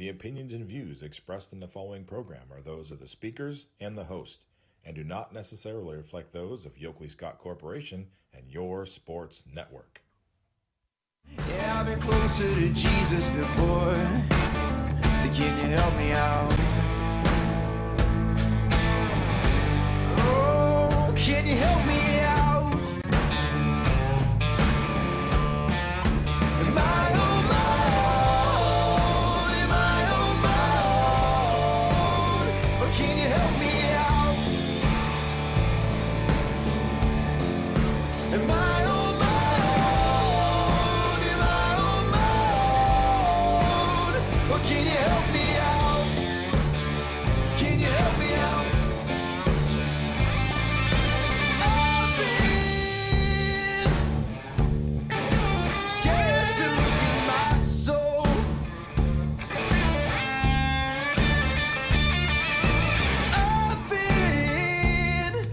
The opinions and views expressed in the following program are those of the speakers and the host, and do not necessarily reflect those of Yoakley Scott Corporation and your sports network. Yeah, I've been closer to Jesus before, so can you help me out? Oh, can you help me out? Am I on my own? Am I on my own? Or can you help me out? Am I on my own? Am I on my own? Or can you help me out? Can you help me out? I've been scared to look in my soul. I've been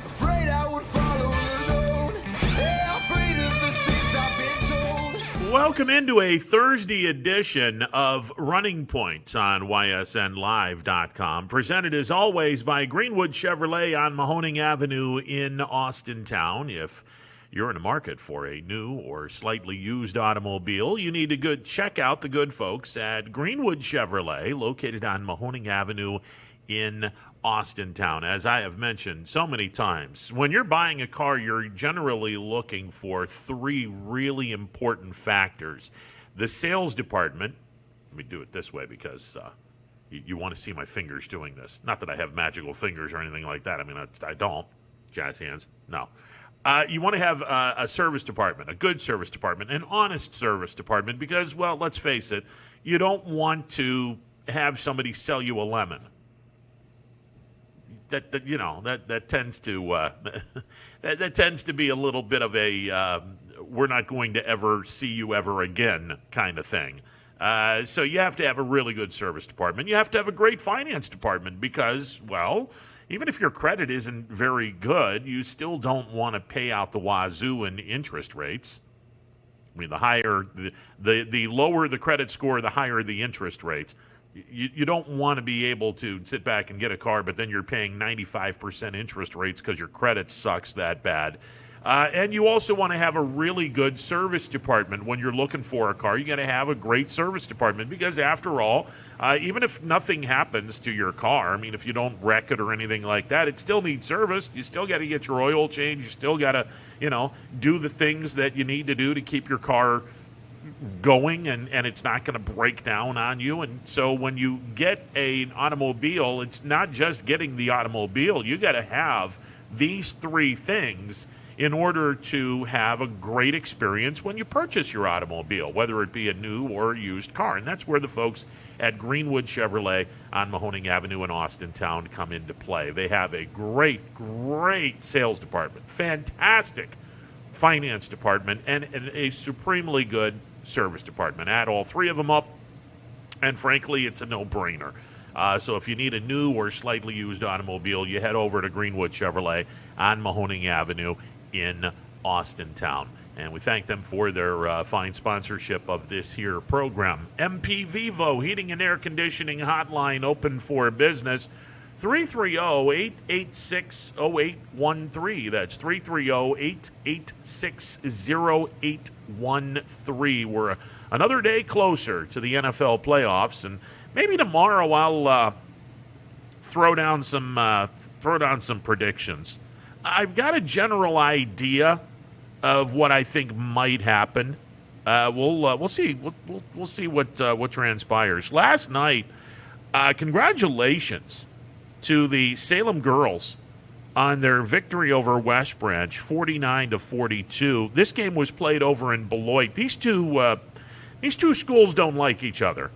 afraid I would follow alone. Yeah, afraid of the things I've been told. Welcome into a Thursday edition of Running Points on ysnlive.com, presented as always by Greenwood Chevrolet on Mahoning Avenue in Austintown. If you're in the market for a new or slightly used automobile, you need to check out the good folks at Greenwood Chevrolet, located on Mahoning Avenue in Austintown. As I have mentioned so many times, when you're buying a car, you're generally looking for three really important factors. The sales department, let me do it this way because you want to see my fingers doing this. Not that I have magical fingers or anything like that. I mean, I don't. Jazz hands. No. You want to have a service department, a good service department, an honest service department because, well, let's face it, you don't want to have somebody sell you a lemon. That tends to that tends to be a little bit of a we're not going to ever see you ever again kind of thing. So you have to have a really good service department. You have to have a great finance department because, well, even if your credit isn't very good, you still don't want to pay out the wazoo in interest rates. I mean, the higher the lower the credit score, the higher the interest rates. You don't want to be able to sit back and get a car, but then you're paying 95% interest rates because your credit sucks that bad. And you also want to have a really good service department when you're looking for a car. You got to have a great service department because, after all, even if nothing happens to your car, I mean, if you don't wreck it or anything like that, it still needs service. You still got to get your oil changed. You still got to, do the things that you need to do to keep your car going, and it's not going to break down on you. And so when you get an automobile, it's not just getting the automobile. You got to have these three things in order to have a great experience when you purchase your automobile, whether it be a new or used car. And that's where the folks at Greenwood Chevrolet on Mahoning Avenue in Austintown come into play. They have a great sales department, fantastic finance department, and a supremely good service department. Add all three of them up, and frankly, it's a no-brainer. So if you need a new or slightly used automobile, you head over to Greenwood Chevrolet on Mahoning Avenue in Austintown. And we thank them for their fine sponsorship of this here program. MP Vivo Heating and Air Conditioning Hotline, open for business. 330-886-0813. That's 330-886-0813. We're another day closer to the NFL playoffs, and maybe tomorrow I'll throw down some predictions. I've got a general idea of what I think might happen. We'll see. We'll see what transpires. Last night, congratulations to the Salem girls on their victory over West Branch, 49-42. This game was played over in Beloit. These two schools don't like each other.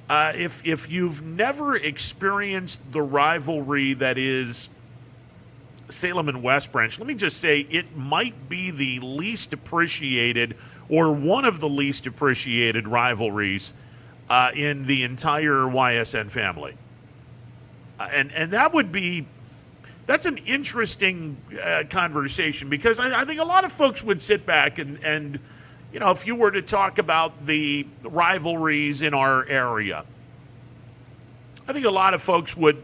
If you've never experienced the rivalry that is Salem and West Branch, let me just say it might be the least appreciated or one of the least appreciated rivalries in the entire YSN family. And that's an interesting conversation because I think a lot of folks would sit back and if you were to talk about the rivalries in our area, I think a lot of folks would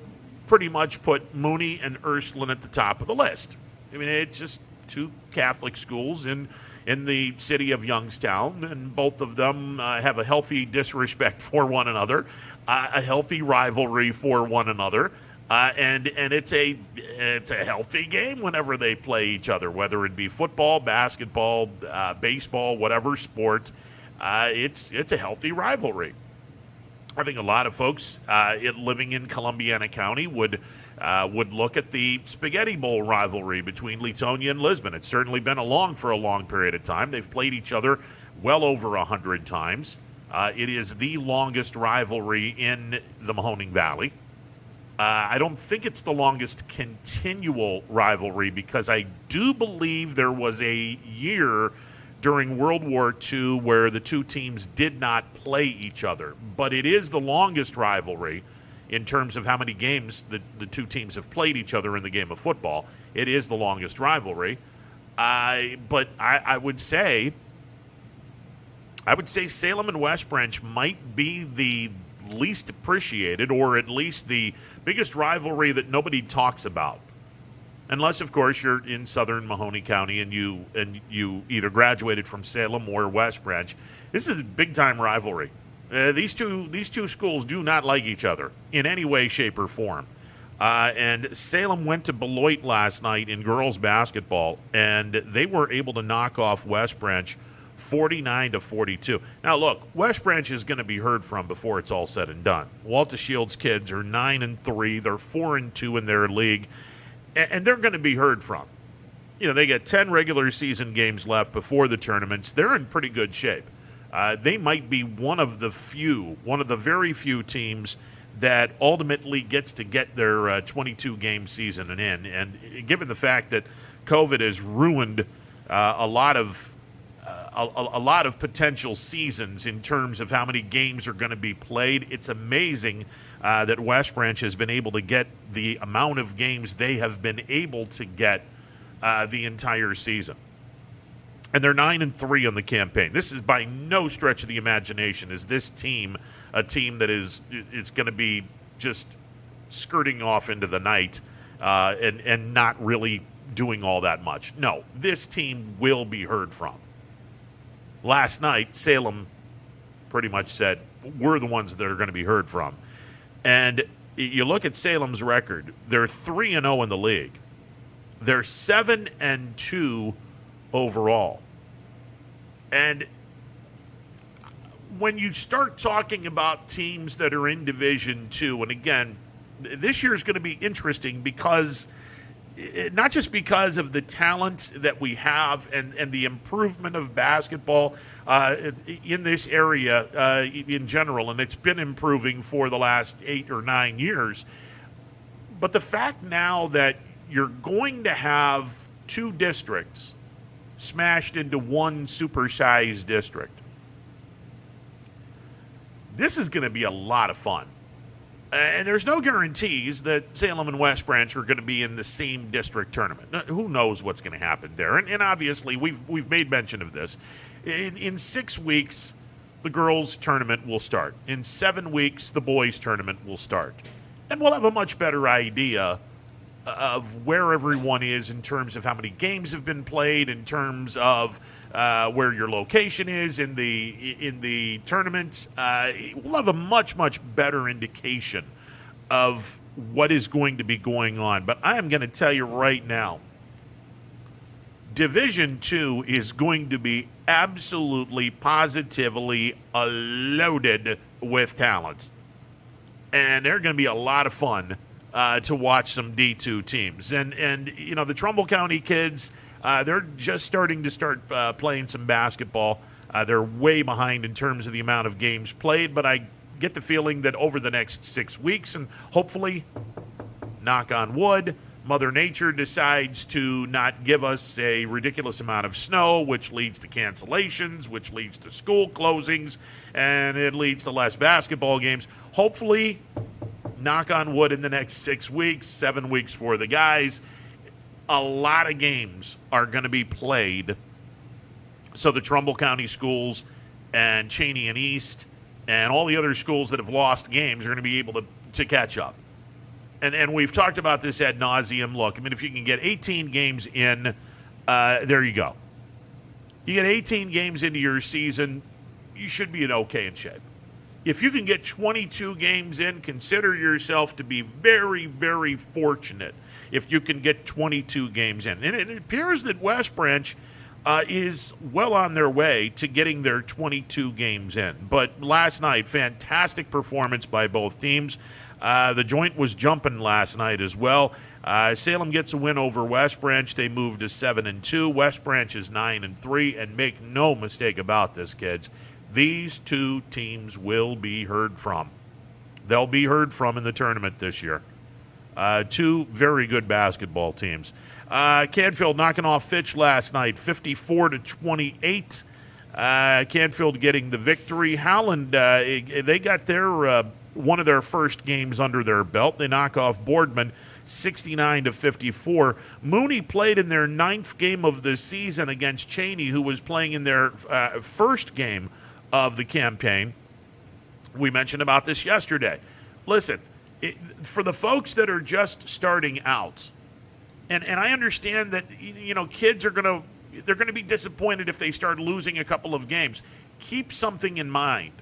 pretty much put Mooney and Ursuline at the top of the list. I mean, it's just two Catholic schools in the city of Youngstown, and both of them have a healthy disrespect for one another, a healthy rivalry for one another, and it's a healthy game whenever they play each other, whether it be football, basketball, baseball, whatever sport. It's a healthy rivalry. I think a lot of folks living in Columbiana County would look at the Spaghetti Bowl rivalry between Lutonia and Lisbon. It's certainly been along for a long period of time. They've played each other well over 100 times. It is the longest rivalry in the Mahoning Valley. I don't think it's the longest continual rivalry, because I do believe there was a year during World War II where the two teams did not play each other. But it is the longest rivalry in terms of how many games the two teams have played each other in the game of football. It is the longest rivalry. But I would say Salem and West Branch might be the least appreciated, or at least the biggest rivalry that nobody talks about. Unless, of course, you're in southern Mahoning County and you either graduated from Salem or West Branch. This is a big-time rivalry. These two schools do not like each other in any way, shape, or form. And Salem went to Beloit last night in girls basketball, and they were able to knock off West Branch 49-42. Now, look, West Branch is going to be heard from before it's all said and done. Walter Shields kids are 9-3. They're 4-2 in their league. And they're going to be heard from. They got 10 regular season games left before the tournaments. They're in pretty good shape. They might be one of the very few teams that ultimately gets to get their 22-game season in. And given the fact that COVID has ruined a lot of potential seasons in terms of how many games are going to be played, it's amazing that West Branch has been able to get the amount of games they have been able to get the entire season. And they're 9-3 on the campaign. This is by no stretch of the imagination is this team a team that is going to be just skirting off into the night and not really doing all that much. No, this team will be heard from. Last night, Salem pretty much said, we're the ones that are going to be heard from. And you look at Salem's record, they're 3-0 in the league. They're 7-2 overall. And when you start talking about teams that are in Division II, and again, this year is going to be interesting because not just because of the talent that we have and the improvement of basketball in this area in general, and it's been improving for the last 8 or 9 years, but the fact now that you're going to have two districts smashed into one supersized district, this is going to be a lot of fun. And there's no guarantees that Salem and West Branch are going to be in the same district tournament. Who knows what's going to happen there? And obviously, we've made mention of this. In 6 weeks, the girls' tournament will start. In 7 weeks, the boys' tournament will start. And we'll have a much better idea of where everyone is in terms of how many games have been played, in terms of where your location is in the tournament. We'll have a much, much better indication of what is going to be going on. But I am going to tell you right now, Division II is going to be absolutely, positively loaded with talent. And they're going to be a lot of fun to watch some D2 teams. And you know, the Trumbull County kids, they're just starting to playing some basketball. They're way behind in terms of the amount of games played, but I get the feeling that over the next 6 weeks, and hopefully, knock on wood, Mother Nature decides to not give us a ridiculous amount of snow, which leads to cancellations, which leads to school closings, and it leads to less basketball games. Hopefully, knock on wood, in the next 6 weeks, 7 weeks for the guys, a lot of games are going to be played So the Trumbull County schools and Cheney and East and all the other schools that have lost games are going to be able to catch up. And we've talked about this ad nauseum. Look, I mean, if you can get 18 games in, there you go. You get 18 games into your season, you should be in okay in shape. If you can get 22 games in, consider yourself to be very, very fortunate if you can get 22 games in. And it appears that West Branch is well on their way to getting their 22 games in. But last night, fantastic performance by both teams. The joint was jumping last night as well. Salem gets a win over West Branch. They move to 7-2. West Branch is 9-3. And make no mistake about this, kids, these two teams will be heard from. They'll be heard from in the tournament this year. Two very good basketball teams. Canfield knocking off Fitch last night, 54-28. Canfield getting the victory. Howland, they got their one of their first games under their belt. They knock off Boardman 69-54. Mooney played in their 9th game of the season against Cheney, who was playing in their first game of the campaign. We mentioned about this yesterday. Listen, for the folks that are just starting out, and I understand that, you know, kids are going to be disappointed if they start losing a couple of games. Keep something in mind.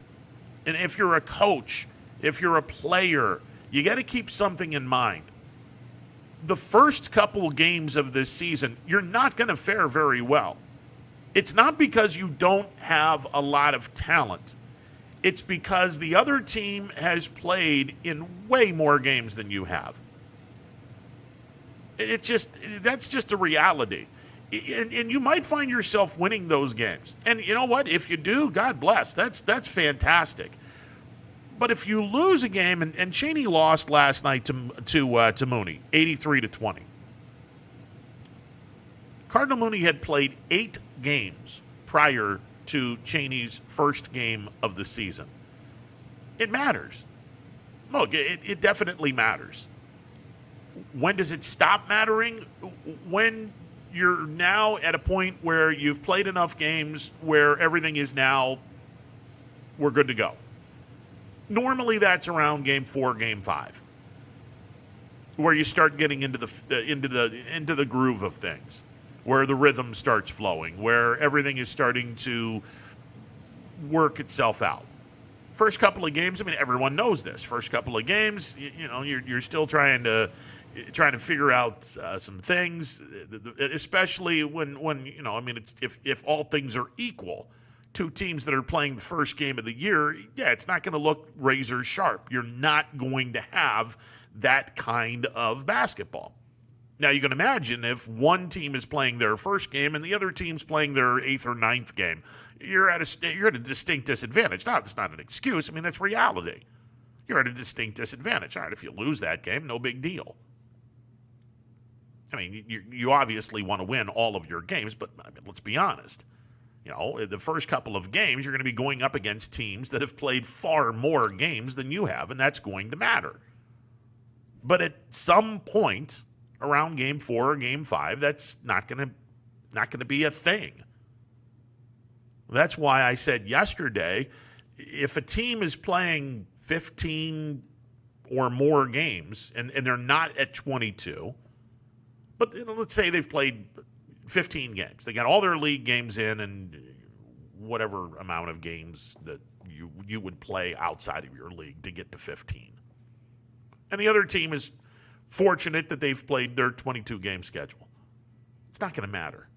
And if you're a coach, if you're a player, you got to keep something in mind. The first couple games of this season, you're not going to fare very well. It's not because you don't have a lot of talent. It's because the other team has played in way more games than you have. That's just a reality. And you might find yourself winning those games. And you know what? If you do, God bless. That's fantastic. But if you lose a game, and Cheney lost last night to Mooney, 83-20. Cardinal Mooney had played 8 games prior to Cheney's first game of the season. It matters. Look, it definitely matters. When does it stop mattering? When you're now at a point where you've played enough games where everything is now, we're good to go. Normally that's around game 4, game 5, where you start getting into the groove of things, where the rhythm starts flowing, where everything is starting to work itself out. First couple of games, I mean, everyone knows this. First couple of games, you know, you're still trying to figure out some things, especially when you know, I mean, it's if all things are equal. Two teams that are playing the first game of the year, yeah, it's not going to look razor sharp. You're not going to have that kind of basketball. Now, you can imagine if one team is playing their first game and the other team's playing their 8th or 9th game, you're at a distinct disadvantage. Now, it's not an excuse. I mean, that's reality. You're at a distinct disadvantage. All right, if you lose that game, no big deal. I mean, you obviously want to win all of your games, but I mean, let's be honest. You know, the first couple of games, you're going to be going up against teams that have played far more games than you have, and that's going to matter. But at some point around game 4 or game 5, that's not going to be a thing. That's why I said yesterday, if a team is playing 15 or more games and they're not at 22, but let's say they've played 15 games. They got all their league games in and whatever amount of games that you would play outside of your league to get to 15. And the other team is fortunate that they've played their 22-game schedule. It's not going to matter.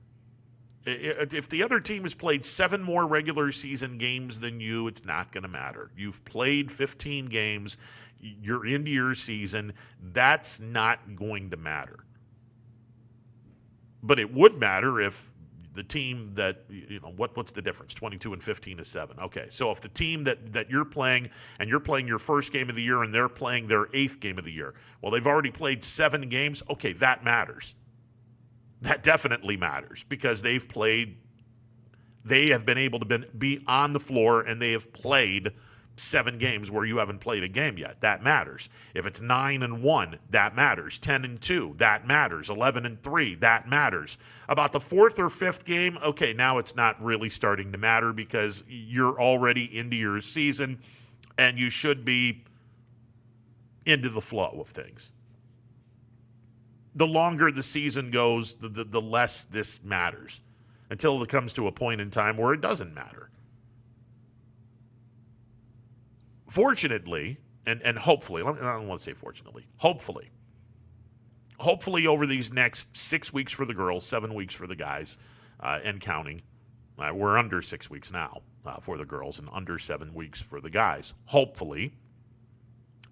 If the other team has played 7 more regular season games than you, it's not going to matter. You've played 15 games. You're into your season. That's not going to matter. But it would matter if the team that, you know, what's the difference? 22 and 15 is 7. Okay, so if the team that you're playing and you're playing your first game of the year and they're playing their 8th game of the year, well, they've already played 7 games. Okay, that matters. That definitely matters because they have been able to be on the floor and they have played 7 games where you haven't played a game yet. That matters. If it's 9-1, that matters. 10-2, that matters. 11-3, that matters. About the 4th or 5th game, okay, now it's not really starting to matter because you're already into your season and you should be into the flow of things. The longer the season goes, the less this matters until it comes to a point in time where it doesn't matter. Fortunately, and hopefully, I don't want to say fortunately, hopefully over these next 6 weeks for the girls, 7 weeks for the guys, and counting, we're under 6 weeks now for the girls and under 7 weeks for the guys. Hopefully,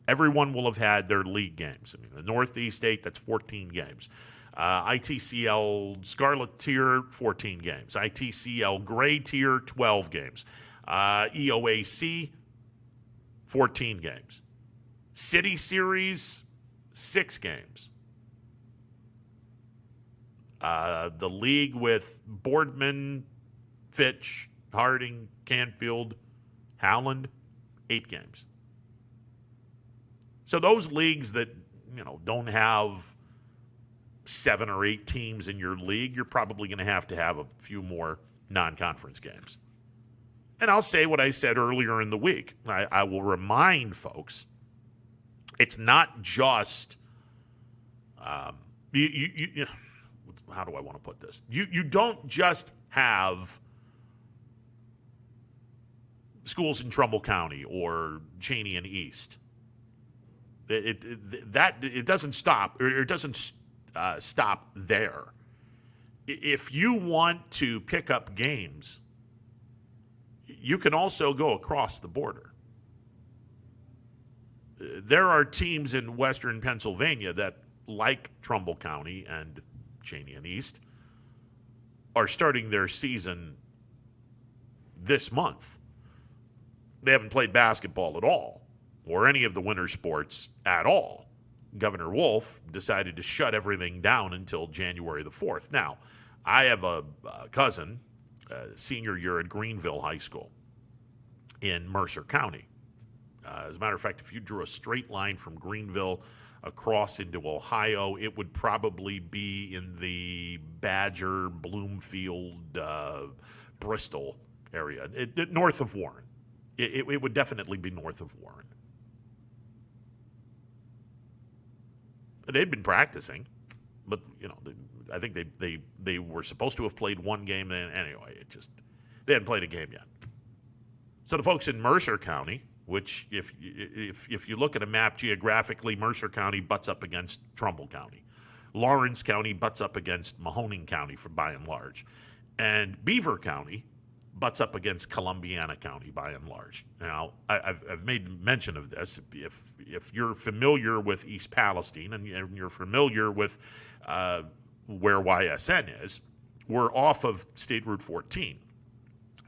everyone will have had their league games. I mean, the Northeast 8, that's 14 games. ITCL Scarlet Tier, 14 games. ITCL Gray Tier, 12 games. EOAC, 14 games. City Series, 6 games. The league with Boardman, Fitch, Harding, Canfield, Howland, 8 games. So those leagues that, don't have 7 or 8 teams in your league, you're probably going to have a few more non-conference games. And I'll say what I said earlier in the week. I will remind folks, it's not just, how do I want to put this? You don't just have schools in Trumbull County or Cheney and East. It doesn't stop, or it doesn't stop there. If you want to pick up games, you can also go across the border. There are teams in western Pennsylvania that, like Trumbull County and Cheney and East, are starting their season this month. They haven't played basketball at all, or any of the winter sports at all. Governor Wolfe decided to shut everything down until January the 4th. Now, I have a cousin, senior year at Greenville High School in Mercer County. As a matter of fact, if you drew a straight line from Greenville across into Ohio, it would probably be in the Badger, Bloomfield, Bristol area, north of Warren. It would definitely be north of Warren. They'd been practicing, but I think they were supposed to have played one game. Anyway, they hadn't played a game yet. So the folks in Mercer County, which if you look at a map geographically, Mercer County butts up against Trumbull County, Lawrence County butts up against Mahoning County by and large, and Beaver County butts up against Columbiana County by and large. Now, I've made mention of this. If you're familiar with East Palestine and you're familiar with where YSN is, we're off of State Route 14.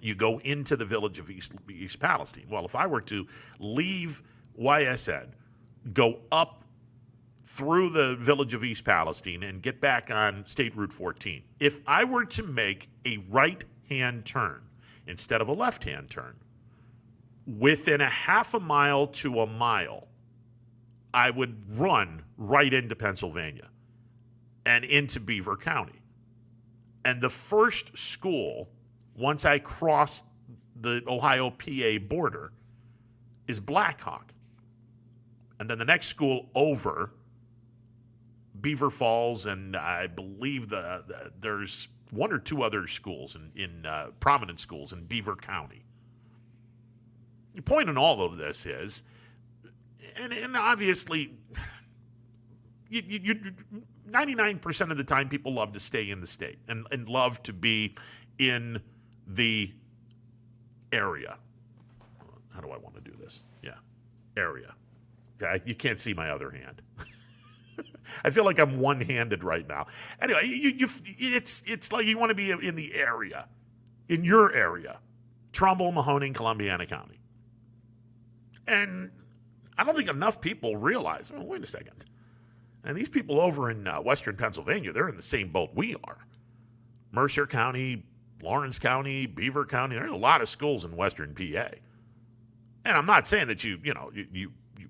You go into the village of East Palestine. Well, if I were to leave YSN, go up through the village of East Palestine and get back on State Route 14, if I were to make a right-hand turn instead of a left-hand turn, within a half a mile to a mile, I would run right into Pennsylvania and into Beaver County. And the first school, once I cross the Ohio-PA border, is Blackhawk. And then the next school over, Beaver Falls, and I believe there's one or two other schools in prominent schools in Beaver County. The point in all of this is, and obviously, you 99% of the time people love to stay in the state and love to be in the area. How do I want to do this? Yeah, area. You can't see my other hand. I feel like I'm one-handed right now. Anyway, it's like you want to be in the area, in your area, Trumbull, Mahoning, Columbiana County. And I don't think enough people realize, wait a second. And these people over in western Pennsylvania, they're in the same boat we are. Mercer County, Lawrence County, Beaver County, there's a lot of schools in western PA. And I'm not saying that you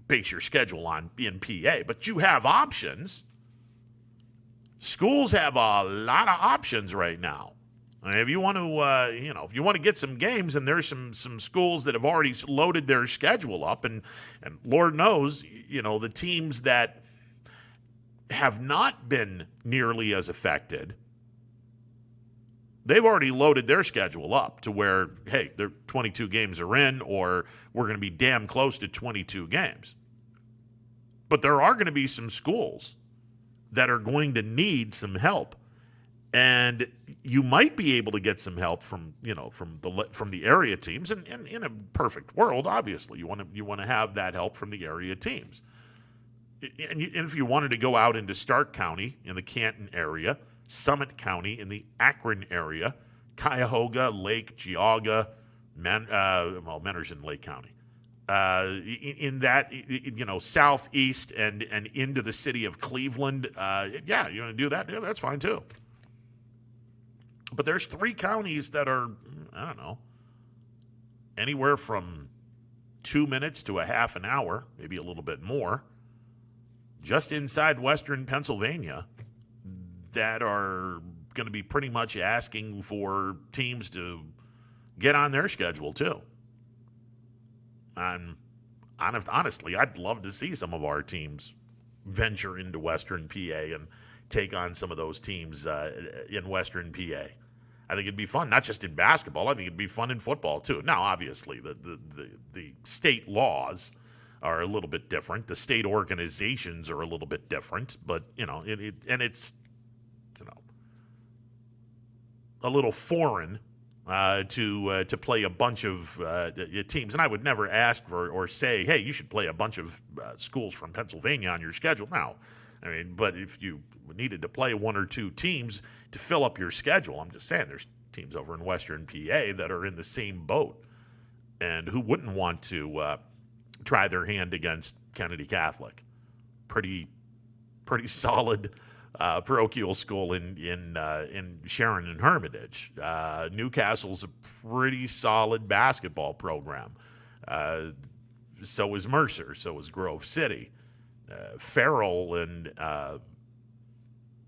base your schedule on in PA, but you have options. Schools have a lot of options right now. And if you want to, if you want to get some games, and there's some schools that have already loaded their schedule up, and Lord knows, the teams that have not been nearly as affected, they've already loaded their schedule up to where, hey, their 22 games are in, or we're going to be damn close to 22 games. But there are going to be some schools that are going to need some help. And you might be able to get some help from the area teams. And in a perfect world, obviously, you want to have that help from the area teams. And if you wanted to go out into Stark County in the Canton area, Summit County in the Akron area, Cuyahoga, Lake, Geauga, Mentor's in Lake County. In that, southeast and into the city of Cleveland, you want to do that? Yeah, that's fine too. But there's 3 counties that are, I don't know, anywhere from 2 minutes to a half an hour, maybe a little bit more, just inside western Pennsylvania, that are going to be pretty much asking for teams to get on their schedule too. And honestly, I'd love to see some of our teams venture into Western PA and take on some of those teams in Western PA. I think it'd be fun, not just in basketball. I think it'd be fun in football too. Now, obviously, the state laws are a little bit different. The state organizations are a little bit different, but it's a little foreign to play a bunch of teams. And I would never ask for or say, hey, you should play a bunch of schools from Pennsylvania on your schedule. Now, but if you needed to play 1 or 2 teams to fill up your schedule, I'm just saying there's teams over in Western PA that are in the same boat. And who wouldn't want to try their hand against Kennedy Catholic? Pretty solid parochial school in Sharon and Hermitage. Newcastle's a pretty solid basketball program. So is Mercer. So is Grove City. Farrell and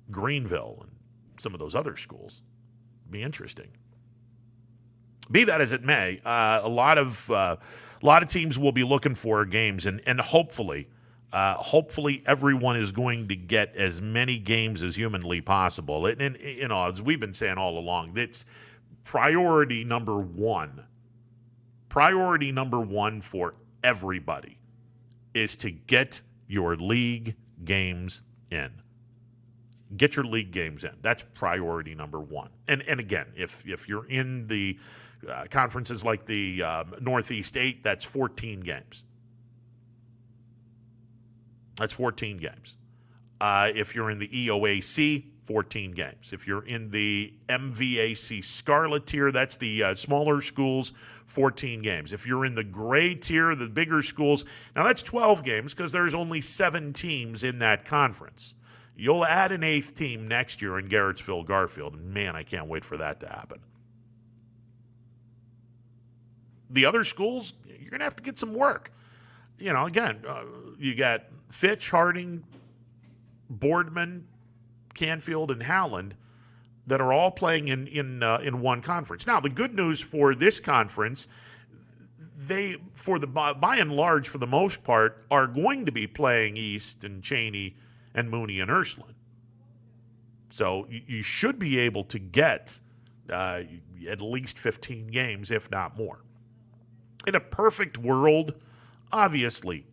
Greenville and some of those other schools. Be interesting. Be that as it may, a lot of teams will be looking for games, and hopefully everyone is going to get as many games as humanly possible. And as we've been saying all along, that's priority number one. Priority number one for everybody is to get your league games in. Get your league games in. That's priority number one. And again, if you're in the conferences like the Northeast 8, that's 14 games. That's 14 games. If you're in the EOAC, 14 games. If you're in the MVAC Scarlet tier, that's the smaller schools, 14 games. If you're in the gray tier, the bigger schools, now that's 12 games because there's only 7 teams in that conference. You'll add an 8th team next year in Garrettsville, Garfield. And man, I can't wait for that to happen. The other schools, you're going to have to get some work. Again, you got Fitch, Harding, Boardman, Canfield, and Howland that are all playing in one conference. Now, the good news for this conference, they, by and large, for the most part, are going to be playing East and Cheney and Mooney and Ursuline. So you should be able to get at least 15 games, if not more. In a perfect world, obviously,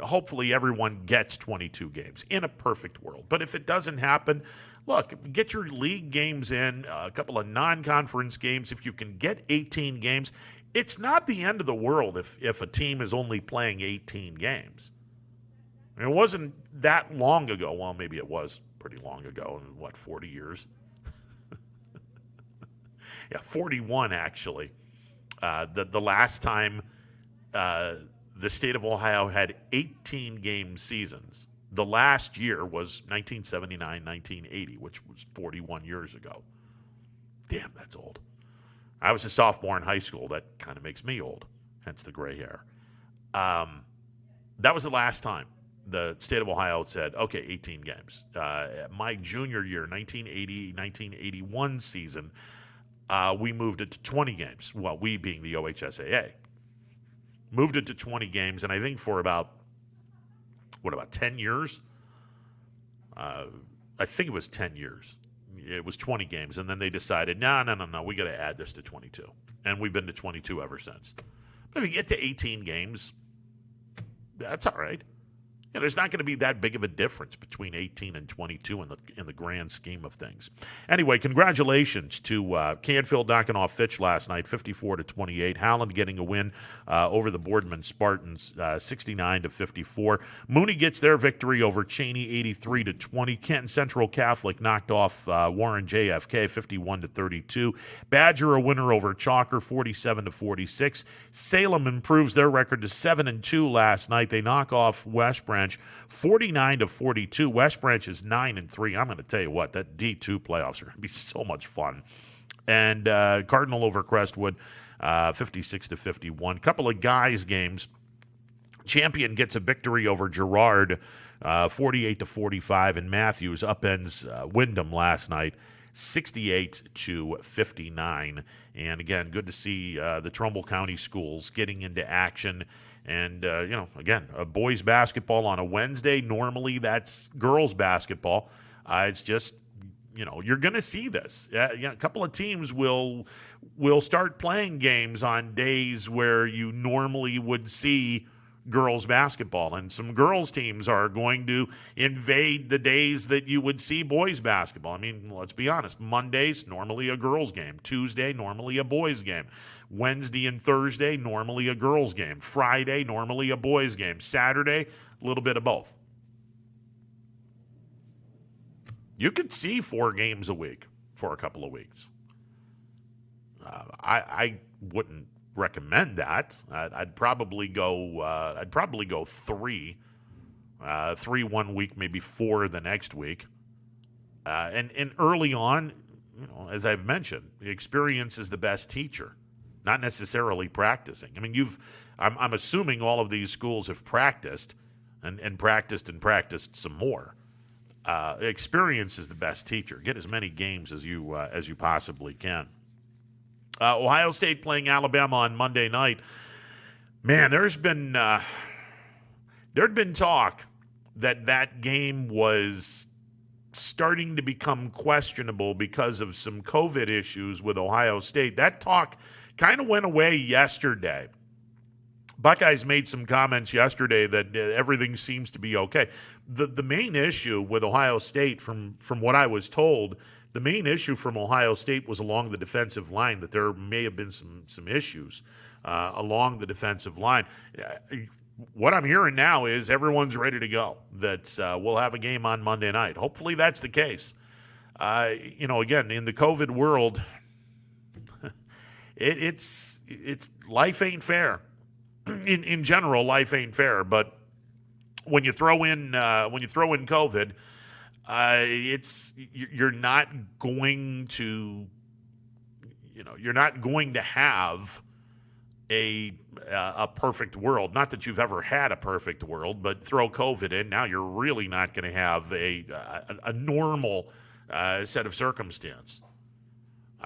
hopefully everyone gets 22 games in a perfect world. But if it doesn't happen, look, get your league games in, a couple of non-conference games. If you can get 18 games, it's not the end of the world if a team is only playing 18 games. It wasn't that long ago. Well, maybe it was pretty long ago, 40 years? Yeah, 41 actually. The last time the state of Ohio had 18-game seasons. The last year was 1979-1980, which was 41 years ago. Damn, that's old. I was a sophomore in high school. That kind of makes me old. hence the gray hair. That was the last time the state of Ohio said, okay, 18 games. My junior year, 1980-1981 season, we moved it to 20 games. Well, we being the OHSAA. Moved it to 20 games, and I think for about 10 years? I think it was 10 years. It was 20 games, and then they decided, no, we got to add this to 22. And we've been to 22 ever since. But if you get to 18 games, that's all right. There's not going to be that big of a difference between 18 and 22 in the grand scheme of things. Anyway, congratulations to Canfield knocking off Fitch last night, 54-28. Howland getting a win over the Boardman Spartans, 69-54. Mooney gets their victory over Cheney, 83-20. Kenton Central Catholic knocked off Warren JFK, 51-32. Badger a winner over Chalker, 47-46. Salem improves their record to 7-2 last night. They knock off West Branch, 49-42. West Branch is 9-3. I'm going to tell you what, that D2 playoffs are going to be so much fun. And Cardinal over Crestwood, 56-51. Couple of guys games. Champion gets a victory over Girard, 48-45, and Matthews upends Wyndham last night, 68-59. And again, good to see the Trumbull County schools getting into action. And, again, boys basketball on a Wednesday. Normally that's girls basketball. It's just, you're going to see this. A couple of teams will start playing games on days where you normally would see girls basketball. And some girls teams are going to invade the days that you would see boys basketball. I mean, let's be honest. Mondays, normally a girls game. Tuesday, normally a boys game. Wednesday and Thursday, normally a girls game. Friday, normally a boys game. Saturday, a little bit of both. You could see 4 games a week for a couple of weeks. I wouldn't recommend that. I'd probably go 3. 3 one week, maybe 4 the next week. And early on, as I've mentioned, the experience is the best teacher. Not necessarily practicing. I mean, I'm assuming all of these schools have practiced and practiced some more. Experience is the best teacher. Get as many games as you possibly can. Ohio State playing Alabama on Monday night. Man, there'd been talk that game was starting to become questionable because of some COVID issues with Ohio State. That talk kind of went away yesterday. Buckeyes made some comments yesterday that everything seems to be okay. The main issue with Ohio State, from what I was told, the main issue from Ohio State was along the defensive line, that there may have been some issues along the defensive line. What I'm hearing now is everyone's ready to go, that we'll have a game on Monday night. Hopefully that's the case. Again, in the COVID world, it's life ain't fair. In general, life ain't fair, but when you throw in COVID, you're not going to have a perfect world. Not that you've ever had a perfect world, but throw COVID in, now you're really not going to have a normal set of circumstance.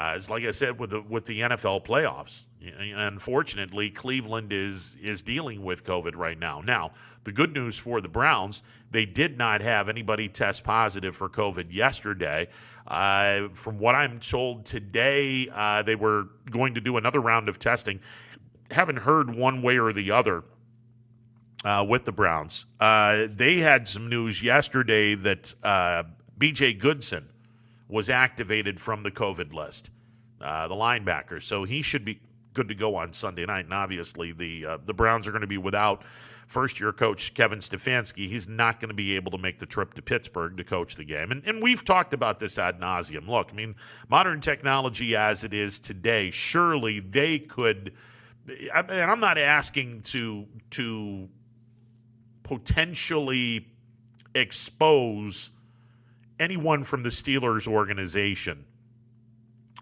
It's like I said with the NFL playoffs. Unfortunately, Cleveland is dealing with COVID right now. Now, the good news for the Browns, they did not have anybody test positive for COVID yesterday. From what I'm told today, they were going to do another round of testing. Haven't heard one way or the other with the Browns. They had some news yesterday that B.J. Goodson was activated from the COVID list, the linebacker. So he should be good to go on Sunday night. And obviously the Browns are going to be without first-year coach Kevin Stefanski. He's not going to be able to make the trip to Pittsburgh to coach the game. And we've talked about this ad nauseum. Look, I mean, modern technology as it is today, surely they could, and I'm not asking to potentially expose anyone from the Steelers organization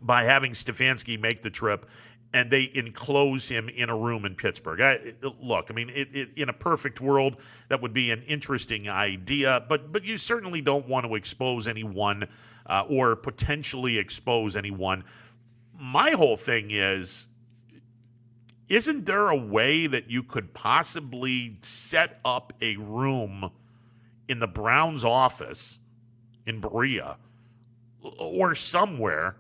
by having Stefanski make the trip and they enclose him in a room in Pittsburgh. Look, I mean, in a perfect world, that would be an interesting idea, but you certainly don't want to expose anyone or potentially expose anyone. My whole thing is, isn't there a way that you could possibly set up a room in the Browns office in Berea or somewhere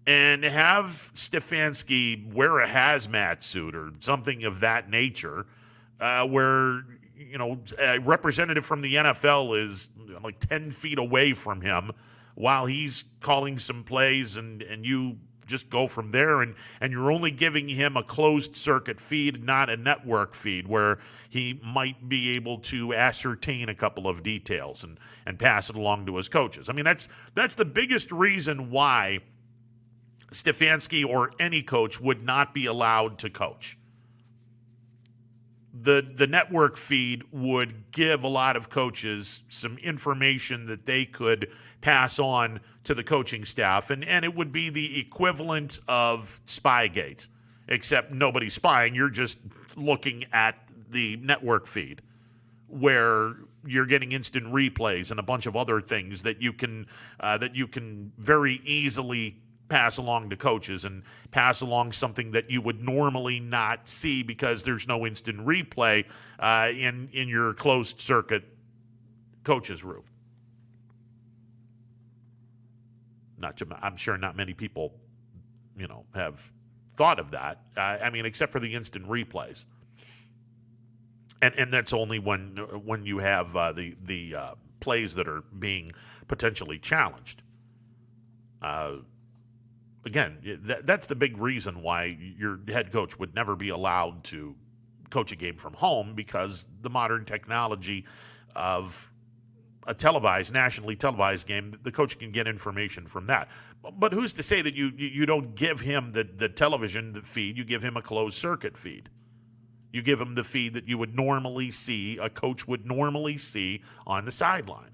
and have Stefanski wear a hazmat suit or something of that nature, where, you know, a representative from the NFL is like 10 feet away from him while he's calling some plays, and you just go from there, and you're only giving him a closed circuit feed, not a network feed, where he might be able to ascertain a couple of details and pass it along to his coaches. I mean, that's the biggest reason why Stefanski or any coach would not be allowed to coach. The network feed would give a lot of coaches some information that they could pass on to the coaching staff, and it would be the equivalent of Spygate, except nobody's spying. You're just looking at the network feed, where you're getting instant replays and a bunch of other things that you can very easily pass along to coaches, and pass along something that you would normally not see because there's no instant replay in your closed circuit coaches room. I'm sure not many people, have thought of that. I mean, except for the instant replays, and that's only when you have the plays that are being potentially challenged. Again, that's the big reason why your head coach would never be allowed to coach a game from home, because the modern technology of a nationally televised game, the coach can get information from that. But who's to say that you don't give him the television feed, you give him a closed circuit feed. You give him the feed that you would normally see, a coach would normally see on the sideline.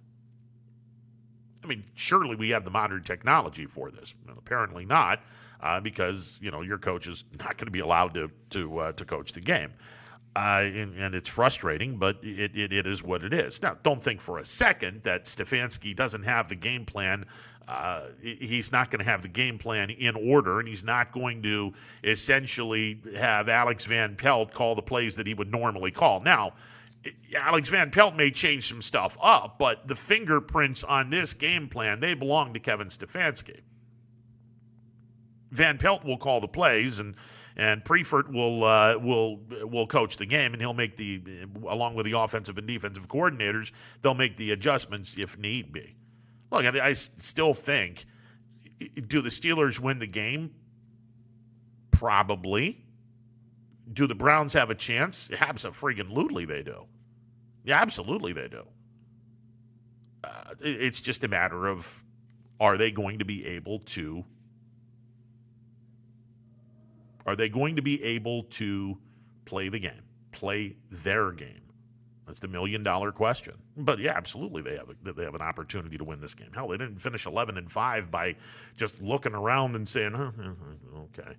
I mean, surely we have the modern technology for this. Well, apparently not, because your coach is not going to be allowed to coach the game, and it's frustrating. But it is what it is. Now, don't think for a second that Stefanski doesn't have the game plan. He's not going to have the game plan in order, and he's not going to essentially have Alex Van Pelt call the plays that he would normally call. Now, Alex Van Pelt may change some stuff up, but the fingerprints on this game plan, they belong to Kevin Stefanski. Van Pelt will call the plays, and Preifert will coach the game, and he'll make along with the offensive and defensive coordinators, they'll make the adjustments if need be. Look, I still think, do the Steelers win the game? Probably. Do the Browns have a chance? Abso-friggin-lutely they do. Yeah, absolutely they do. It's just a matter of, are they going to be able to play the game, play their game? That's the $1 million question. But yeah, absolutely they have an opportunity to win this game. Hell, they didn't finish 11-5 by just looking around and saying, okay,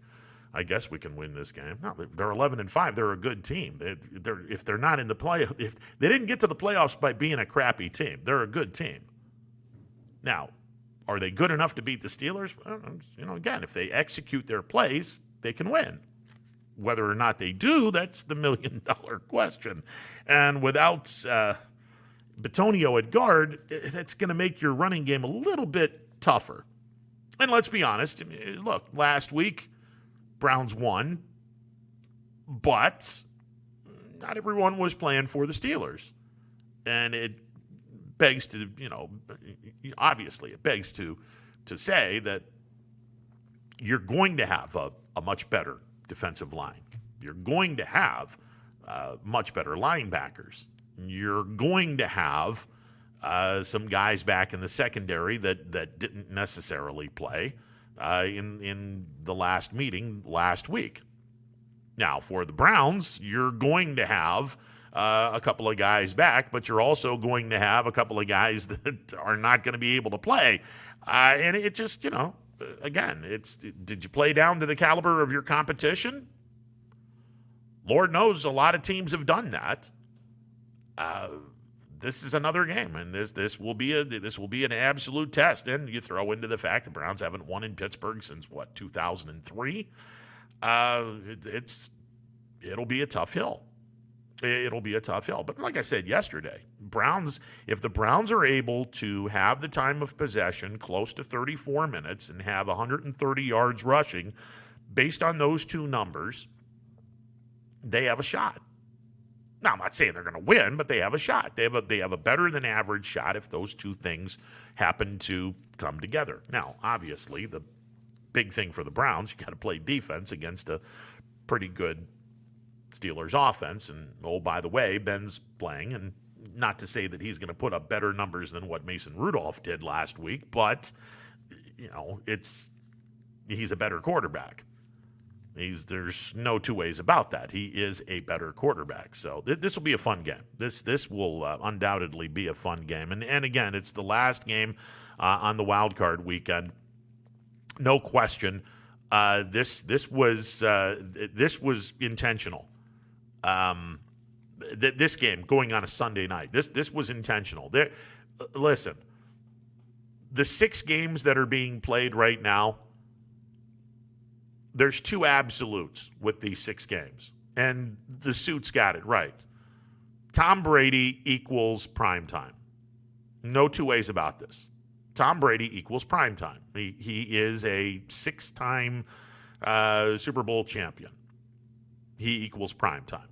I guess we can win this game. No, they're 11-5. They're a good team. If they're not in the play, if they didn't get to the playoffs by being a crappy team, they're a good team. Now, are they good enough to beat the Steelers? Again, if they execute their plays, they can win. Whether or not they do, that's the $1 million question. And without Bitonio at guard, that's going to make your running game a little bit tougher. And let's be honest. Look, last week, Browns won, but not everyone was playing for the Steelers. And it begs to, obviously it begs to say that you're going to have a much better defensive line. You're going to have much better linebackers. You're going to have some guys back in the secondary that didn't necessarily play in the last meeting last week. Now, for the Browns, you're going to have a couple of guys back, but you're also going to have a couple of guys that are not going to be able to play. And it just, again, did you play down to the caliber of your competition? Lord knows a lot of teams have done that. This is another game, and this will be an absolute test. And you throw into the fact the Browns haven't won in Pittsburgh since 2003. It'll be a tough hill. It'll be a tough hill. But like I said yesterday, if the Browns are able to have the time of possession close to 34 minutes and have 130 yards rushing, based on those two numbers, they have a shot. Now, I'm not saying they're going to win, but they have a shot. They have a better than average shot if those two things happen to come together. Now, obviously, the big thing for the Browns, you got to play defense against a pretty good Steelers offense. And, oh, by the way, Ben's playing, and not to say that he's going to put up better numbers than what Mason Rudolph did last week, but, he's a better quarterback. There's no two ways about that. He is a better quarterback. So this will be a fun game. This will undoubtedly be a fun game. And again, it's the last game on the wild card weekend. No question. This was intentional. This game going on a Sunday night. This was intentional. Listen, the 6 games that are being played right now, there's 2 absolutes with these 6 games, and the suits got it right. Tom Brady equals primetime. No two ways about this. Tom Brady equals primetime. He is a 6-time Super Bowl champion. He equals primetime.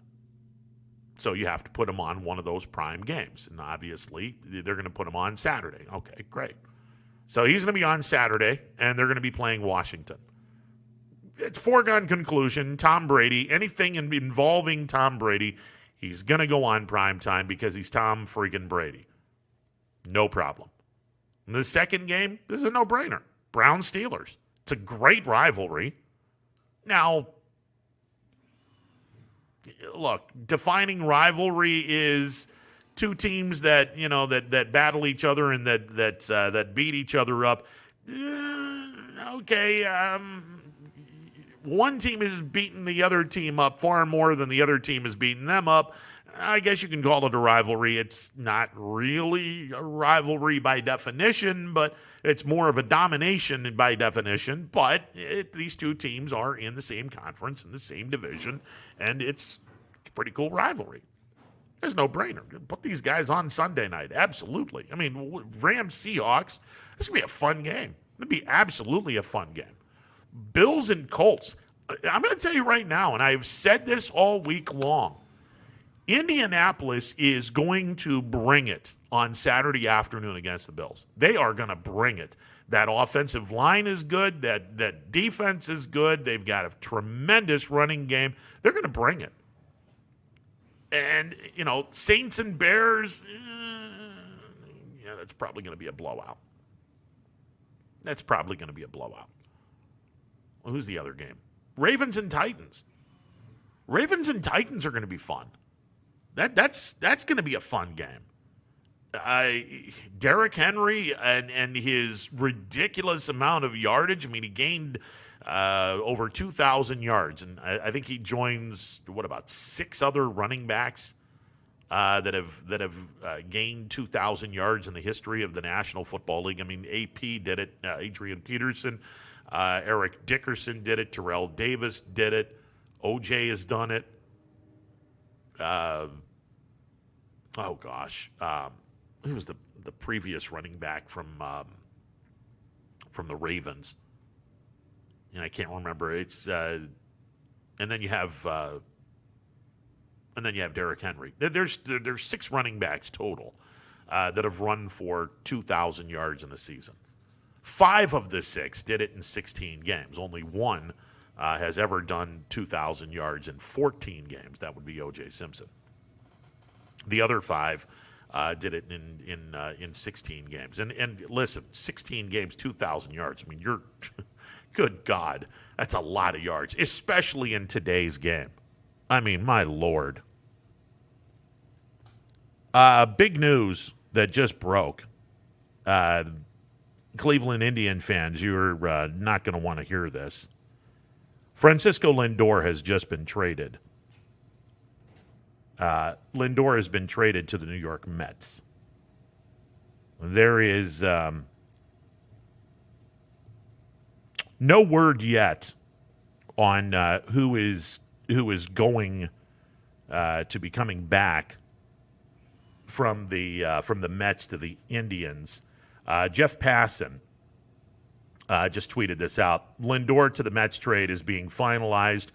So you have to put him on one of those prime games, and obviously they're going to put him on Saturday. Okay, great. So he's going to be on Saturday, and they're going to be playing Washington. It's foregone conclusion. Tom Brady, anything involving Tom Brady, he's going to go on primetime because he's Tom freaking Brady. No problem. And the second game, this is a no-brainer. Browns-Steelers. It's a great rivalry. Now, look, defining rivalry is two teams that, that battle each other and that beat each other up. Okay, one team is beating the other team up far more than the other team is beating them up. I guess you can call it a rivalry. It's not really a rivalry by definition, but it's more of a domination by definition. But these two teams are in the same conference, in the same division, and it's a pretty cool rivalry. There's no brainer. Put these guys on Sunday night. Absolutely. I mean, Rams-Seahawks, this will be a fun game. It'll be absolutely a fun game. Bills and Colts. I'm going to tell you right now, and I've said this all week long, Indianapolis is going to bring it on Saturday afternoon against the Bills. They are going to bring it. That offensive line is good. That defense is good. They've got a tremendous running game. They're going to bring it. And, Saints and Bears, that's probably going to be a blowout. That's probably going to be a blowout. Well, who's the other game? Ravens and Titans. Ravens and Titans are going to be fun. That's going to be a fun game. Derrick Henry and his ridiculous amount of yardage. I mean, he gained over 2,000 yards, and I think he joins about 6 other running backs that have gained 2,000 yards in the history of the National Football League. I mean, AP did it. Adrian Peterson. Eric Dickerson did it. Terrell Davis did it. OJ has done it. Who was the previous running back from the Ravens? And I can't remember. It's and then you have Derrick Henry. There's 6 running backs total that have run for 2,000 yards in a season. 5 of the 6 did it in 16 games. Only one has ever done 2,000 yards in 14 games. That would be O.J. Simpson. The other 5 did it in 16 games. And listen, 16 games, 2,000 yards. I mean, you're good God, that's a lot of yards, especially in today's game. I mean, my Lord. Big news that just broke. Cleveland Indian fans, you're not going to want to hear this. Francisco Lindor has just been traded. Lindor has been traded to the New York Mets. There is no word yet on who is going to be coming back from the Mets to the Indians. Jeff Passan just tweeted this out. Lindor to the Mets trade is being finalized.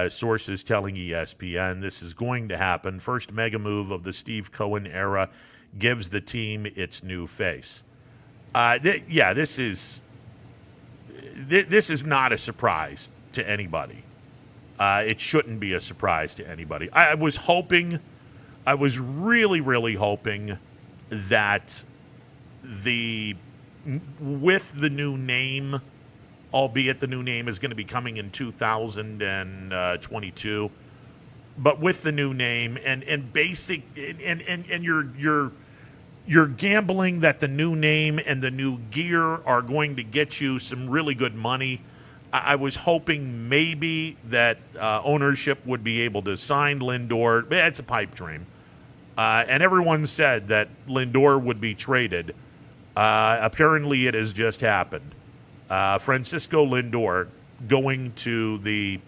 Sources telling ESPN this is going to happen. First mega move of the Steve Cohen era gives the team its new face. This is not a surprise to anybody. It shouldn't be a surprise to anybody. I was really, really hoping that with the new name, albeit the new name is going to be coming in 2022, but with the new name and you're gambling that the new name and the new gear are going to get you some really good money. I was hoping maybe that ownership would be able to sign Lindor. It's a pipe dream. And everyone said that Lindor would be traded. Apparently it has just happened. Francisco Lindor going to the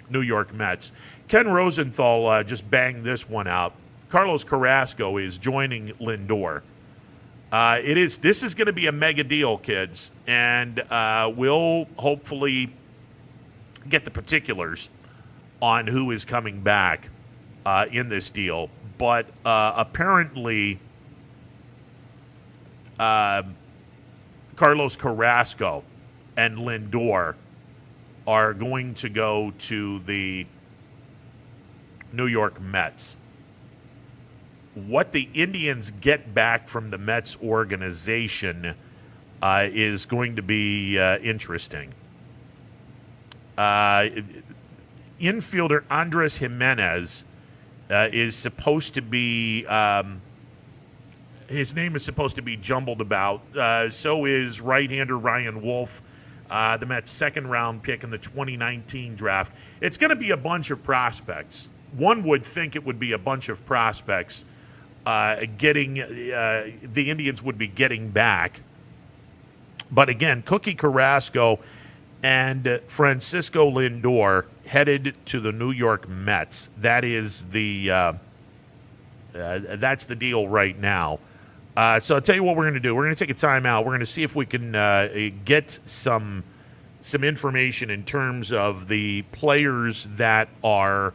New York Mets. Ken Rosenthal just banged this one out. Carlos Carrasco is joining Lindor. This is going to be a mega deal, kids, and we'll hopefully get the particulars on who is coming back in this deal. But apparently, Carlos Carrasco and Lindor are going to go to the New York Mets. What the Indians get back from the Mets organization is going to be interesting. Infielder Andres Jimenez is supposed to be his name is supposed to be jumbled about. So is right-hander Ryan Wolfe, the Mets' second-round pick in the 2019 draft. It's going to be a bunch of prospects. One would think it would be a bunch of prospects the Indians would be getting back. But again, Cookie Carrasco and Francisco Lindor headed to the New York Mets. That is that's the deal right now. So I'll tell you what we're going to do. We're going to take a timeout. We're going to see if we can get some information in terms of the players that are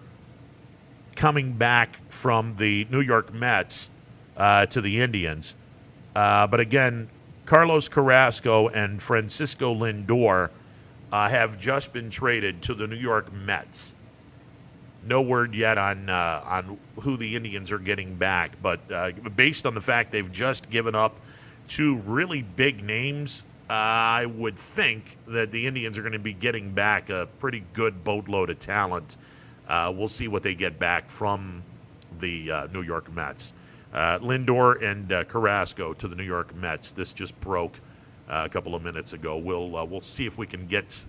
coming back from the New York Mets to the Indians. But again, Carlos Carrasco and Francisco Lindor have just been traded to the New York Mets. No word yet on who the Indians are getting back, but based on the fact they've just given up two really big names, I would think that the Indians are going to be getting back a pretty good boatload of talent. We'll see what they get back from the New York Mets. Lindor and Carrasco to the New York Mets. This just broke a couple of minutes ago. We'll see if we can get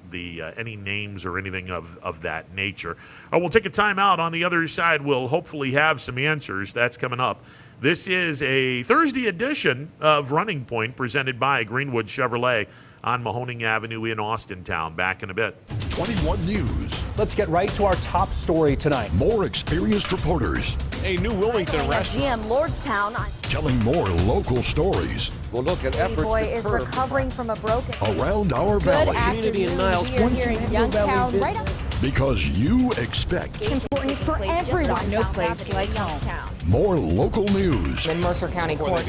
any names or anything of that nature. We'll take a timeout. On the other side, we'll hopefully have some answers. That's coming up. This is a Thursday edition of Running Point presented by Greenwood Chevrolet on Mahoning Avenue in Austintown. Back in a bit. 21 News. Let's get right to our top story tonight. More experienced reporters. A new Wilmington restaurant. GM Lordstown. Telling more local stories. We'll look at efforts Boy is recovering from a broken. Around our valley. Community in Niles. We are here in Youngstown, right up. Because you expect. It's important for everyone. No place like home. More local news. In Mercer County Court.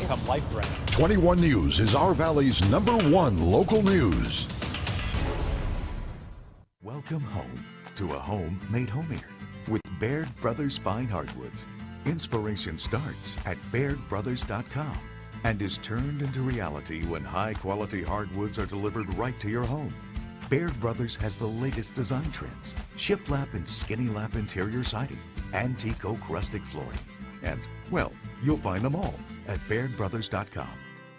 21 News is our valley's #1 local news. Welcome home to a home made homier with Baird Brothers Fine Hardwoods. Inspiration starts at BairdBrothers.com and is turned into reality when high-quality hardwoods are delivered right to your home. Baird Brothers has the latest design trends, shiplap and skinny lap interior siding, antique oak rustic flooring, and, well, you'll find them all at BairdBrothers.com.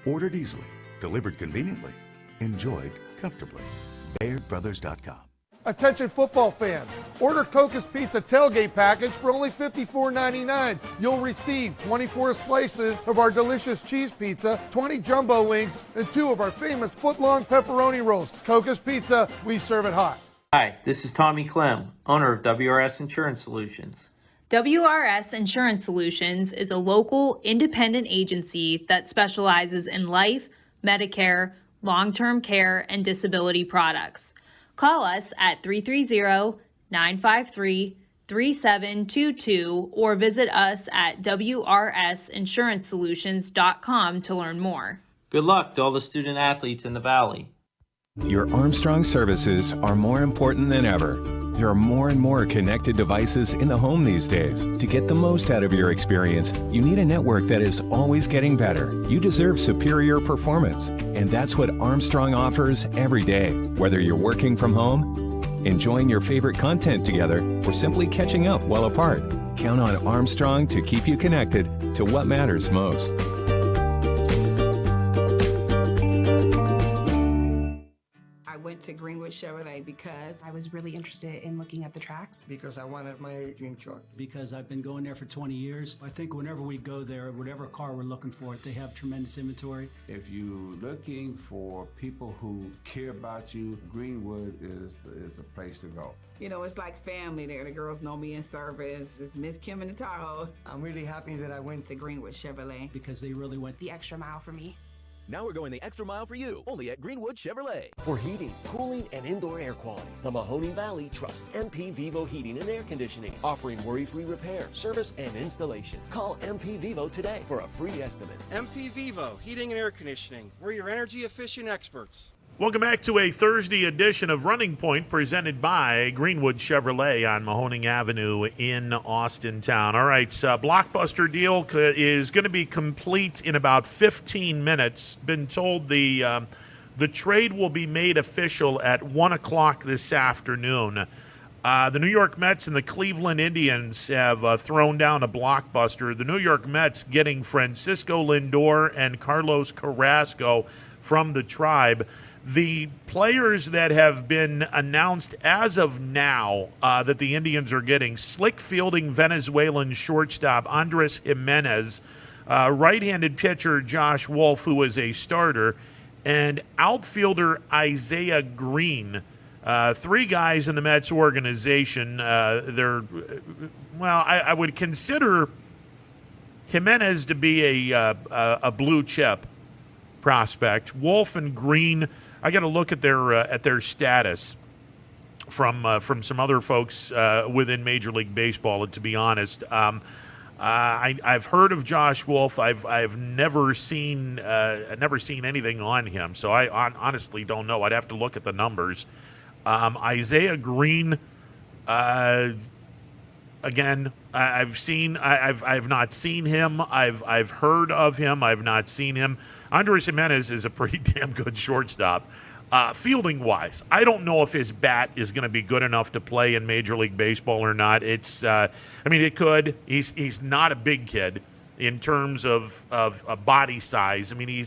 Ordered easily Delivered conveniently. Enjoyed comfortably. BairdBrothers.com. Attention football fans, order Coca's Pizza tailgate package for only $54.99. You'll receive 24 slices of our delicious cheese pizza, 20 jumbo wings, and 2 of our famous foot-long pepperoni rolls. Coca's Pizza, we serve it hot. Hi, this is Tommy Clem, owner of WRS Insurance Solutions. WRS Insurance Solutions is a local independent agency that specializes in life, Medicare, long-term care, and disability products. Call us at 330-953-3722 or visit us at wrsinsurancesolutions.com to learn more. Good luck to all the student athletes in the Valley. Your Armstrong services are more important than ever. There are more and more connected devices in the home these days. To get the most out of your experience, you need a network that is always getting better. You deserve superior performance, and that's what Armstrong offers every day. Whether you're working from home, enjoying your favorite content together, or simply catching up while apart, count on Armstrong to keep you connected to what matters most. I went to Greenwood Chevrolet because I was really interested in looking at the tracks. Because I wanted my dream truck. Because I've been going there for 20 years. I think whenever we go there, whatever car we're looking for, they have tremendous inventory. If you're looking for people who care about you, Greenwood is the place to go. You know, it's like family there. The girls know me in service. It's Miss Kim in the Tahoe. I'm really happy that I went to Greenwood Chevrolet. Because they really went the extra mile for me. Now we're going the extra mile for you, only at Greenwood Chevrolet. For heating, cooling, and indoor air quality, the Mahoning Valley trusts MP Vivo Heating and Air Conditioning, offering worry-free repair, service, and installation. Call MP Vivo today for a free estimate. MP Vivo Heating and Air Conditioning. We're your energy-efficient experts. Welcome back to a Thursday edition of Running Point presented by Greenwood Chevrolet on Mahoning Avenue in Austintown. All right, blockbuster deal is going to be complete in about 15 minutes. Been told the trade will be made official at 1 o'clock this afternoon. The New York Mets and the Cleveland Indians have thrown down a blockbuster. The New York Mets getting Francisco Lindor and Carlos Carrasco from the Tribe. The players that have been announced as of now that the Indians are getting: slick fielding Venezuelan shortstop Andres Jimenez, right-handed pitcher Josh Wolfe, who is a starter, and outfielder Isaiah Green. 3 guys in the Mets organization. I would consider Jimenez to be a blue chip prospect. Wolfe and Green, I got to look at their status from some other folks within Major League Baseball. To be honest, I've heard of Josh Wolfe. I've never seen anything on him, so I honestly don't know. I'd have to look at the numbers. Isaiah Green, again, I've not seen him. I've heard of him. I've not seen him. Andres Jimenez is a pretty damn good shortstop. Fielding wise, I don't know if his bat is going to be good enough to play in Major League Baseball or not. It could. He's not a big kid in terms of body size. I mean, he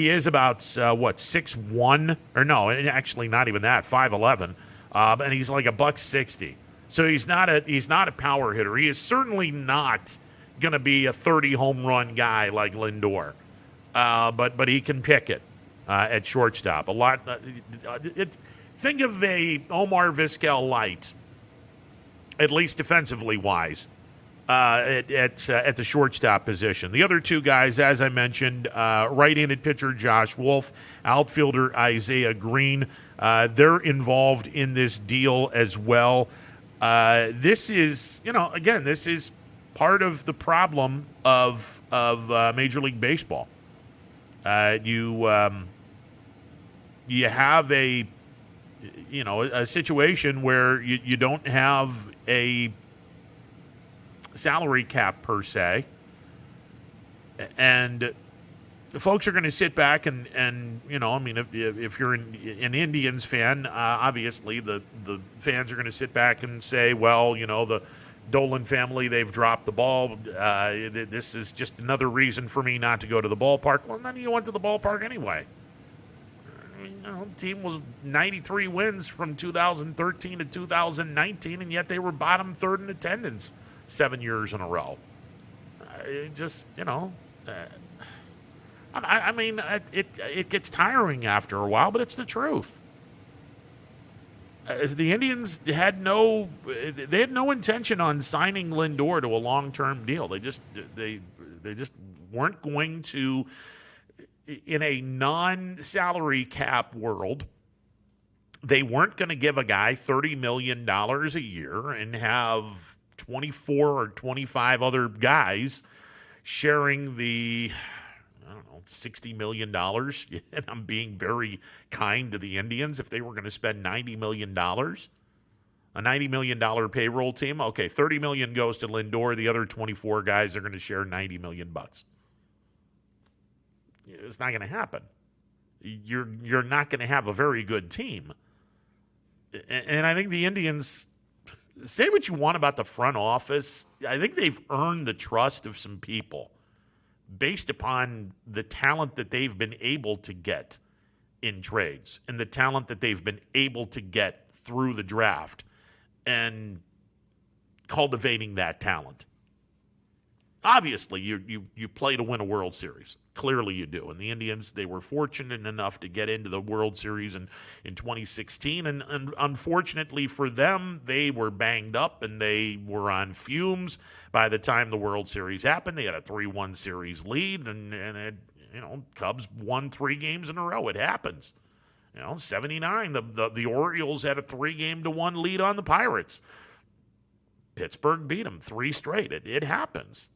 is about 6'1", or no, actually not even that, 5'11", and he's like $160. So he's not a power hitter. He is certainly not going to be a 30 home run guy like Lindor, but he can pick it at shortstop a lot. Think of a Omar Vizquel light, at least defensively wise. At the shortstop position. The other 2 guys, as I mentioned, right-handed pitcher Josh Wolfe, outfielder Isaiah Green, they're involved in this deal as well. This is, this is part of the problem of Major League Baseball. You have a situation where you don't have a salary cap per se, and the folks are going to sit back and if you're an Indians fan, obviously the fans are going to sit back and say, well, the Dolan family, they've dropped the ball. This is just another reason for me not to go to the ballpark. Well, none of you went to the ballpark anyway. team was 93 wins from 2013 to 2019, and yet they were bottom third in attendance 7 years in a row. It gets tiring after a while, but it's the truth. As the Indians had no intention on signing Lindor to a long-term deal. They just weren't going to, in a non-salary cap world, they weren't going to give a guy $30 million a year and have 24 or 25 other guys sharing the, $60 million. And I'm being very kind to the Indians. If they were going to spend $90 million, a $90 million payroll team, okay, $30 million goes to Lindor. The other 24 guys are going to share $90 million. It's not going to happen. You're not going to have a very good team. And I think the Indians, say what you want about the front office, I think they've earned the trust of some people based upon the talent that they've been able to get in trades and the talent that they've been able to get through the draft and cultivating that talent. Obviously, you play to win a World Series. Clearly you do. And the Indians, they were fortunate enough to get into the World Series in 2016. And unfortunately for them, they were banged up and they were on fumes by the time the World Series happened. They had a 3-1 series lead, and Cubs won 3 games in a row. It happens. 79, the Orioles had a 3-1 lead on the Pirates. Pittsburgh beat them 3 straight. It happens.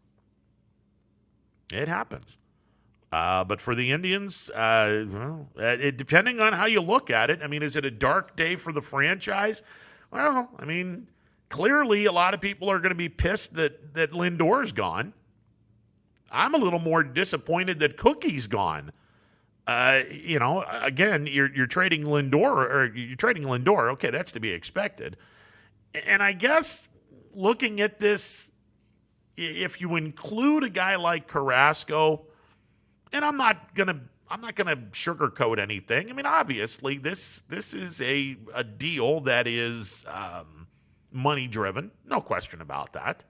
It happens. But for the Indians, depending on how you look at it, is it a dark day for the franchise? Well, clearly a lot of people are going to be pissed that Lindor's gone. I'm a little more disappointed that Cookie's gone. Again, you're trading Lindor. Okay, that's to be expected. And I guess looking at this, if you include a guy like Carrasco, and I'm not gonna sugarcoat anything. Obviously this is a deal that is money driven, no question about that.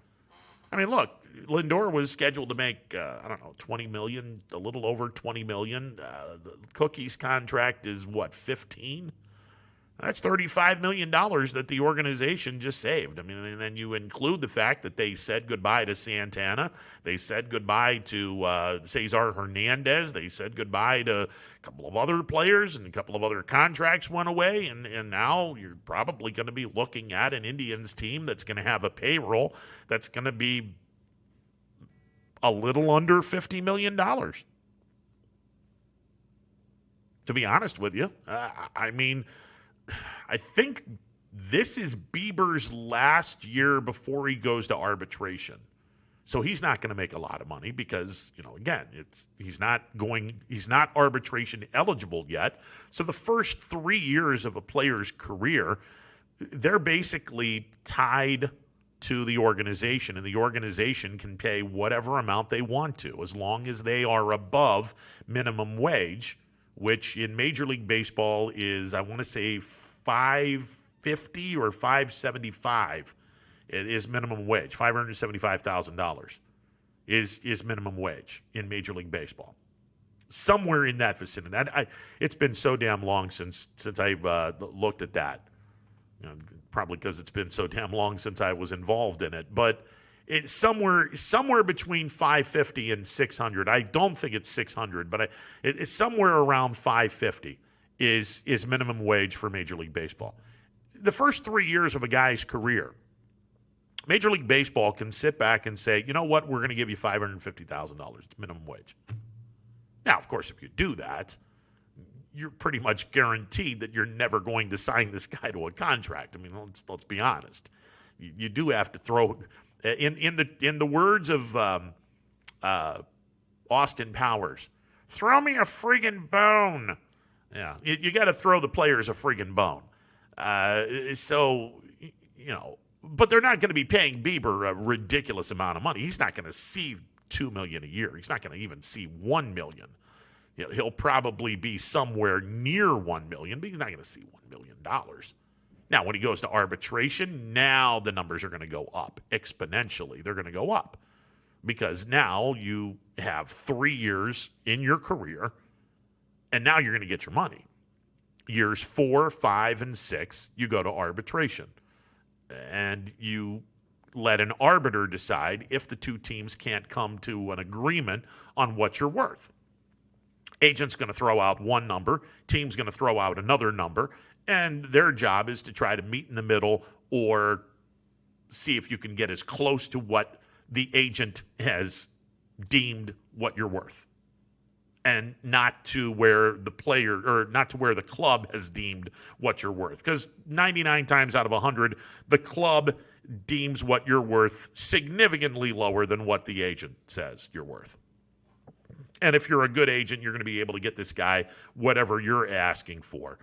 Look, Lindor was scheduled to make $20 million, a little over $20 million. Cookie's contract is what, 15? That's $35 million that the organization just saved. And then you include the fact that they said goodbye to Santana. They said goodbye to Cesar Hernandez. They said goodbye to a couple of other players, and a couple of other contracts went away. And now you're probably going to be looking at an Indians team that's going to have a payroll that's going to be a little under $50 million. To be honest with you, I think this is Bieber's last year before he goes to arbitration. So he's not going to make a lot of money because, again, he's not arbitration eligible yet. So the first 3 years of a player's career, they're basically tied to the organization, and the organization can pay whatever amount they want to as long as they are above minimum wage, which in Major League Baseball is, I want to say, $550 or $575. It is minimum wage. $575,000 is minimum wage in Major League Baseball. Somewhere in that vicinity. It's been so damn long since I've looked at that. Probably because it's been so damn long since I was involved in it. But it's somewhere between $550 and $600. I don't think it's $600, but it's somewhere around $550 is minimum wage for Major League Baseball. The first 3 years of a guy's career, Major League Baseball can sit back and say, you know what, we're going to give you $550,000. It's minimum wage. Now, of course, if you do that, you're pretty much guaranteed that you're never going to sign this guy to a contract. Let's be honest. You do have to throw, in the words of Austin Powers, throw me a friggin' bone. Yeah, you got to throw the players a friggin' bone. But they're not going to be paying Bieber a ridiculous amount of money. He's not going to see $2 million a year. He's not going to even see $1 million. He'll probably be somewhere near $1 million, but he's not going to see $1 million. Now, when he goes to arbitration, now the numbers are going to go up exponentially. They're going to go up because now you have 3 years in your career, and now you're going to get your money. Years 4, 5, and 6, you go to arbitration, and you let an arbiter decide if the two teams can't come to an agreement on what you're worth. Agent's going to throw out one number, team's going to throw out another number, and their job is to try to meet in the middle or see if you can get as close to what the agent has deemed what you're worth, and not to where the player or not to where the club has deemed what you're worth. Because 99 times out of 100, the club deems what you're worth significantly lower than what the agent says you're worth. And if you're a good agent, you're going to be able to get this guy whatever you're asking for,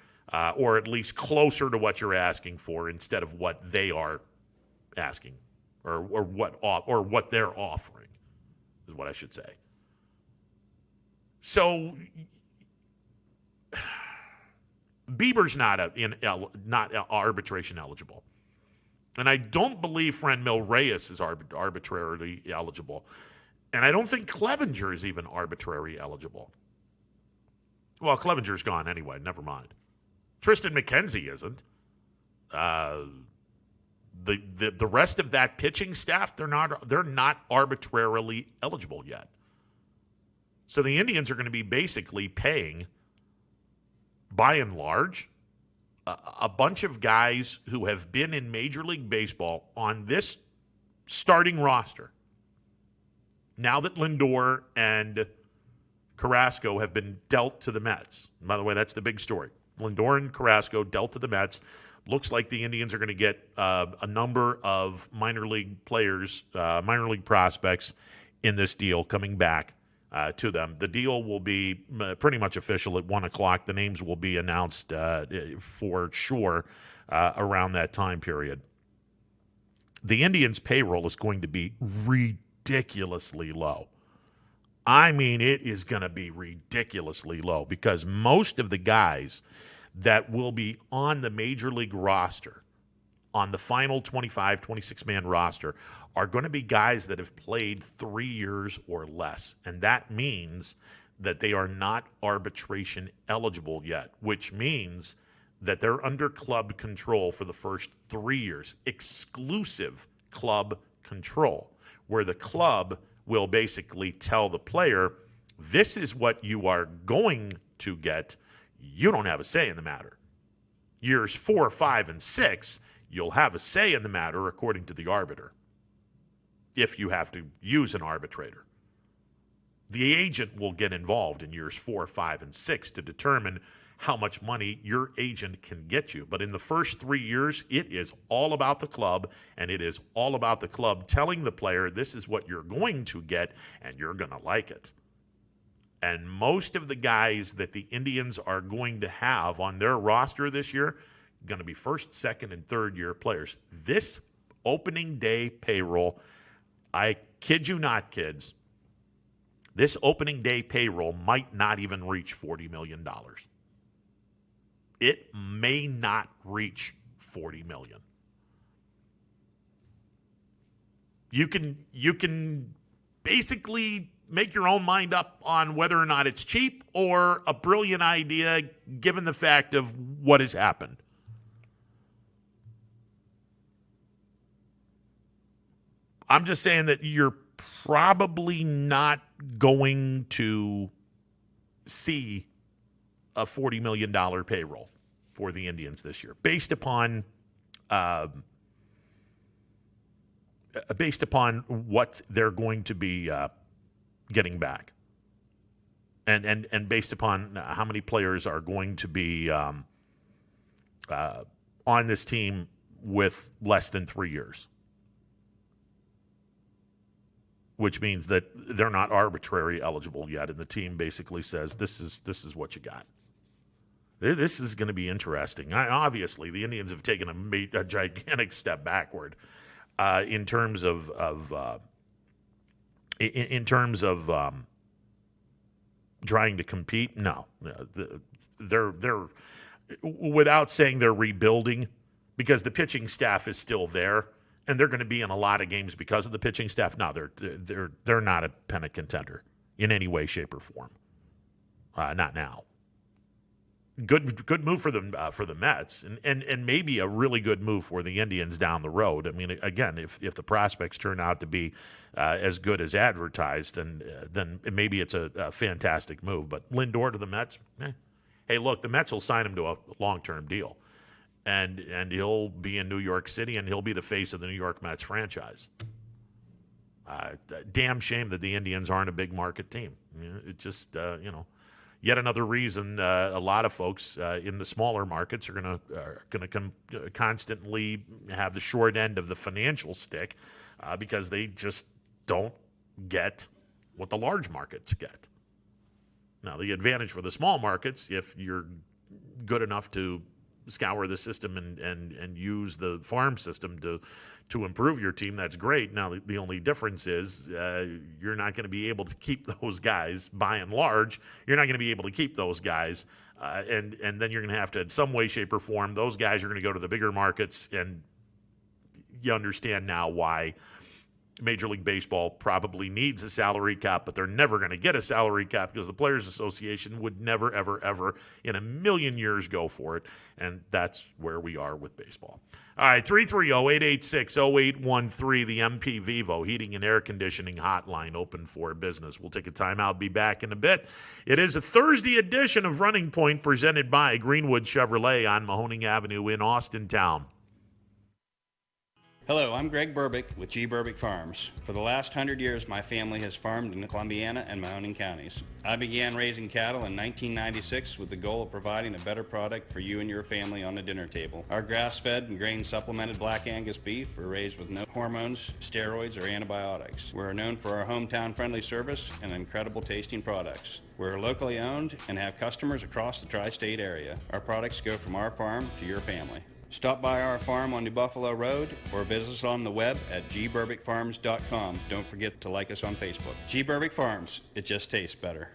or at least closer to what you're asking for instead of what they are asking, or what they're offering, is what I should say. So Bieber's not arbitration eligible, and I don't believe Franmil Reyes is arbitrarily eligible. And I don't think Clevenger is even arbitrary eligible. Well, Clevenger's gone anyway. Never mind. Tristan McKenzie isn't. The rest of that pitching staff, they're not arbitrarily eligible yet. So the Indians are going to be basically paying, by and large, a bunch of guys who have been in Major League Baseball on this starting roster. Now that Lindor and Carrasco have been dealt to the Mets. And by the way, that's the big story. Lindor and Carrasco dealt to the Mets. Looks like the Indians are going to get a number of minor league players, minor league prospects in this deal coming back to them. The deal will be pretty much official at 1 o'clock. The names will be announced for sure around that time period. The Indians' payroll is going to be ridiculously low. I mean, it is going to be ridiculously low because most of the guys that will be on the Major League roster, on the final 25, 26-man roster, are going to be guys that have played 3 years or less. And that means that they are not arbitration eligible yet, which means that they're under club control for the first 3 years, exclusive club control, where the club will basically tell the player, this is what you are going to get. You don't have a say in the matter. Years 4, 5, and 6, you'll have a say in the matter according to the arbiter, if you have to use an arbitrator. The agent will get involved in years 4, 5, and 6 to determine how much money your agent can get you. But in the first 3 years, it is all about the club, and it is all about the club telling the player, this is what you're going to get, and you're going to like it. And most of the guys that the Indians are going to have on their roster this year, going to be first, second, and third year players. This opening day payroll, I kid you not, kids, this opening day payroll might not even reach $40 million. It may not reach $40 million. You can basically make your own mind up on whether or not it's cheap or a brilliant idea given the fact of what has happened. I'm just saying that you're probably not going to see a $40 million payroll for the Indians this year, based upon what they're going to be getting back, and based upon how many players are going to be on this team with less than 3 years, which means that they're not arbitrary eligible yet, and the team basically says this is what you got. This is going to be interesting. Obviously, the Indians have taken a gigantic step backward in terms of trying to compete? No. They're without saying they're rebuilding, because the pitching staff is still there, and they're going to be in a lot of games because of the pitching staff. No, they're not a pennant contender in any way, shape, or form. Not now. Good move for the Mets, and maybe a really good move for the Indians down the road. I mean, again, if the prospects turn out to be as good as advertised, then maybe it's a fantastic move. But Lindor to the Mets, hey, look, the Mets will sign him to a long-term deal, and he'll be in New York City, and he'll be the face of the New York Mets franchise. Damn shame that the Indians aren't a big market team. I mean, it just yet another reason a lot of folks in the smaller markets are going to constantly have the short end of the financial stick because they just don't get what the large markets get. Now, the advantage for the small markets, if you're good enough to scour the system and use the farm system to improve your team, that's great. Now, the only difference is you're not going to be able to keep those guys, by and large. You're not going to be able to keep those guys, and then you're going to have to, in some way, shape, or form, those guys are going to go to the bigger markets, and you understand now why Major League Baseball probably needs a salary cap, but they're never going to get a salary cap because the Players Association would never, ever, ever in a million years go for it, and that's where we are with baseball. All right, 330-886-0813, the MP Vivo Heating and Air Conditioning Hotline, open for business. We'll take a timeout, be back in a bit. It is a Thursday edition of Running Point presented by Greenwood Chevrolet on Mahoning Avenue in Austintown. Hello, I'm Greg Burbick with G. Burbick Farms. For the last 100 years, my family has farmed in Columbiana and Mahoning counties. I began raising cattle in 1996 with the goal of providing a better product for you and your family on the dinner table. Our grass-fed and grain-supplemented Black Angus beef are raised with no hormones, steroids, or antibiotics. We're known for our hometown-friendly service and incredible tasting products. We're locally owned and have customers across the tri-state area. Our products go from our farm to your family. Stop by our farm on New Buffalo Road or visit us on the web at gburbickfarms.com. Don't forget to like us on Facebook. G. Burbick Farms, it just tastes better.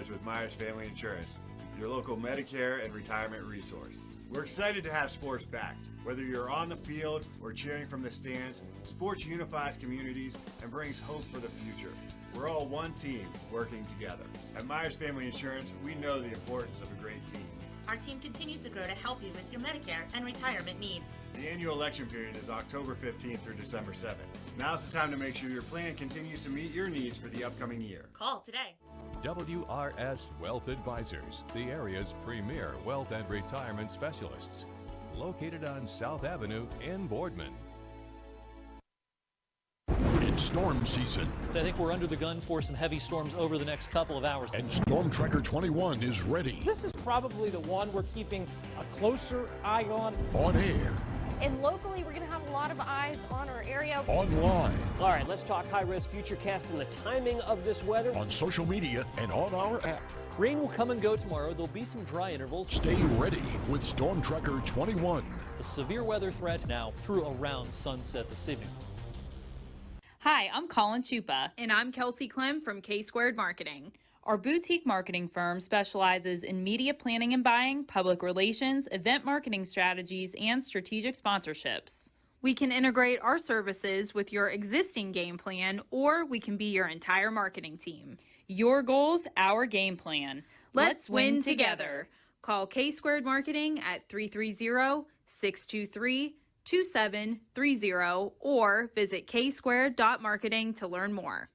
With Myers Family Insurance, your local Medicare and retirement resource. We're excited to have sports back. Whether you're on the field or cheering from the stands, sports unifies communities and brings hope for the future. We're all one team working together. At Myers Family Insurance, we know the importance of a great team. Our team continues to grow to help you with your Medicare and retirement needs. The annual election period is October 15th through December 7th. Now's the time to make sure your plan continues to meet your needs for the upcoming year. Call today. WRS Wealth Advisors, the area's premier wealth and retirement specialists. Located on South Avenue in Boardman. It's storm season. I think we're under the gun for some heavy storms over the next couple of hours. And Storm Tracker 21 is ready. This is probably the one we're keeping a closer eye on. On air. And locally, we're going to have a lot of eyes on our area. Online. All right, let's talk high-risk futurecast and the timing of this weather. On social media and on our app. Rain will come and go tomorrow. There'll be some dry intervals. Stay ready with Storm Tracker 21. The severe weather threat now through around sunset this evening. Hi, I'm Colin Chupa. And I'm Kelsey Clem from K-Squared Marketing. Our boutique marketing firm specializes in media planning and buying, public relations, event marketing strategies, and strategic sponsorships. We can integrate our services with your existing game plan, or we can be your entire marketing team. Your goals, our game plan. Let's win together. Call K-Squared Marketing at 330-623-2730 or visit ksquared.marketing to learn more.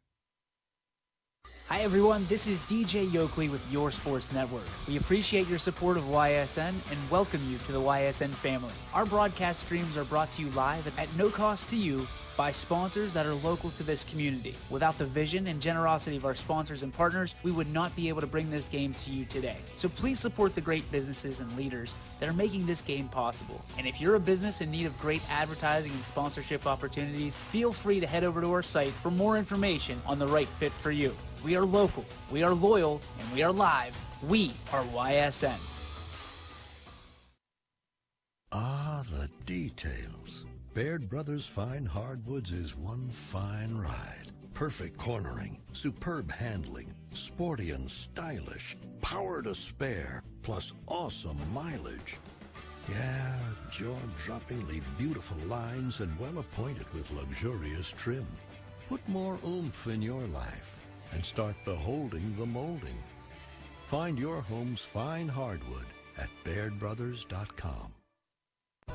Hi everyone, this is DJ Yoakley with Your Sports Network. We appreciate your support of YSN and welcome you to the YSN family. Our broadcast streams are brought to you live at no cost to you by sponsors that are local to this community. Without the vision and generosity of our sponsors and partners, we would not be able to bring this game to you today. So please support the great businesses and leaders that are making this game possible. And if you're a business in need of great advertising and sponsorship opportunities, feel free to head over to our site for more information on the right fit for you. We are local, we are loyal, and we are live. We are YSN. Ah, the details. Baird Brothers Fine Hardwoods is one fine ride. Perfect cornering, superb handling, sporty and stylish, power to spare, plus awesome mileage. Yeah, jaw-droppingly beautiful lines and well appointed with luxurious trim. Put more oomph in your life and start beholding the molding. Find your home's fine hardwood at BairdBrothers.com.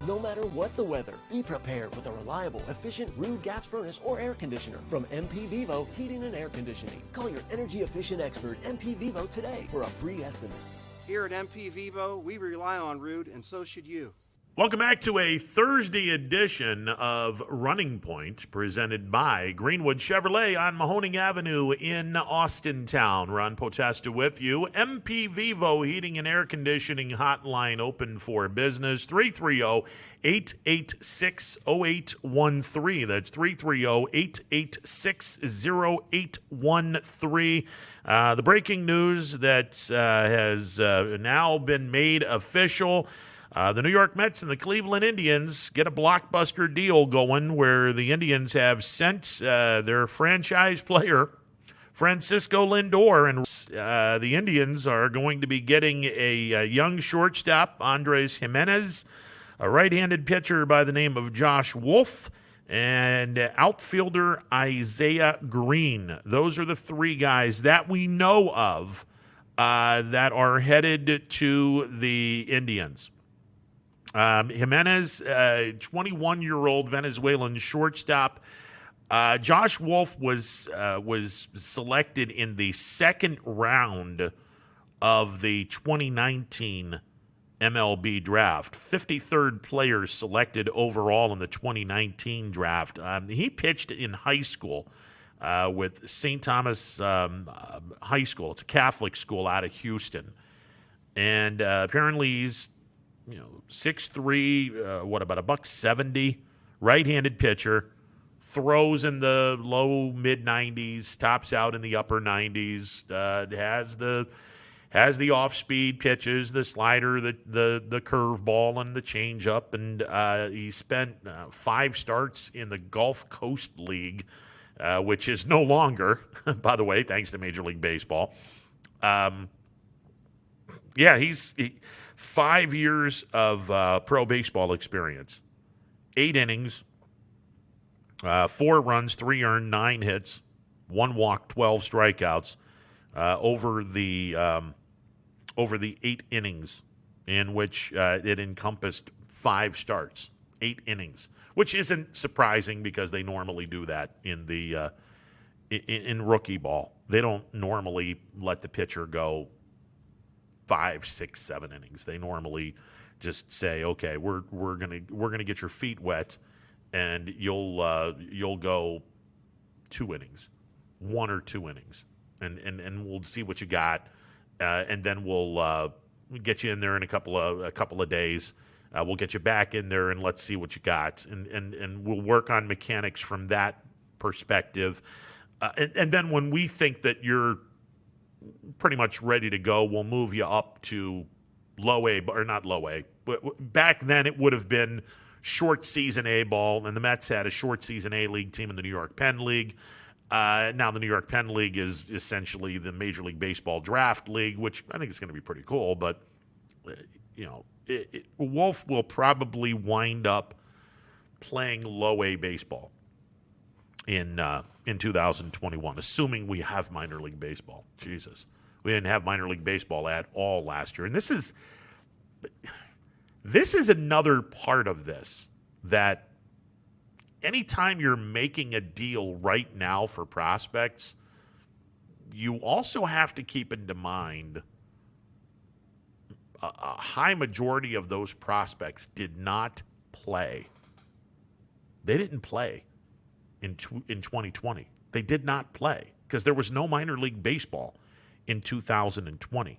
No matter what the weather, be prepared with a reliable, efficient Rude gas furnace or air conditioner from MP Vivo Heating and Air Conditioning. Call your energy-efficient expert, MP Vivo, today for a free estimate. Here at MP Vivo, we rely on Rude, and so should you. Welcome back to a Thursday edition of Running Point, presented by Greenwood Chevrolet on Mahoning Avenue in Austintown. Ron Potesta with you. MP Vivo Heating and Air Conditioning hotline open for business, 330-886-0813. That's 330-886-0813. The breaking news that has now been made official. The New York Mets and the Cleveland Indians get a blockbuster deal going where the Indians have sent their franchise player, Francisco Lindor, and the Indians are going to be getting a young shortstop, Andres Jimenez, a right-handed pitcher by the name of Josh Wolfe, and outfielder Isaiah Green. Those are the three guys that we know of that are headed to the Indians. Jimenez, 21-year-old Venezuelan shortstop. Josh Wolfe was selected in the second round of the 2019 MLB draft. 53rd player selected overall in the 2019 draft. He pitched in high school with St. Thomas High School. It's a Catholic school out of Houston. And apparently he's 6'3", about $170, right-handed pitcher, throws in the low mid-90s, tops out in the upper 90s, has the off-speed pitches, the slider, the curveball, and the changeup, and he spent 5 starts in the Gulf Coast League, which is no longer, by the way, thanks to Major League Baseball. He's 5 years of pro baseball experience, 8 innings, 4 runs, 3 earned, 9 hits, 1 walk, 12 strikeouts over the 8 innings in which it encompassed 5 starts, 8 innings, which isn't surprising because they normally do that in the in rookie ball. They don't normally let the pitcher go 5, 6, 7 innings. They normally just say, okay, we're gonna get your feet wet, and you'll go 2 innings, 1 or 2 innings, and we'll see what you got, and then we'll get you in there in a couple of days. We'll get you back in there and let's see what you got, and we'll work on mechanics from that perspective, and then when we think that you're pretty much ready to go, we'll move you up to low A, or not low A, but back then it would have been short season A ball, and the Mets had a short season A League team in the New York Penn League. Now the New York Penn League is essentially the Major League Baseball Draft League, which I think is going to be pretty cool, but Wolfe will probably wind up playing low A baseball. in 2021, assuming we have minor league baseball. Jesus. We didn't have minor league baseball at all last year. And this is another part of this, that anytime you're making a deal right now for prospects, you also have to keep in mind a high majority of those prospects did not play. They didn't play in 2020. They did not play because there was no minor league baseball in 2020.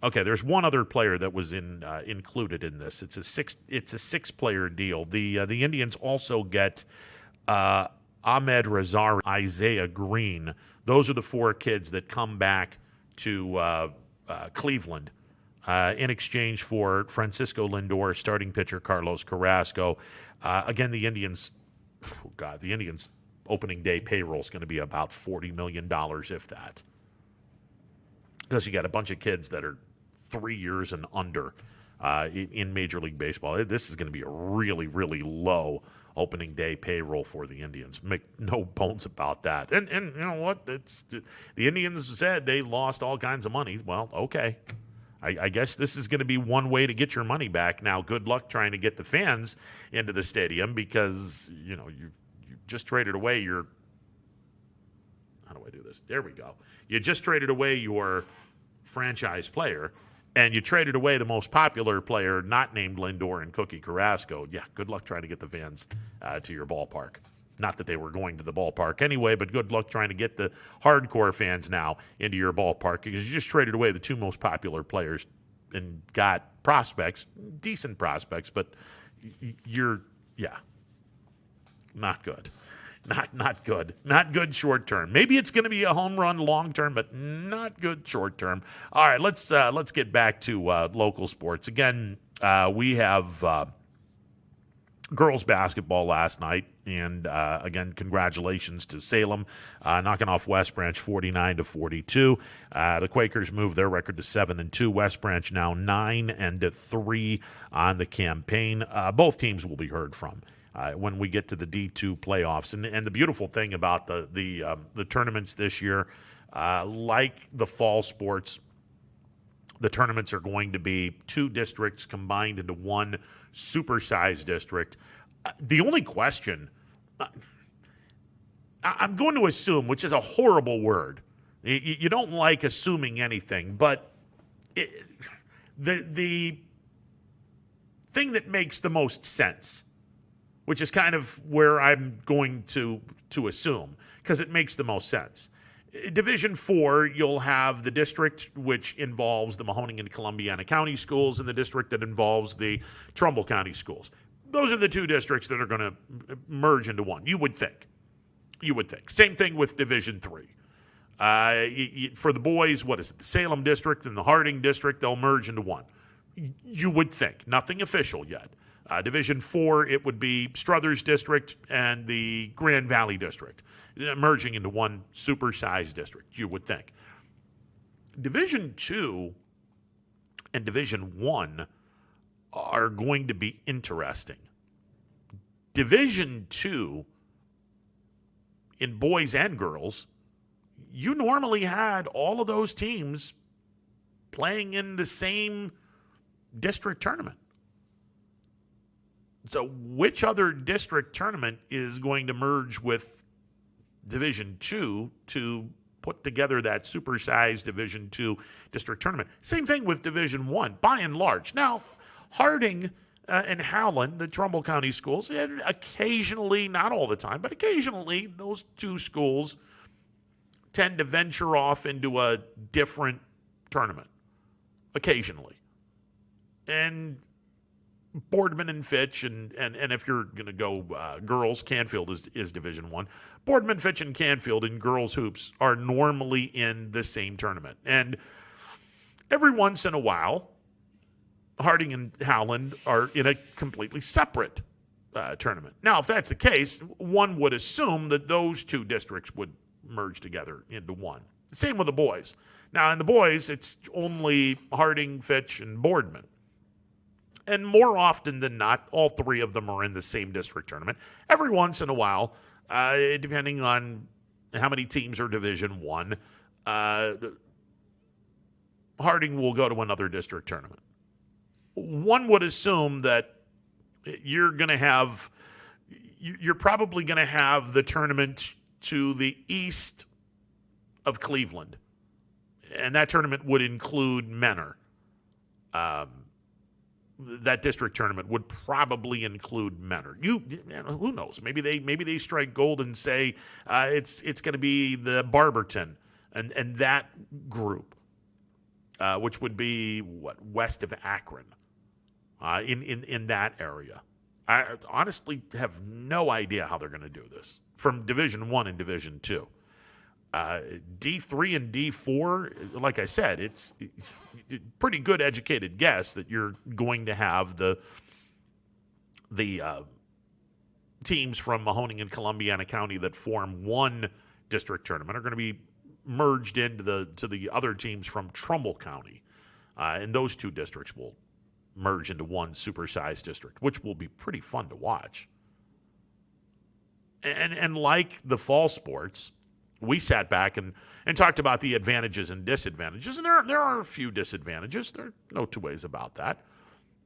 Okay, there's one other player that was included in this. It's a six-player deal. The Indians also get Ahmed Rosario, Isaiah Green. Those are the four kids that come back to Cleveland in exchange for Francisco Lindor, starting pitcher Carlos Carrasco. Again, the Indians' opening day payroll is going to be about $40 million, if that. Because you got a bunch of kids that are 3 years and under in Major League Baseball. This is going to be a really, really low opening day payroll for the Indians. Make no bones about that. And you know what? The Indians said they lost all kinds of money. Well, okay. I guess this is going to be one way to get your money back. Now, good luck trying to get the fans into the stadium because, you just traded away your – how do I do this? There we go. You just traded away your franchise player, and you traded away the most popular player not named Lindor and Cookie Carrasco. Yeah, good luck trying to get the fans to your ballpark. Not that they were going to the ballpark anyway, but good luck trying to get the hardcore fans now into your ballpark because you just traded away the two most popular players and got prospects, decent prospects, but not good. Not good. Not good short term. Maybe it's going to be a home run long term, but not good short term. All right, let's get back to local sports. Again, we have girls basketball last night, and again, congratulations to Salem knocking off West Branch 49-42. The Quakers moved their record to 7-2. West Branch now 9-3 on the campaign. Both teams will be heard from when we get to the D2 playoffs. And the beautiful thing about the tournaments this year, like the fall sports, the tournaments are going to be two districts combined into one supersized district. The only question, I'm going to assume, which is a horrible word. You don't like assuming anything, but the thing that makes the most sense, which is kind of where I'm going to assume, because it makes the most sense. Division 4, you'll have the district which involves the Mahoning and Columbiana County schools and the district that involves the Trumbull County schools. Those are the two districts that are going to merge into one, you would think. Same thing with Division 3. For the boys, what is it? The Salem district and the Harding district, they'll merge into one. You would think. Nothing official yet. Division 4, it would be Struthers District and the Grand Valley District, merging into one supersized district, you would think. Division 2 and Division 1 are going to be interesting. Division 2, in boys and girls, you normally had all of those teams playing in the same district tournament. So which other district tournament is going to merge with Division 2 to put together that supersized Division 2 district tournament? Same thing with Division 1, by and large. Now, Harding and Howland, the Trumbull County schools, occasionally, not all the time, but occasionally, those two schools tend to venture off into a different tournament. Occasionally. And Boardman and Fitch, and if you're going to go girls, Canfield is Division 1. Boardman, Fitch, and Canfield in girls hoops are normally in the same tournament. And every once in a while, Harding and Howland are in a completely separate tournament. Now, if that's the case, one would assume that those two districts would merge together into one. Same with the boys. Now, in the boys, it's only Harding, Fitch, and Boardman. And more often than not, all three of them are in the same district tournament. Every once in a while, depending on how many teams are Division I, Harding will go to another district tournament. One would assume that you're probably going to have the tournament to the east of Cleveland. And that tournament would include Menor. That district tournament would probably include Menor. Who knows? Maybe they strike gold and say it's going to be the Barberton and that group, which would be west of Akron, in that area. I honestly have no idea how they're going to do this from Division I and Division II. D3 and D4, like I said, it's a pretty good educated guess that you're going to have the teams from Mahoning and Columbiana County that form one district tournament are going to be merged into the other teams from Trumbull County, and those two districts will merge into one supersized district, which will be pretty fun to watch. And like the fall sports, we sat back and talked about the advantages and disadvantages, and there are a few disadvantages. There are no two ways about that.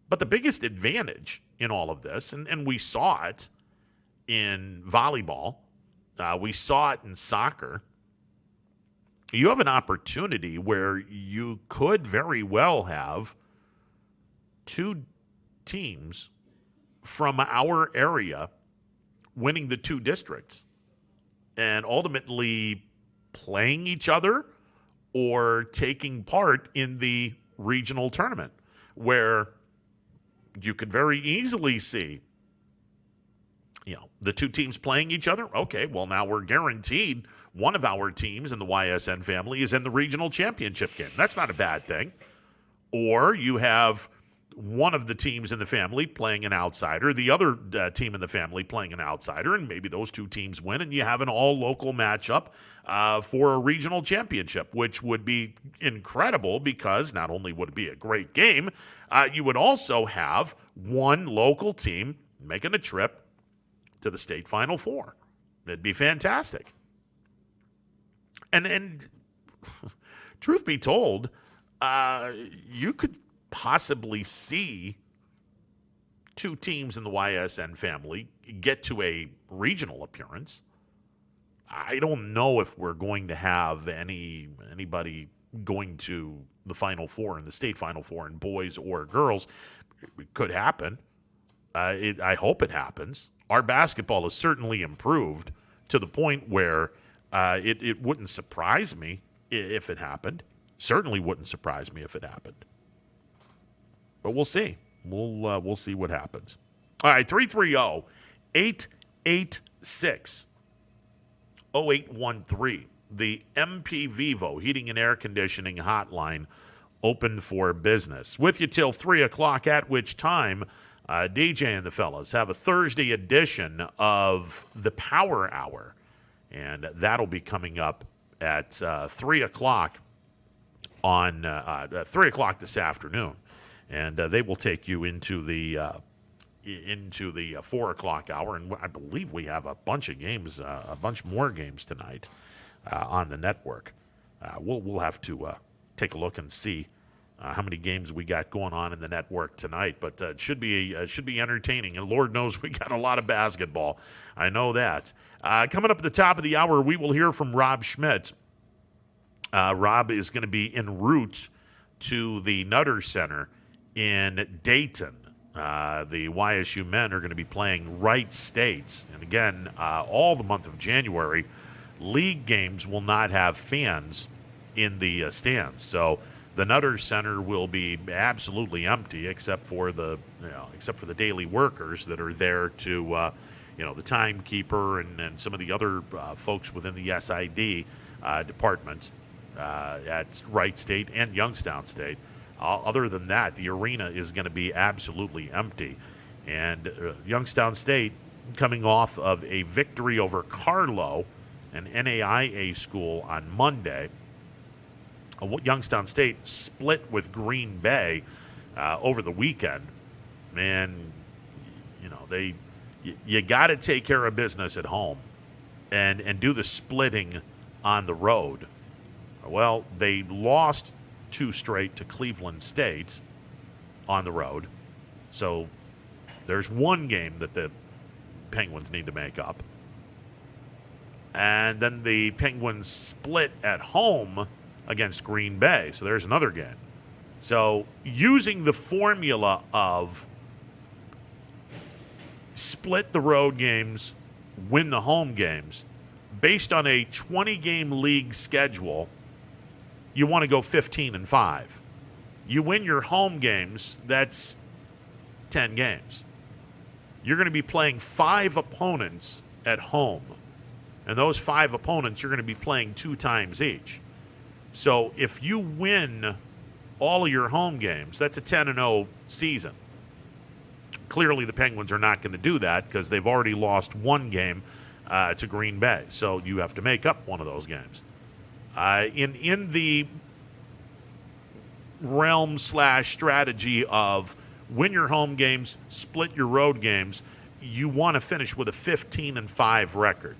But the biggest advantage in all of this, and we saw it in volleyball, we saw it in soccer, you have an opportunity where you could very well have two teams from our area winning the two districts and ultimately playing each other or taking part in the regional tournament, where you could very easily see, the two teams playing each other. Okay, well, now we're guaranteed one of our teams in the YSN family is in the regional championship game. That's not a bad thing. Or you have one of the teams in the family playing an outsider, the other team in the family playing an outsider, and maybe those two teams win, and you have an all-local matchup for a regional championship, which would be incredible because not only would it be a great game, you would also have one local team making a trip to the state Final Four. It'd be fantastic. And truth be told, you could possibly see two teams in the YSN family get to a regional appearance. I don't know if we're going to have anybody going to the Final Four, in the state Final Four, in boys or girls. It could happen. I hope it happens. Our basketball has certainly improved to the point where it wouldn't surprise me if it happened. Certainly wouldn't surprise me if it happened. But we'll see. We'll see what happens. All right, 330-886-0813. The MP Vivo Heating and Air Conditioning Hotline open for business. With you till 3 o'clock, at which time DJ and the fellas have a Thursday edition of the Power Hour. And that'll be coming up at 3 o'clock on 3 o'clock this afternoon. And they will take you into the 4 o'clock hour, and I believe we have a bunch of games, a bunch more games tonight on the network. We'll have to take a look and see how many games we got going on in the network tonight. But it should be entertaining, and Lord knows we got a lot of basketball. I know that. Coming up at the top of the hour, we will hear from Rob Schmidt. Rob is going to be en route to the Nutter Center in Dayton. The YSU men are going to be playing Wright State. And again, all the month of January, league games will not have fans in the stands. So the Nutter Center will be absolutely empty except for the daily workers that are there to the timekeeper and some of the other folks within the SID department at Wright State and Youngstown State. Other than that, the arena is going to be absolutely empty. And Youngstown State, coming off of a victory over Carlow, an NAIA school, on Monday. Youngstown State split with Green Bay over the weekend. man, you got to take care of business at home and do the splitting on the road. Well, they lost 2 straight to Cleveland State on the road. So there's 1 game that the Penguins need to make up. And then the Penguins split at home against Green Bay. So there's another game. So using the formula of split the road games, win the home games, based on a 20-game league schedule, you want to go 15-5. You win your home games, that's 10 games. You're going to be playing 5 opponents at home. And those 5 opponents you're going to be playing 2 times each. So if you win all of your home games, that's a 10-0 season. Clearly the Penguins are not going to do that because they've already lost 1 game to Green Bay. So you have to make up one of those games. In the realm / strategy of win your home games, split your road games, you want to finish with a 15-5 record.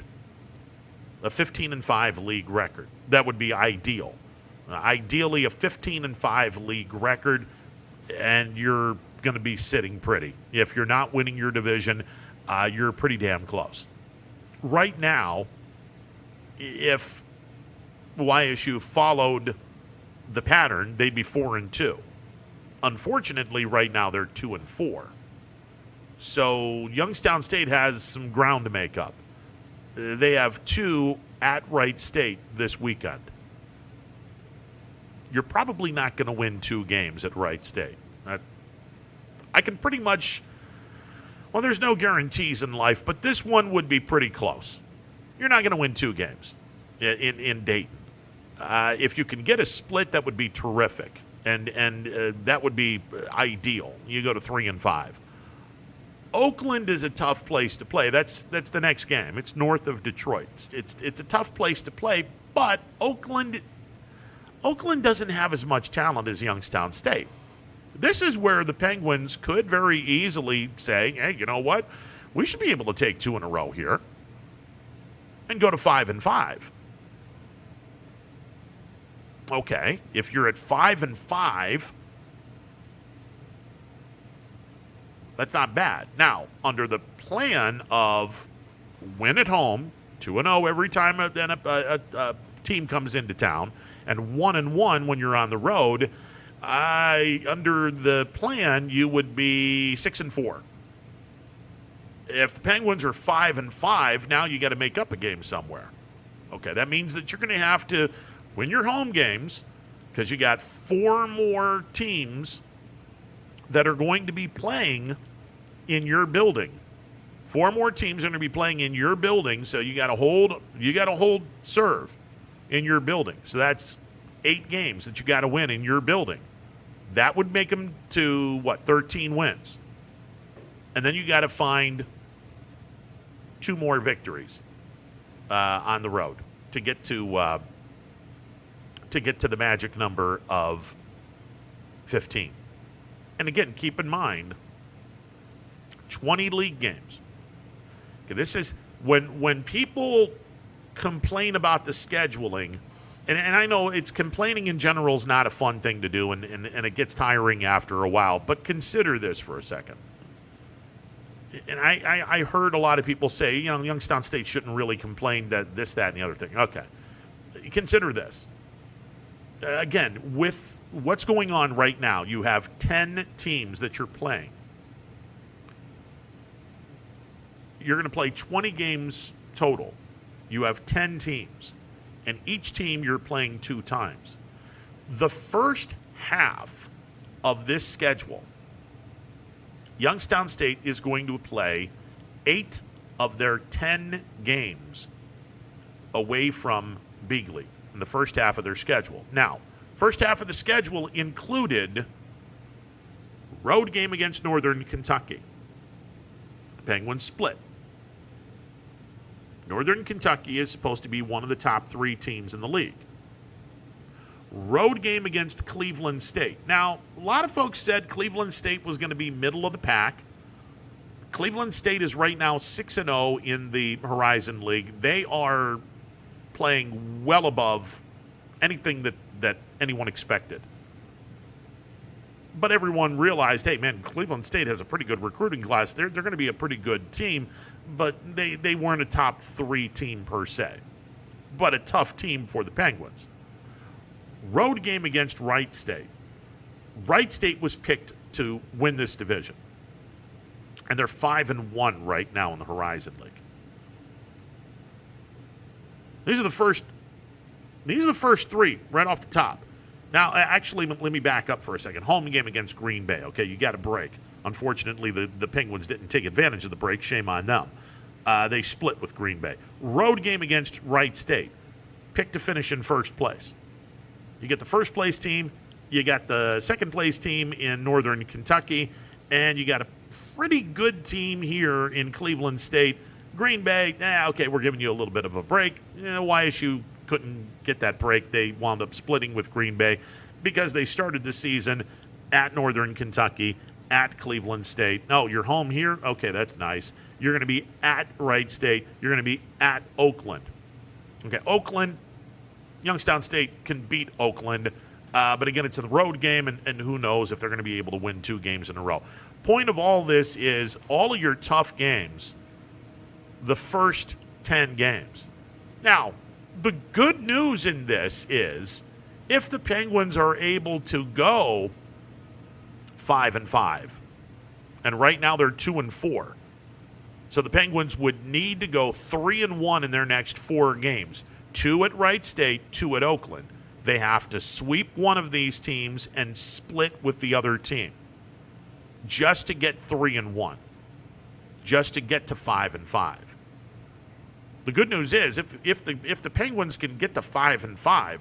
A 15-5 league record. That would be ideal. Ideally, a 15-5 league record, and you're going to be sitting pretty. If you're not winning your division, you're pretty damn close. Right now, if YSU followed the pattern, they'd be 4-2. Unfortunately, right now they're 2-4. So Youngstown State has some ground to make up. They have 2 at Wright State this weekend. You're probably not going to win 2 games at Wright State. I can pretty much, well, there's no guarantees in life, but this one would be pretty close. You're not going to win 2 games in Dayton. If you can get a split, that would be terrific, and that would be ideal. You go to 3-5. Oakland is a tough place to play. That's the next game. It's north of Detroit. It's a tough place to play, but Oakland doesn't have as much talent as Youngstown State. This is where the Penguins could very easily say, hey, you know what? We should be able to take 2 in a row here and go to 5-5. Okay, if you're at 5-5, that's not bad. Now, under the plan of win at home, 2-0 every time a team comes into town, and 1-1 when you're on the road, under the plan, you would be 6-4. If the Penguins are 5-5, now you got to make up a game somewhere. Okay, that means that you're going to have to win your home games because you got 4 more teams that are going to be playing in your building. 4 more teams are going to be playing in your building, so you got to hold serve in your building. So that's 8 games that you got to win in your building. That would make them to 13 wins. And then you got to find 2 more victories on the road to get to the magic number of 15. And again, keep in mind, 20 league games. Okay, this is when people complain about the scheduling, and I know it's complaining in general is not a fun thing to do, and it gets tiring after a while, but consider this for a second. And I heard a lot of people say, Youngstown State shouldn't really complain that this, that, and the other thing. Okay. Consider this. Again, with what's going on right now, you have 10 teams that you're playing. You're going to play 20 games total. You have 10 teams. And each team you're playing 2 times. The first half of this schedule, Youngstown State is going to play 8 of their 10 games away from Beagley in the first half of their schedule. Now, first half of the schedule included road game against Northern Kentucky. The Penguins split. Northern Kentucky is supposed to be one of the top 3 teams in the league. Road game against against Cleveland State. Now, a lot of folks said Cleveland State was going to be middle of the pack. Cleveland State is right now 6-0 in the Horizon League. They are playing well above anything that anyone expected. But everyone realized, hey, man, Cleveland State has a pretty good recruiting class. They're going to be a pretty good team, but they weren't a top 3 team per se. But a tough team for the Penguins. Road game against Wright State. Wright State was picked to win this division. And they're 5-1 right now in the Horizon League. These are the first 3 right off the top. Now, actually, let me back up for a second. Home game against Green Bay. Okay, you got a break. Unfortunately, the Penguins didn't take advantage of the break. Shame on them. They split with Green Bay. Road game against Wright State. Picked to finish in first place. You get the first place team, you got the second place team in Northern Kentucky, and you got a pretty good team here in Cleveland State. Green Bay, okay, we're giving you a little bit of a break. YSU couldn't get that break. They wound up splitting with Green Bay because they started the season at Northern Kentucky, at Cleveland State. Oh, you're home here? Okay, that's nice. You're going to be at Wright State. You're going to be at Oakland. Okay, Oakland, Youngstown State can beat Oakland, but again, it's a road game, and who knows if they're going to be able to win 2 games in a row. Point of all this is all of your tough games, the first 10 games. Now, the good news in this is if the Penguins are able to go 5-5, and right now they're 2-4, so the Penguins would need to go 3-1 in their next 4 games. 2 at Wright State, 2 at Oakland. They have to sweep one of these teams and split with the other team just to get 3-1, just to get to 5-5. The good news is if the Penguins can get to 5-5,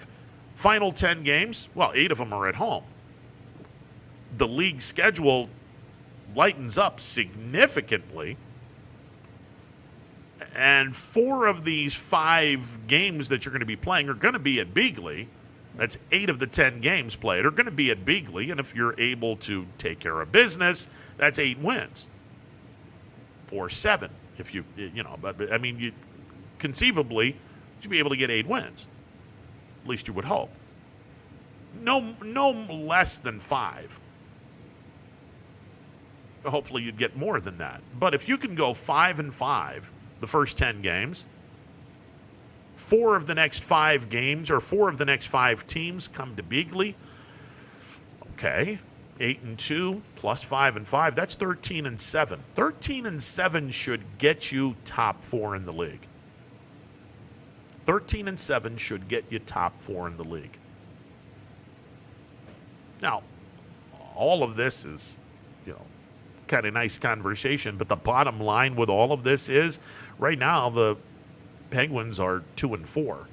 final 10 games, well, 8 of them are at home. The league schedule lightens up significantly. And 4 of these 5 games that you're going to be playing are going to be at Beagley. That's 8 of the 10 games played are going to be at Beagley. And if you're able to take care of business, that's 8 wins. Or 7, if but I mean, you conceivably you should be able to get 8 wins. At least you would hope. No less than 5. Hopefully you'd get more than that. But if you can go 5-5 the first 10 games, 4 of the next 5 games or 4 of the next 5 teams come to Beagley. Okay, 8-2 plus 5-5, that's 13-7. 13-7 should get you top 4 in the league. 13-7 should get you top 4 in the league. Now, all of this is, kind of nice conversation, but the bottom line with all of this is right now the Penguins are 2-4.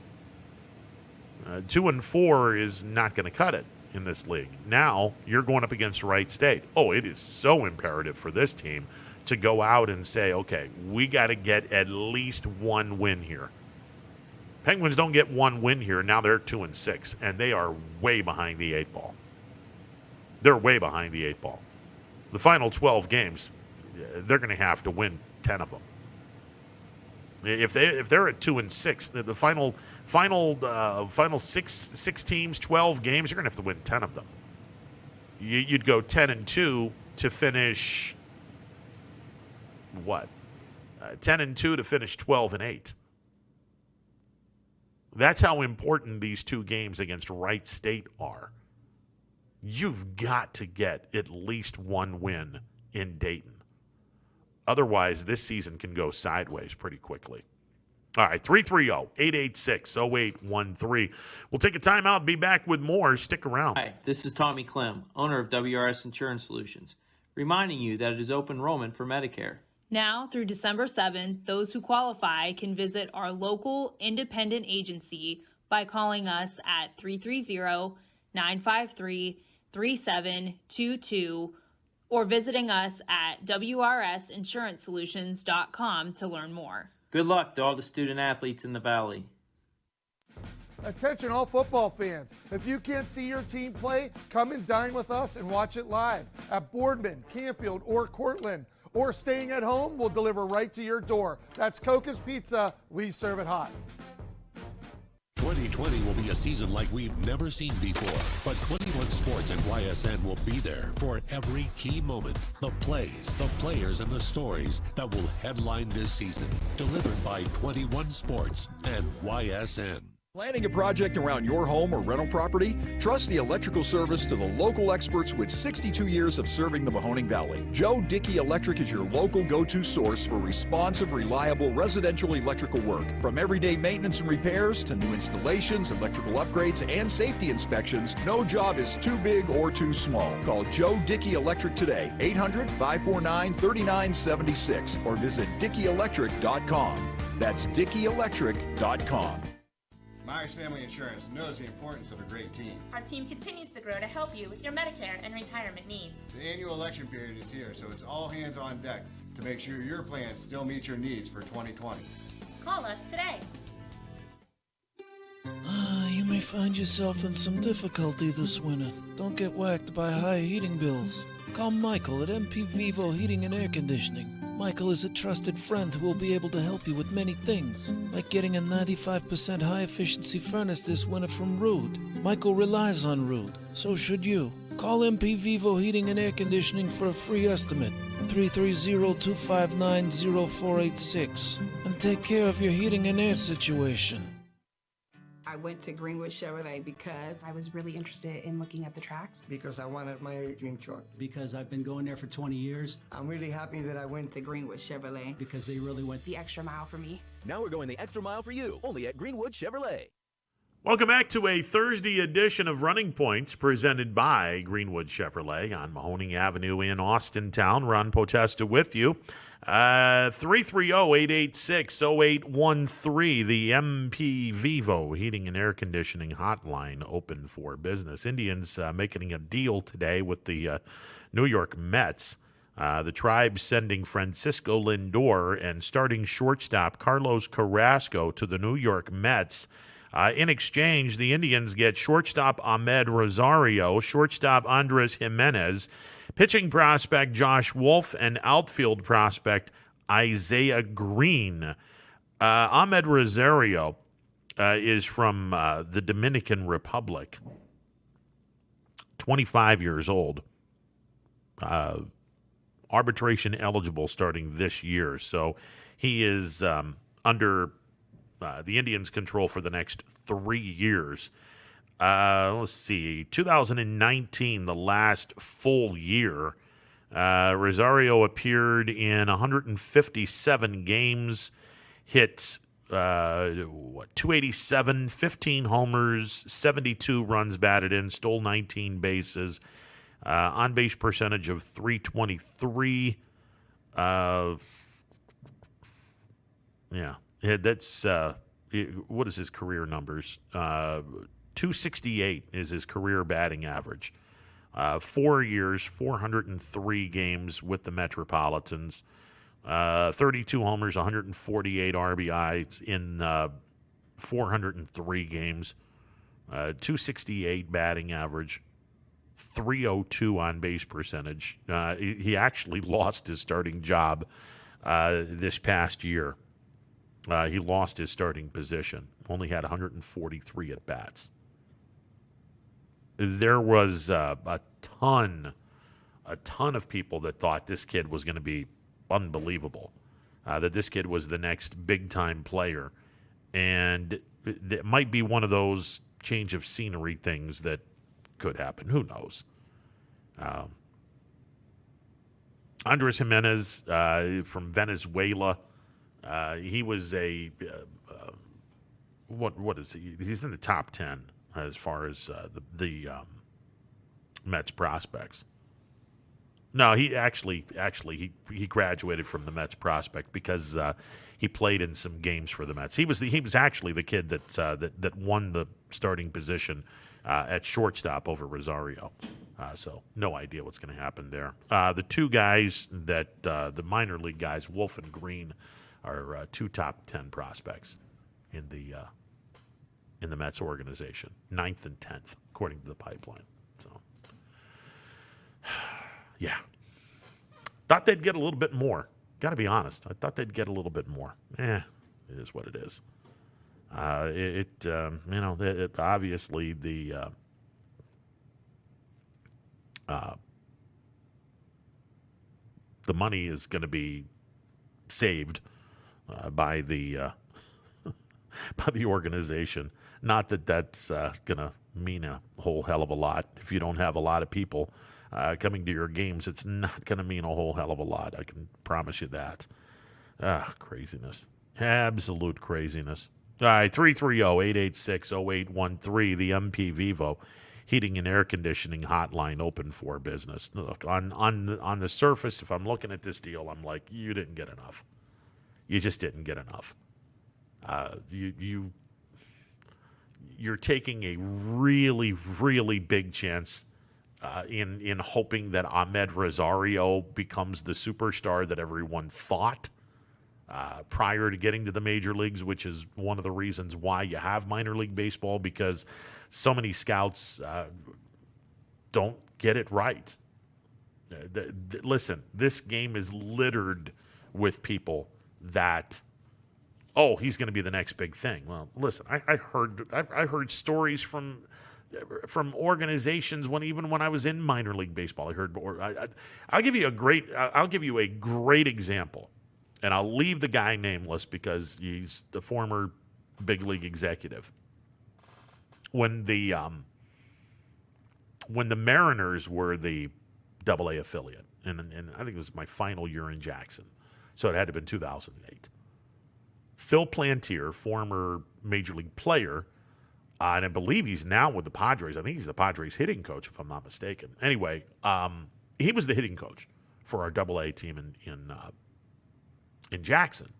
2-4 is not going to cut it in this league. Now you're going up against Wright State. Oh, it is so imperative for this team to go out and say, okay, we got to get at least 1 win here. Penguins don't get 1 win here. Now they're 2-6, and they are way behind the 8 ball. They're way behind the 8 ball. The final 12 games, they're going to have to win 10 of them. If they're at 2-6, the final 6 teams, 12 games, you're going to have to win 10 of them. You'd go 10-2 to finish what? 10-2 to finish 12-8. That's how important these 2 games against Wright State are. You've got to get at least 1 win in Dayton. Otherwise, this season can go sideways pretty quickly. All right, 330-886-0813. We'll take a timeout, be back with more. Stick around. Hi, this is Tommy Clem, owner of WRS Insurance Solutions, reminding you that it is open enrollment for Medicare. Now through December 7th, those who qualify can visit our local independent agency by calling us at 330-953-3722 or visiting us at wrsinsurancesolutions.com to learn more. Good luck to all the student athletes in the Valley. Attention all football fans. If you can't see your team play, come and dine with us and watch it live at Boardman, Canfield, or Cortland. Or staying at home, we'll deliver right to your door. That's Coca's Pizza. We serve it hot. 2020 will be a season like we've never seen before, but 21 Sports and YSN will be there for every key moment. The plays, the players, and the stories that will headline this season. Delivered by 21 Sports and YSN. Planning a project around your home or rental property? Trust the electrical service to the local experts with 62 years of serving the Mahoning Valley. Joe Dickey Electric is your local go-to source for responsive, reliable residential electrical work. From everyday maintenance and repairs to new installations, electrical upgrades, and safety inspections, no job is too big or too small. Call Joe Dickey Electric today, 800-549-3976, or visit DickeyElectric.com. That's DickeyElectric.com. Myers Family Insurance knows the importance of a great team. Our team continues to grow to help you with your Medicare and retirement needs. The annual election period is here, so it's all hands on deck to make sure your plans still meet your needs for 2020. Call us today. You may find yourself in some difficulty this winter. Don't get whacked by high heating bills. Call Michael at MP Vivo Heating and Air Conditioning. Michael is a trusted friend who will be able to help you with many things, like getting a 95% high-efficiency furnace this winter from Rude. Michael relies on Rude, so should you. Call MP Vivo Heating and Air Conditioning for a free estimate, 330-259-0486, and take care of your heating and air situation. I went to Greenwood Chevrolet because I was really interested in looking at the tracks. Because I wanted my dream truck. Because I've been going there for 20 years. I'm really happy that I went to Greenwood Chevrolet. Because they really went the extra mile for me. Now we're going the extra mile for you, only at Greenwood Chevrolet. Welcome back to a Thursday edition of Running Points presented by Greenwood Chevrolet on Mahoning Avenue in Austintown. Ron Potesta with you. 330-886-0813, the MP Vivo Heating and Air Conditioning Hotline open for business. Indians making a deal today with the New York Mets. The Tribe sending Francisco Lindor and starting shortstop Carlos Carrasco to the New York Mets. In exchange, the Indians get shortstop Ahmed Rosario, shortstop Andres Jimenez, pitching prospect Josh Wolfe, and outfield prospect Isaiah Green. Ahmed Rosario is from the Dominican Republic, 25 years old, arbitration eligible starting this year. So he is under the Indians' control for the next 3 years. Let's see, 2019, the last full year, Rosario appeared in 157 games, hit 287, 15 homers, 72 runs batted in, stole 19 bases, on-base percentage of .323. That's what is his career numbers? 268 is his career batting average. 4 years, 403 games with the Metropolitans, 32 homers, 148 RBIs in 403 games, 268 batting average, 302 on base percentage. He actually lost his starting job this past year. He lost his starting position, only had 143 at-bats. There was a ton of people that thought this kid was going to be unbelievable, that this kid was the next big-time player. And it might be one of those change of scenery things that could happen. Who knows? Andres Jimenez from Venezuela. He was what is he? He's in the top 10 as far as the Mets prospects. No, he actually he graduated from the Mets prospect because he played in some games for the Mets. He was actually the kid that won the starting position at shortstop over Rosario. So no idea what's going to happen there. The two guys that the minor league guys, Wolfe and Green, are two top 10 prospects in the in the Mets organization. 9th and 10th, according to the pipeline. So, yeah. Thought they'd get a little bit more. Got to be honest. I thought they'd get a little bit more. It is what it is. Obviously the money is going to be saved by the by the organization. Not that that's going to mean a whole hell of a lot. If you don't have a lot of people coming to your games, it's not going to mean a whole hell of a lot. I can promise you that. Craziness. Absolute craziness. All right, 330-886-0813, the MP Vivo Heating and Air Conditioning hotline open for business. Look, on the surface, if I'm looking at this deal, I'm like, you didn't get enough. You just didn't get enough. You're taking a really, really big chance in hoping that Ahmed Rosario becomes the superstar that everyone thought prior to getting to the major leagues, which is one of the reasons why you have minor league baseball, because so many scouts don't get it right. Listen, this game is littered with people that, oh, he's going to be the next big thing. Well, listen, I heard stories from organizations when I was in minor league baseball. I'll give you a great example. And I'll leave the guy nameless because he's the former big league executive. When the Mariners were the AA affiliate, and I think it was my final year in Jackson, so it had to have been 2008. Phil Plantier, former major league player, and I believe he's now with the Padres. I think he's the Padres hitting coach, if I'm not mistaken. Anyway, he was the hitting coach for our AA team in Jackson.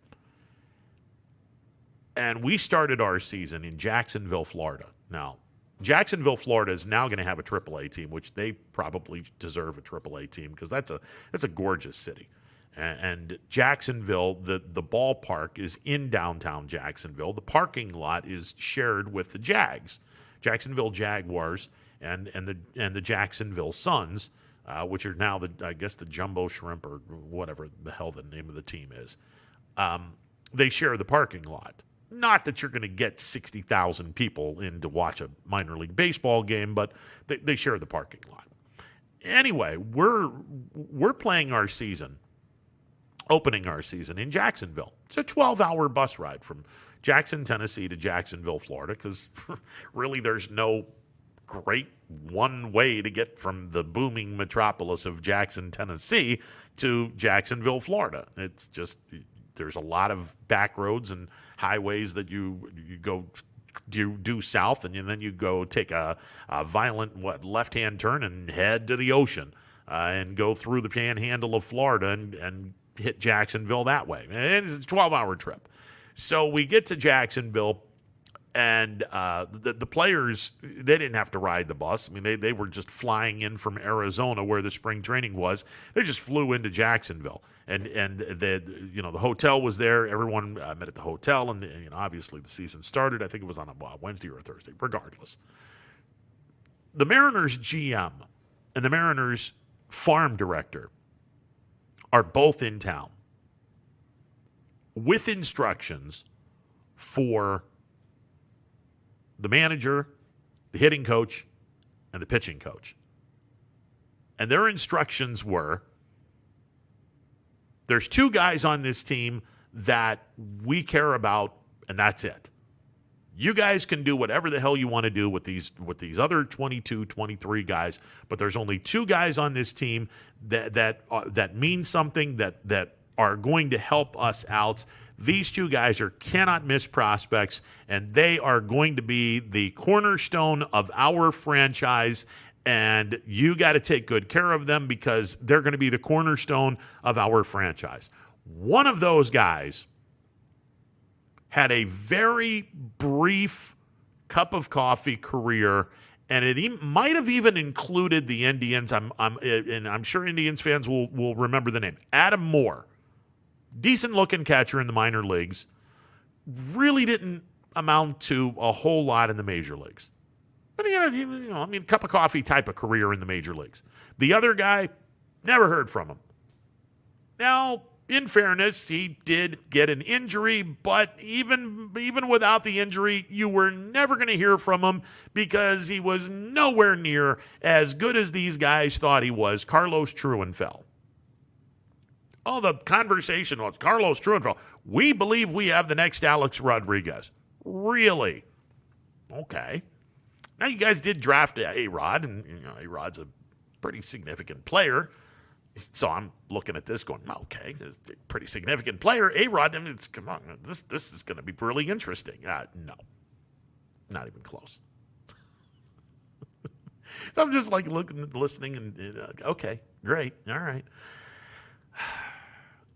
And we started our season in Jacksonville, Florida. Now, Jacksonville, Florida is now going to have a AAA team, which they probably deserve a AAA team because that's a gorgeous city. And Jacksonville, the ballpark is in downtown Jacksonville. The parking lot is shared with the Jags, Jacksonville Jaguars, and the Jacksonville Suns, which are now the Jumbo Shrimp or whatever the hell the name of the team is. They share the parking lot. Not that you're going to get 60,000 people in to watch a minor league baseball game, but they share the parking lot. Anyway, we're playing our season, opening our season in Jacksonville. It's a 12-hour bus ride from Jackson, Tennessee to Jacksonville, Florida, because really there's no great one way to get from the booming metropolis of Jackson, Tennessee to Jacksonville, Florida. It's just, there's a lot of back roads and highways that you go do south, and then you go take a violent left-hand turn and head to the ocean and go through the panhandle of Florida and hit Jacksonville that way. And it's a 12-hour trip. So we get to Jacksonville, and the players, they didn't have to ride the bus. I mean, they were just flying in from Arizona where the spring training was. They just flew into Jacksonville. And the hotel was there. Everyone met at the hotel, and obviously the season started. I think it was on a Wednesday or a Thursday, regardless. The Mariners GM and the Mariners farm director are both in town with instructions for the manager, the hitting coach, and the pitching coach. And their instructions were, there's two guys on this team that we care about, and that's it. You guys can do whatever the hell you want to do with these other 22, 23 guys, but there's only two guys on this team that mean something, that are going to help us out. These two guys cannot miss prospects, and they are going to be the cornerstone of our franchise, and you got to take good care of them because they're going to be the cornerstone of our franchise. One of those guys had a very brief cup of coffee career, and it might have even included the Indians. I'm sure Indians fans will remember the name. Adam Moore, decent-looking catcher in the minor leagues, really didn't amount to a whole lot in the major leagues. But, cup of coffee type of career in the major leagues. The other guy, never heard from him. Now, in fairness, he did get an injury, but even without the injury, you were never going to hear from him because he was nowhere near as good as these guys thought he was, Carlos Truenfell. Oh, the conversation was Carlos Truenfell. We believe we have the next Alex Rodriguez. Really? Okay. Now, you guys did draft A-Rod, and A-Rod's a pretty significant player. So I'm looking at this going, okay, this is a pretty significant player. A-Rod, come on, this is going to be really interesting. No, not even close. So I'm just like listening, and okay, great, all right.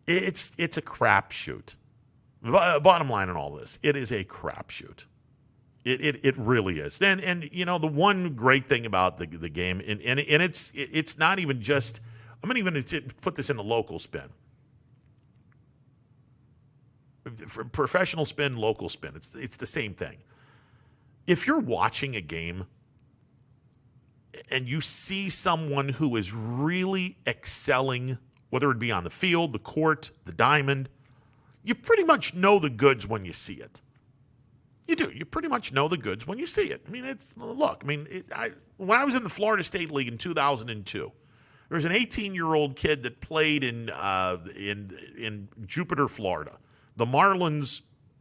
It's a crapshoot. Bottom line in all this, it is a crapshoot. It really is. And the one great thing about the game, and it's not even just. I'm going to even put this in a local spin. Professional spin, local spin. It's the same thing. If you're watching a game and you see someone who is really excelling, whether it be on the field, the court, the diamond, you pretty much know the goods when you see it. You do. You pretty much know the goods when you see it. When I was in the Florida State League in 2002, there was an 18-year-old kid that played in Jupiter, Florida, the Marlins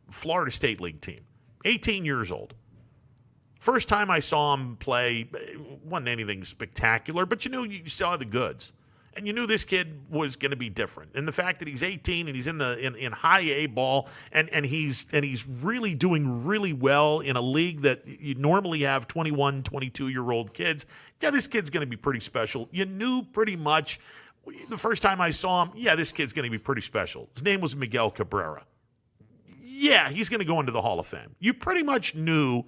Florida State League team. 18 years old. First time I saw him play, it wasn't anything spectacular, but you saw the goods. And you knew this kid was going to be different. And the fact that he's 18 and he's in high A ball and he's really doing really well in a league that you normally have 21, 22-year-old kids. Yeah, this kid's going to be pretty special. You knew pretty much the first time I saw him, yeah, this kid's going to be pretty special. His name was Miguel Cabrera. Yeah, he's going to go into the Hall of Fame. You pretty much knew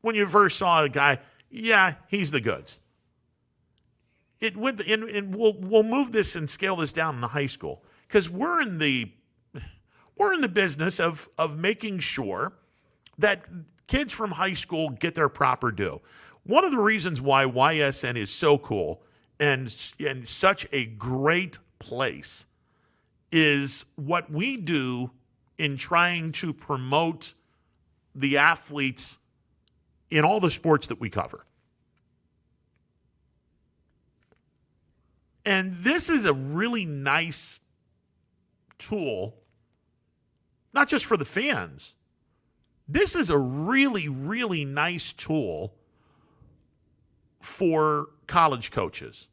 when you first saw a guy, yeah, he's the goods. And we'll move this and scale this down in the high school because we're in the business of making sure that kids from high school get their proper due. One of the reasons why YSN is so cool and such a great place is what we do in trying to promote the athletes in all the sports that we cover. And this is a really nice tool, not just for the fans. This is a really, really nice tool for college coaches.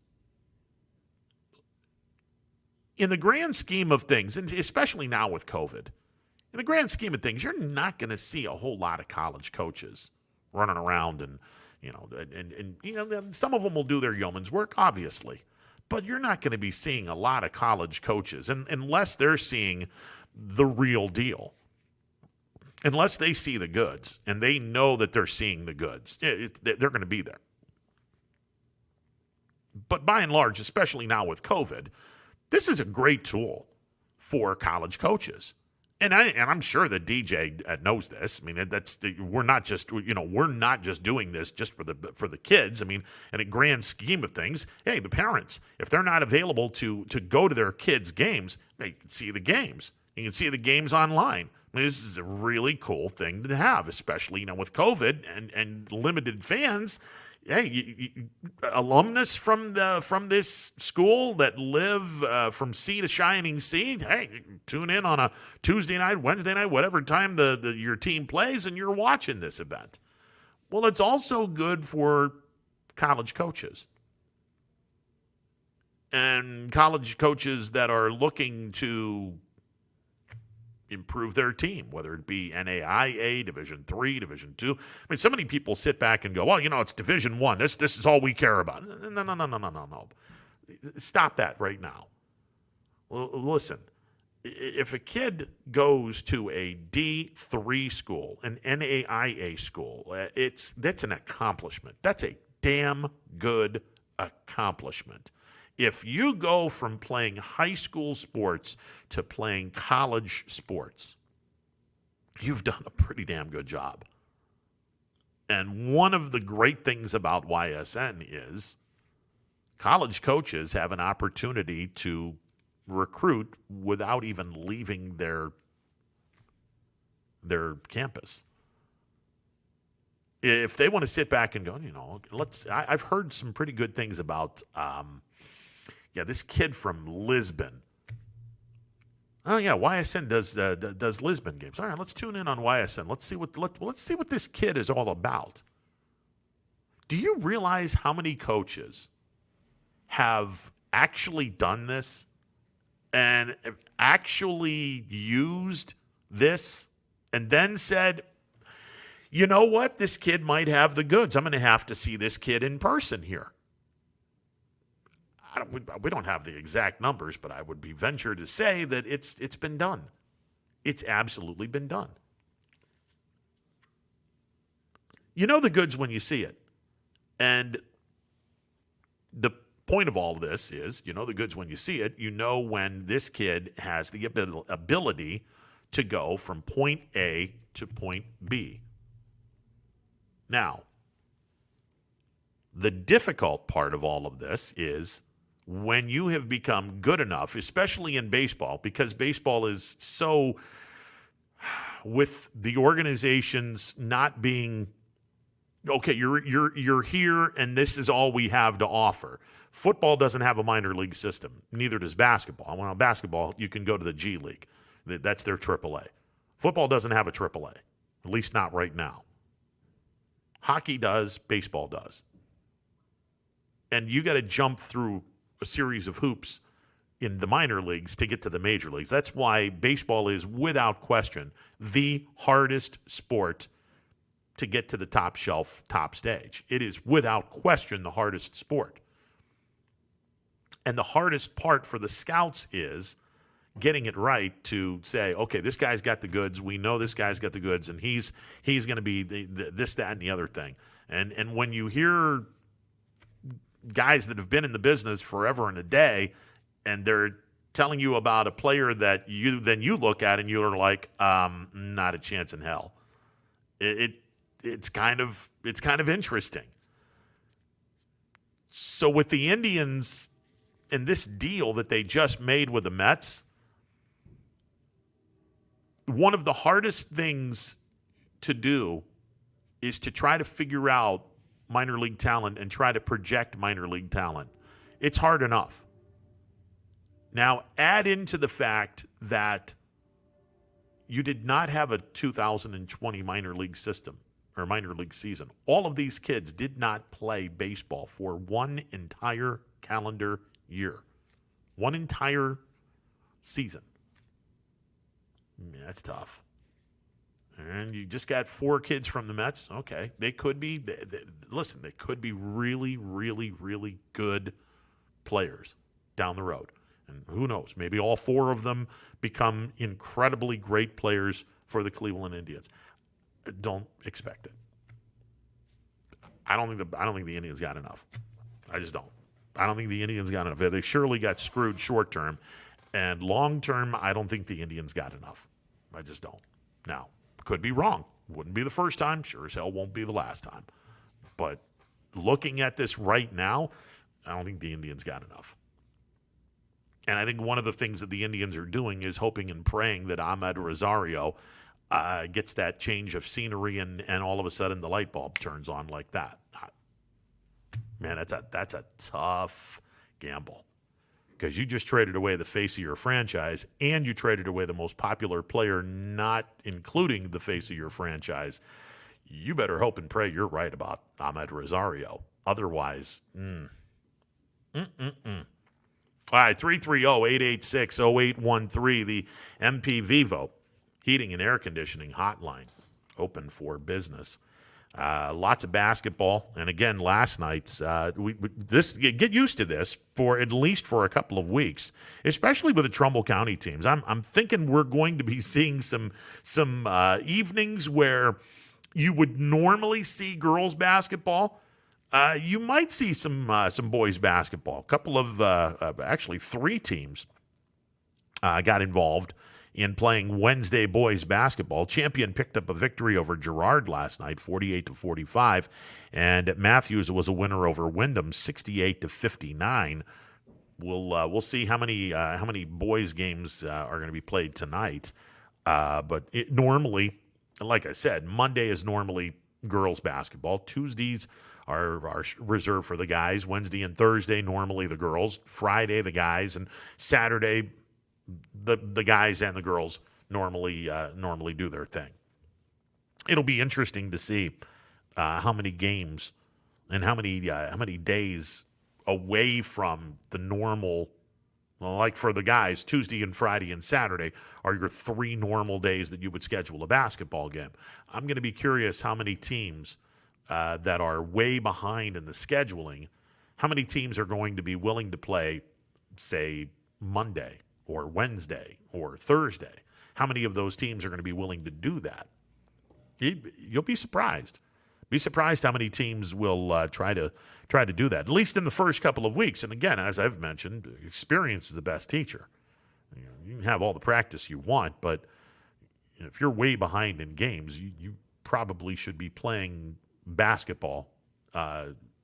In the grand scheme of things, and especially now with COVID, in the grand scheme of things, you're not going to see a whole lot of college coaches running around and some of them will do their yeoman's work, obviously. But you're not going to be seeing a lot of college coaches unless they're seeing the real deal. Unless they see the goods and they know that they're seeing the goods. They're going to be there. But by and large, especially now with COVID, this is a great tool for college coaches. And I'm sure that DJ knows this. I mean, we're not just doing this just for the kids. I mean, in a grand scheme of things, hey, the parents, if they're not available to go to their kids' games, they can see the games. You can see the games online. I mean, this is a really cool thing to have, especially with COVID and limited fans. Hey, alumnus from this school that live from sea to shining sea, hey, tune in on a Tuesday night, Wednesday night, whatever time your team plays, and you're watching this event. Well, it's also good for college coaches. And college coaches that are looking to improve their team, whether it be NAIA, Division III, Division II. I mean, so many people sit back and go, well, it's Division I. This is all we care about. No. Stop that right now. Listen, if a kid goes to a D3 school, an NAIA school, that's an accomplishment. That's a damn good accomplishment. If you go from playing high school sports to playing college sports, you've done a pretty damn good job. And one of the great things about YSN is college coaches have an opportunity to recruit without even leaving their campus. If they want to sit back and go, I've heard some pretty good things about, this kid from Lisbon. Oh yeah, YSN does Lisbon games. All right, let's tune in on YSN. Let's see what this kid is all about. Do you realize how many coaches have actually done this and actually used this and then said, you know what, this kid might have the goods. I'm going to have to see this kid in person here. We don't have the exact numbers, but I would be ventured to say that it's been done. It's absolutely been done. You know the goods when you see it. And the point of all of this is, you know the goods when you see it. You know when this kid has the ability to go from point A to point B. Now, the difficult part of all of this is when you have become good enough, especially in baseball, because baseball is so, with the organizations not being, okay, you're here and this is all we have to offer. Football doesn't have a minor league system. Neither does basketball. Well, basketball, you can go to the G League. That's their AAA. Football doesn't have a AAA, at least not right now. Hockey does, baseball does. And you got to jump through a series of hoops in the minor leagues to get to the major leagues. That's why baseball is, without question, the hardest sport to get to the top shelf, top stage. It is, without question, the hardest sport. And the hardest part for the scouts is getting it right to say, okay, this guy's got the goods. We know this guy's got the goods, and he's going to be this, that, and the other thing. And when you hear guys that have been in the business forever and a day, and they're telling you about a player that you look at and you're like, not a chance in hell. It's kind of interesting. So with the Indians and this deal that they just made with the Mets, one of the hardest things to do is to try to figure out minor league talent and try to project minor league talent. It's hard enough. Now, add into the fact that you did not have a 2020 minor league system or minor league season. All of these kids did not play baseball for one entire calendar year. One entire season. That's tough. And you just got 4 kids from the Mets. Okay. They could be, listen, they could be really, really, really good players down the road. And who knows? Maybe all 4 of them become incredibly great players for the Cleveland Indians. Don't expect it. I don't think the Indians got enough. I just don't. I don't think the Indians got enough. They surely got screwed short term. And long term, I don't think the Indians got enough. I just don't. Now, could be wrong. Wouldn't be the first time. Sure as hell won't be the last time. But looking at this right now, I don't think the Indians got enough. And I think one of the things that the Indians are doing is hoping and praying that Ahmed Rosario gets that change of scenery and all of a sudden the light bulb turns on like that. Man, that's a tough gamble. Because you just traded away the face of your franchise and you traded away the most popular player, not including the face of your franchise. You better hope and pray you're right about Ahmed Rosario. Otherwise, All right, 330-886-0813, the MP Vivo Heating and Air Conditioning Hotline, open for business. Lots of basketball, and again, last night's get used to this for at least for a couple of weeks, especially with the Trumbull County teams. I'm thinking we're going to be seeing some evenings where you would normally see girls basketball. You might see some boys basketball. A couple of actually 3 teams got involved in playing Wednesday boys basketball. Champion picked up a victory over Girard last night, 48-45, and Matthews was a winner over Wyndham, 68-59. We'll see how many boys games are going to be played tonight. But normally, like I said, Monday is normally girls basketball. Tuesdays are reserved for the guys. Wednesday and Thursday normally the girls. Friday the guys, and Saturday the guys and the girls normally do their thing. It'll be interesting to see how many games and how many days away from the normal. Well, like for the guys, Tuesday and Friday and Saturday are your 3 normal days that you would schedule a basketball game. I'm going to be curious how many teams that are way behind in the scheduling, how many teams are going to be willing to play, say, Monday or Wednesday or Thursday. How many of those teams are going to be willing to do that? You'll be surprised. Be surprised how many teams will try to do that, at least in the first couple of weeks. And again, as I've mentioned, experience is the best teacher. You can have all the practice you want, but if you're way behind in games, you probably should be playing basketball,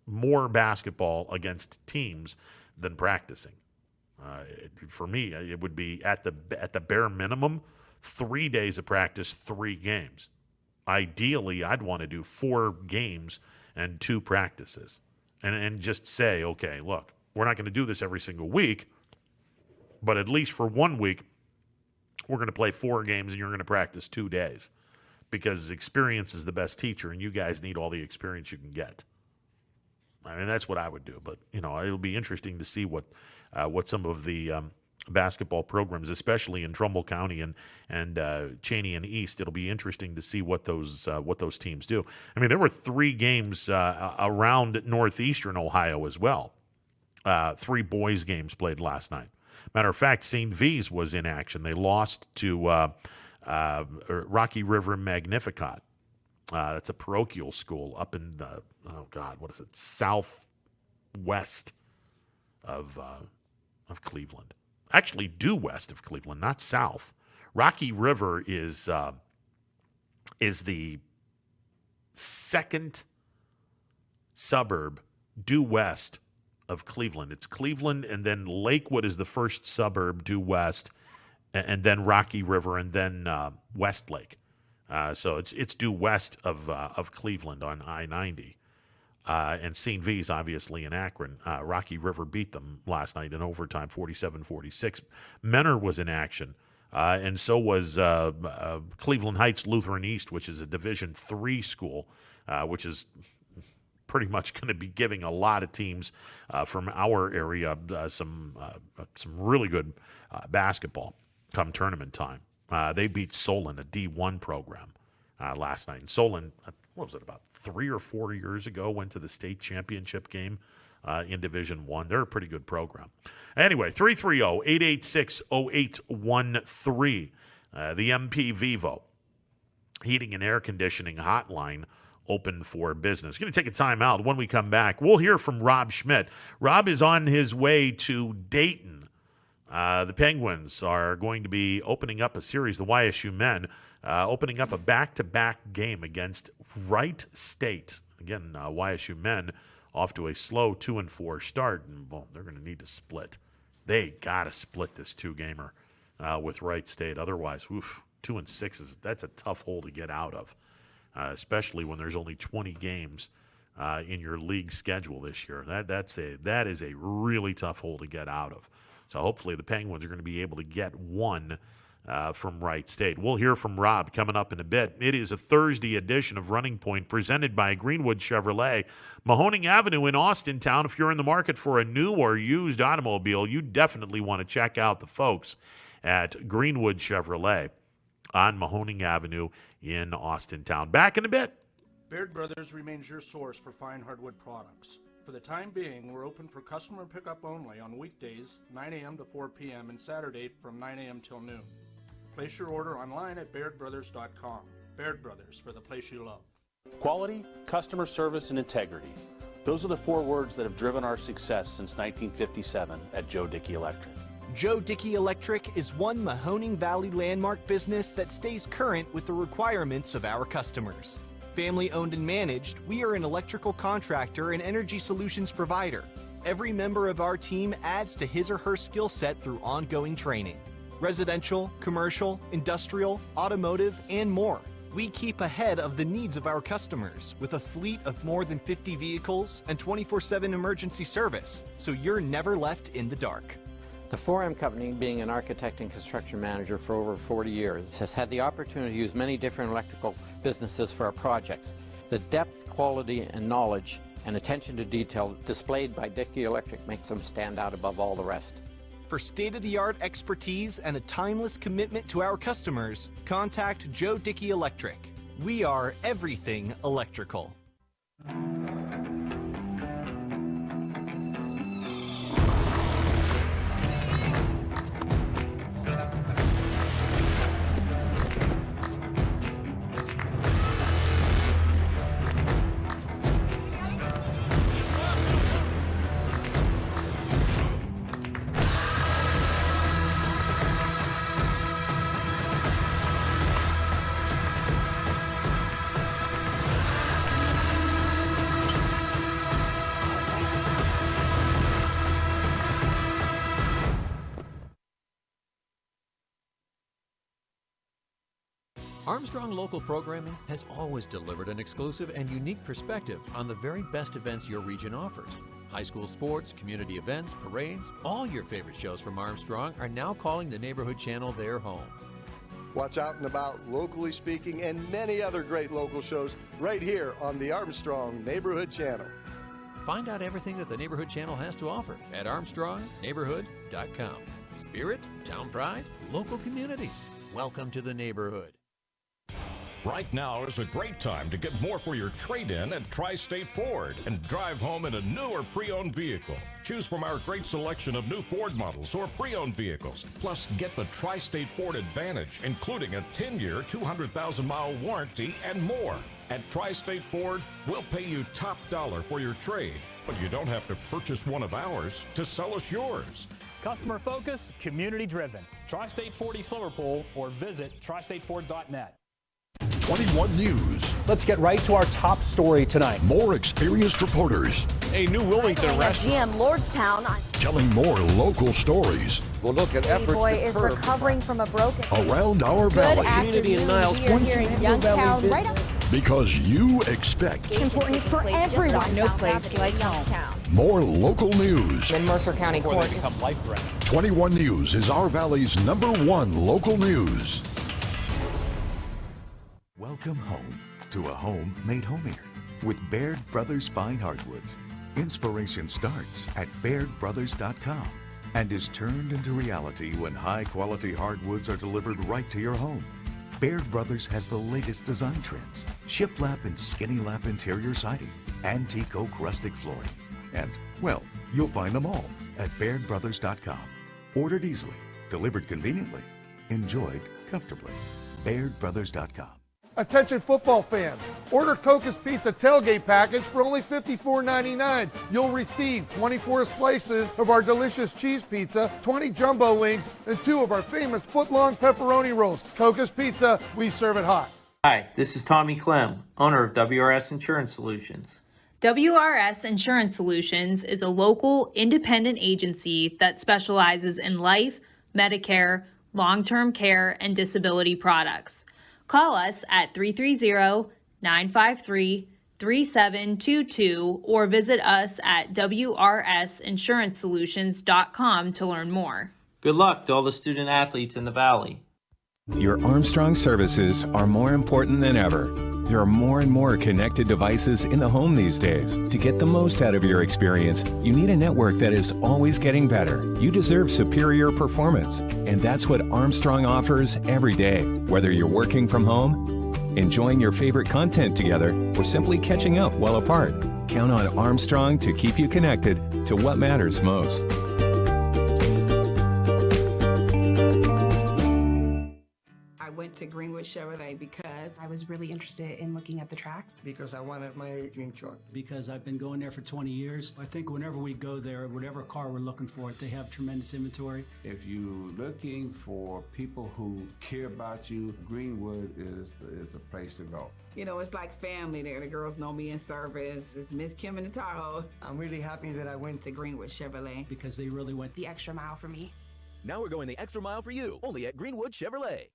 more basketball against teams than practicing. For me, it would be at the bare minimum 3 days of practice, 3 games. Ideally, I'd want to do 4 games and 2 practices and just say, okay, look, we're not going to do this every single week, but at least for 1 week, we're going to play 4 games and you're going to practice 2 days because experience is the best teacher and you guys need all the experience you can get. I mean, that's what I would do, but, it'll be interesting to see what some of the basketball programs, especially in Trumbull County and Cheney and East, it'll be interesting to see what those teams do. I mean, there were 3 games around northeastern Ohio as well. 3 boys games played last night. Matter of fact, St. V's was in action. They lost to Rocky River Magnificat. That's a parochial school up in southwest of Cleveland. Actually, due west of Cleveland, not south. Rocky River is the second suburb due west of Cleveland. It's Cleveland, and then Lakewood is the first suburb due west, and then Rocky River, and then Westlake. So it's due west of Cleveland on I-90. And St. V's, obviously, in Akron. Rocky River beat them last night in overtime, 47-46. Menor was in action, and so was Cleveland Heights Lutheran East, which is a Division III school, which is pretty much going to be giving a lot of teams from our area some really good basketball come tournament time. They beat Solon, a D1 program, last night. And Solon, what was it, about 3 or 4 years ago, went to the state championship game in Division I. They're a pretty good program. Anyway, 330-886-0813. The MP Vivo Heating and Air Conditioning Hotline open for business. Going to take a time out. When we come back, we'll hear from Rob Schmidt. Rob is on his way to Dayton. The Penguins are going to be opening up a series, the YSU men, opening up a back-to-back game against Wright State. Again, YSU men off to a slow 2-4 start, and well, they're going to need to split. They got to split this 2-gamer with Wright State. Otherwise, 2-6 that's a tough hole to get out of, especially when there's only 20 games in your league schedule this year. That is a really tough hole to get out of. So hopefully the Penguins are going to be able to get one from Wright State. We'll hear from Rob coming up in a bit. It is a Thursday edition of Running Point presented by Greenwood Chevrolet. Mahoning Avenue in Austintown. If you're in the market for a new or used automobile, you definitely want to check out the folks at Greenwood Chevrolet on Mahoning Avenue in Austintown. Back in a bit. Baird Brothers remains your source for fine hardwood products. For the time being, we're open for customer pickup only on weekdays, 9 a.m. to 4 p.m., and Saturday from 9 a.m. till noon. Place your order online at BairdBrothers.com. Baird Brothers, for the place you love. Quality, customer service, and integrity. Those are the 4 words that have driven our success since 1957 at Joe Dickey Electric. Joe Dickey Electric is one Mahoning Valley landmark business that stays current with the requirements of our customers. Family owned and managed, we are an electrical contractor and energy solutions provider. Every member of our team adds to his or her skill set through ongoing training. Residential, commercial, industrial, automotive, and more. We keep ahead of the needs of our customers with a fleet of more than 50 vehicles and 24/7 emergency service, so you're never left in the dark. The 4M Company, being an architect and construction manager for over 40 years, has had the opportunity to use many different electrical businesses for our projects. The depth, quality, and knowledge and attention to detail displayed by Dickey Electric makes them stand out above all the rest. For state-of-the-art expertise and a timeless commitment to our customers, contact Joe Dickey Electric. We are everything electrical. Armstrong Local Programming has always delivered an exclusive and unique perspective on the very best events your region offers. High school sports, community events, parades, all your favorite shows from Armstrong are now calling the Neighborhood Channel their home. Watch Out and About, Locally Speaking, and many other great local shows right here on the Armstrong Neighborhood Channel. Find out everything that the Neighborhood Channel has to offer at ArmstrongNeighborhood.com. Spirit, town pride, local communities. Welcome to the neighborhood. Right now is a great time to get more for your trade-in at Tri-State Ford and drive home in a new or pre-owned vehicle. Choose from our great selection of new Ford models or pre-owned vehicles. Plus, get the Tri-State Ford Advantage, including a 10-year, 200,000-mile warranty and more. At Tri-State Ford, we'll pay you top dollar for your trade, but you don't have to purchase one of ours to sell us yours. Customer focus, community driven. Tri-State Ford East Liverpool or visit tristateford.net. 21 News. Let's get right to our top story tonight. More experienced reporters. A new Wilmington restaurant. GM Lordstown. Telling more local stories. We'll look at efforts boy is recovering from a broken around our valley. Good afternoon. We are here in Youngstown, right up. Because you expect. It's important for everyone. No place like home. More local news. In Mercer County Court. Become life-threatening. 21 News is our valley's #1 local news. Welcome home to a home made homier with Baird Brothers Fine Hardwoods. Inspiration starts at BairdBrothers.com and is turned into reality when high-quality hardwoods are delivered right to your home. Baird Brothers has the latest design trends, shiplap and skinny lap interior siding, antique oak rustic flooring, and, well, you'll find them all at BairdBrothers.com. Ordered easily, delivered conveniently, enjoyed comfortably. BairdBrothers.com. Attention football fans, order Coca's Pizza tailgate package for only $54.99. You'll receive 24 slices of our delicious cheese pizza, 20 jumbo wings, and 2 of our famous foot-long pepperoni rolls. Coca's Pizza, we serve it hot. Hi, this is Tommy Clem, owner of WRS Insurance Solutions. WRS Insurance Solutions is a local independent agency that specializes in life, Medicare, long-term care, and disability products. Call us at 330-953-3722 or visit us at wrsinsurancesolutions.com to learn more. Good luck to all the student athletes in the Valley. Your Armstrong services are more important than ever. There are more and more connected devices in the home these days. To get the most out of your experience, you need a network that is always getting better. You deserve superior performance, and that's what Armstrong offers every day. Whether you're working from home, enjoying your favorite content together, or simply catching up while apart, count on Armstrong to keep you connected to what matters most. I went to Greenwood Chevrolet because I was really interested in looking at the tracks. Because I wanted my dream truck. Because I've been going there for 20 years. I think whenever we go there, whatever car we're looking for, they have tremendous inventory. If you're looking for people who care about you, Greenwood is the place to go. You know, it's like family there. The girls know me in service. It's Miss Kim in the Tahoe. I'm really happy that I went to Greenwood Chevrolet. Because they really went the extra mile for me. Now we're going the extra mile for you, only at Greenwood Chevrolet.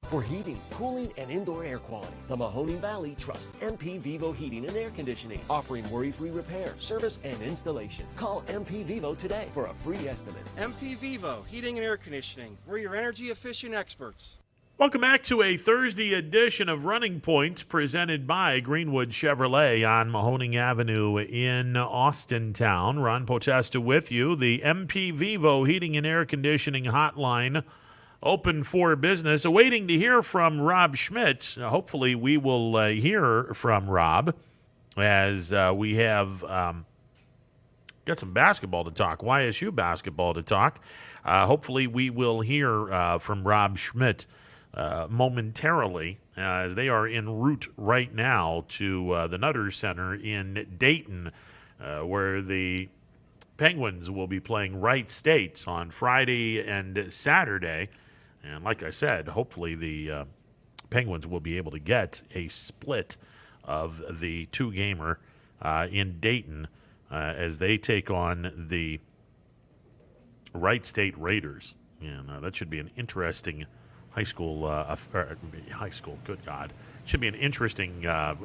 For heating, cooling, and indoor air quality, the Mahoning Valley trusts MP Vivo Heating and Air Conditioning, offering worry-free repair, service, and installation. Call MP Vivo today for a free estimate. MP Vivo Heating and Air Conditioning. We're your energy-efficient experts. Welcome back to a Thursday edition of Running Points presented by Greenwood Chevrolet on Mahoning Avenue in Austintown. Ron Potesta with you. The MP Vivo Heating and Air Conditioning hotline open for business. Awaiting to hear from Rob Schmidt. Hopefully we will hear from Rob as we have got some basketball to talk, YSU basketball to talk. Hopefully we will hear from Rob Schmidt momentarily, as they are en route right now to the Nutter Center in Dayton, where the Penguins will be playing Wright State on Friday and Saturday. And like I said, hopefully the Penguins will be able to get a split of the two-gamer in Dayton as they take on the Wright State Raiders. And that should be an interesting high school, good God. Should be an interesting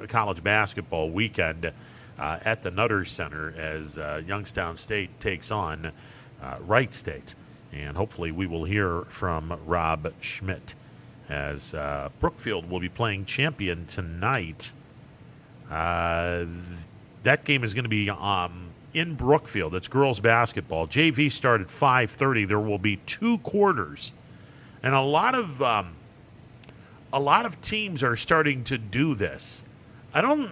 college basketball weekend at the Nutter Center as Youngstown State takes on Wright State. And hopefully we will hear from Rob Schmidt as Brookfield will be playing Champion tonight. That game is going to be in Brookfield. It's girls basketball. JV start at 5:30. There will be 2 quarters. And a lot of teams are starting to do this. I don't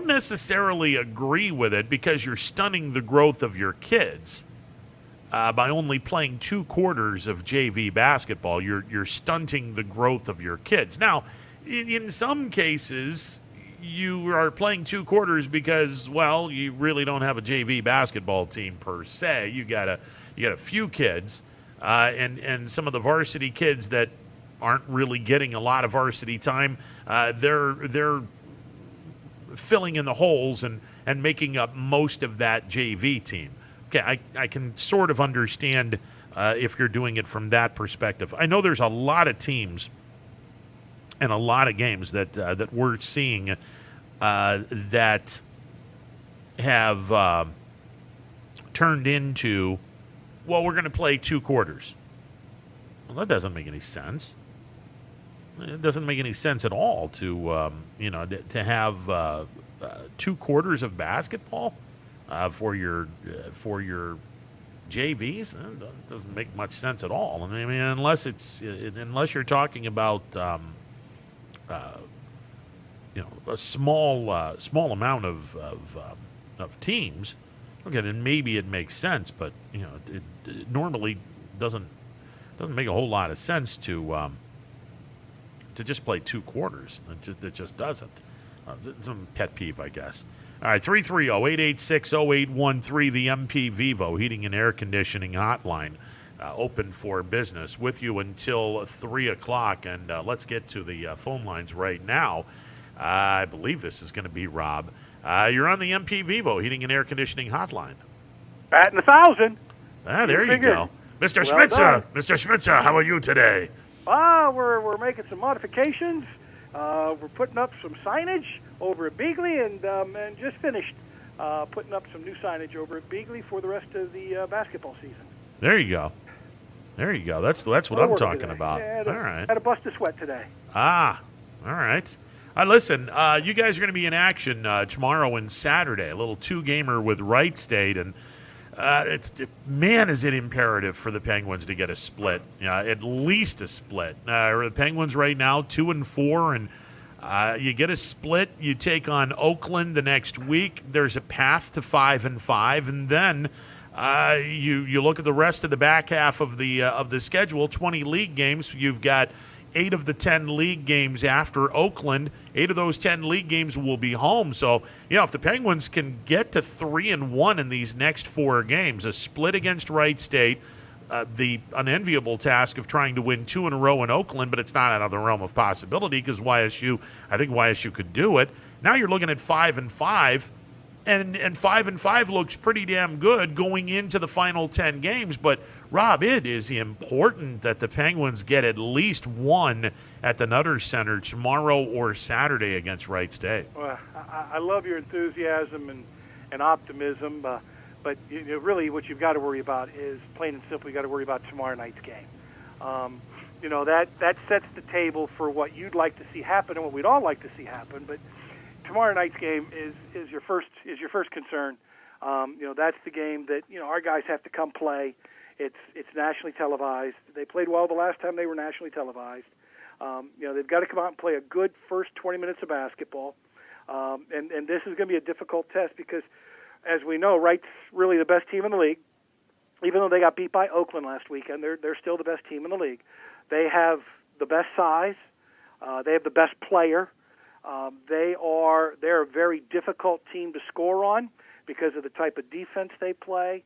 necessarily agree with it because you're stunning the growth of your kids by only playing 2 quarters of JV basketball. You're stunting the growth of your kids. Now, in some cases, you are playing 2 quarters because, well, you really don't have a JV basketball team per se. You got a few kids. And some of the varsity kids that aren't really getting a lot of varsity time, they're filling in the holes and making up most of that JV team. Okay, I can sort of understand if you're doing it from that perspective. I know there's a lot of teams and a lot of games that we're seeing that have turned into, well, we're going to play 2 quarters. Well, that doesn't make any sense. It doesn't make any sense at all to have 2 quarters of basketball for your JVs. It doesn't make much sense at all. I mean, unless you're talking about a small amount of teams. Okay, then maybe it makes sense, but it normally doesn't make a whole lot of sense to just play 2 quarters. It just doesn't. Some pet peeve, I guess. All right, 330-886-0813, the MP Vivo Heating and Air Conditioning Hotline, open for business with you until 3 o'clock. And let's get to the phone lines right now. I believe this is going to be Rob. You're on the MP Vivo Heating and Air Conditioning Hotline. Batting 1,000. There you go. Mr. Schmitzer, Mr. Schmitzer, how are you today? We're making some modifications. We're putting up some signage over at Beagley and just finished putting up some new signage over at Beagley for the rest of the basketball season. There you go. That's what I'm talking about. Yeah, all right. Had a bust of sweat today. All right. Listen, you guys are going to be in action tomorrow and Saturday, a little 2-gamer with Wright State, and is it imperative for the Penguins to get a split, at least a split. The Penguins right now 2-4, and you get a split, you take on Oakland the next week. There's a path to 5-5, and then You look at the rest of the back half of the schedule, 20 league games. You've got 8 of the 10 league games after Oakland. 8 of those 10 league games will be home. So, if the Penguins can get to 3-1 in these next 4 games, a split against Wright State, the unenviable task of trying to win 2 in a row in Oakland, but it's not out of the realm of possibility because I think YSU could do it. Now you're looking at 5-5. And 5-5 looks pretty damn good going into the final 10 games. But, Rob, it is important that the Penguins get at least one at the Nutter Center tomorrow or Saturday against Wright State. Well, I love your enthusiasm and optimism, but really what you've got to worry about is, plain and simple, you've got to worry about tomorrow night's game. That sets the table for what you'd like to see happen and what we'd all like to see happen. But tomorrow night's game is your first concern. That's the game that our guys have to come play. It's nationally televised. They played well the last time they were nationally televised. They've got to come out and play a good first 20 minutes of basketball. And this is going to be a difficult test because, as we know, Wright's really the best team in the league. Even though they got beat by Oakland last weekend, they're still the best team in the league. They have the best size. They have the best player. They're a very difficult team to score on because of the type of defense they play.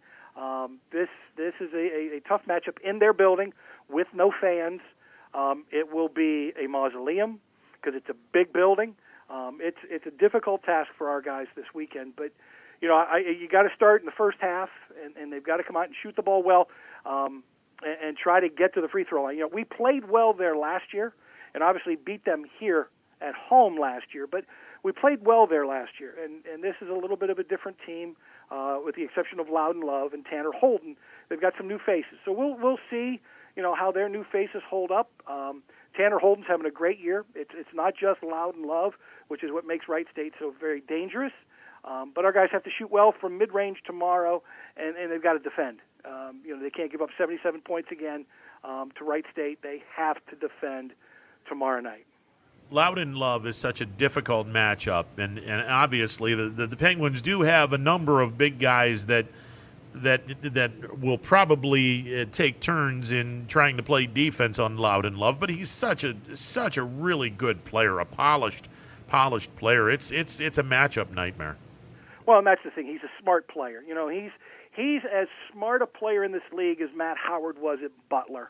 This is a tough matchup in their building with no fans. It will be a mausoleum because it's a big building. It's a difficult task for our guys this weekend. But you got to start in the first half, and they've got to come out and shoot the ball well, and try to get to the free throw line. We played well there last year, and obviously beat them here at home last year, but we played well there last year, and this is a little bit of a different team, with the exception of Loudon Love and Tanner Holden. They've got some new faces, so we'll see, how their new faces hold up. Tanner Holden's having a great year. It's not just Loudon Love, which is what makes Wright State so very dangerous. But our guys have to shoot well from mid-range tomorrow, and they've got to defend. They can't give up 77 points again to Wright State. They have to defend tomorrow night. Loudon Love is such a difficult matchup, and obviously the Penguins do have a number of big guys that will probably take turns in trying to play defense on Loudon Love, but he's such a really good player, a polished player. It's a matchup nightmare. Well, and that's the thing. He's a smart player. He's as smart a player in this league as Matt Howard was at Butler.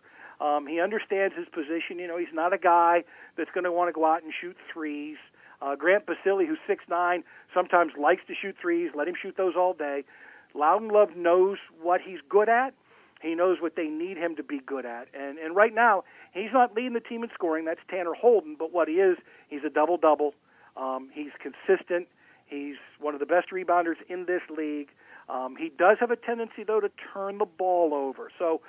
He understands his position. He's not a guy that's going to want to go out and shoot threes. Grant Basile, who's 6'9", sometimes likes to shoot threes. Let him shoot those all day. Loudon Love knows what he's good at. He knows what they need him to be good at. And right now, he's not leading the team in scoring. That's Tanner Holden. But what he is, he's a double-double. He's consistent. He's one of the best rebounders in this league. He does have a tendency, though, to turn the ball over. So,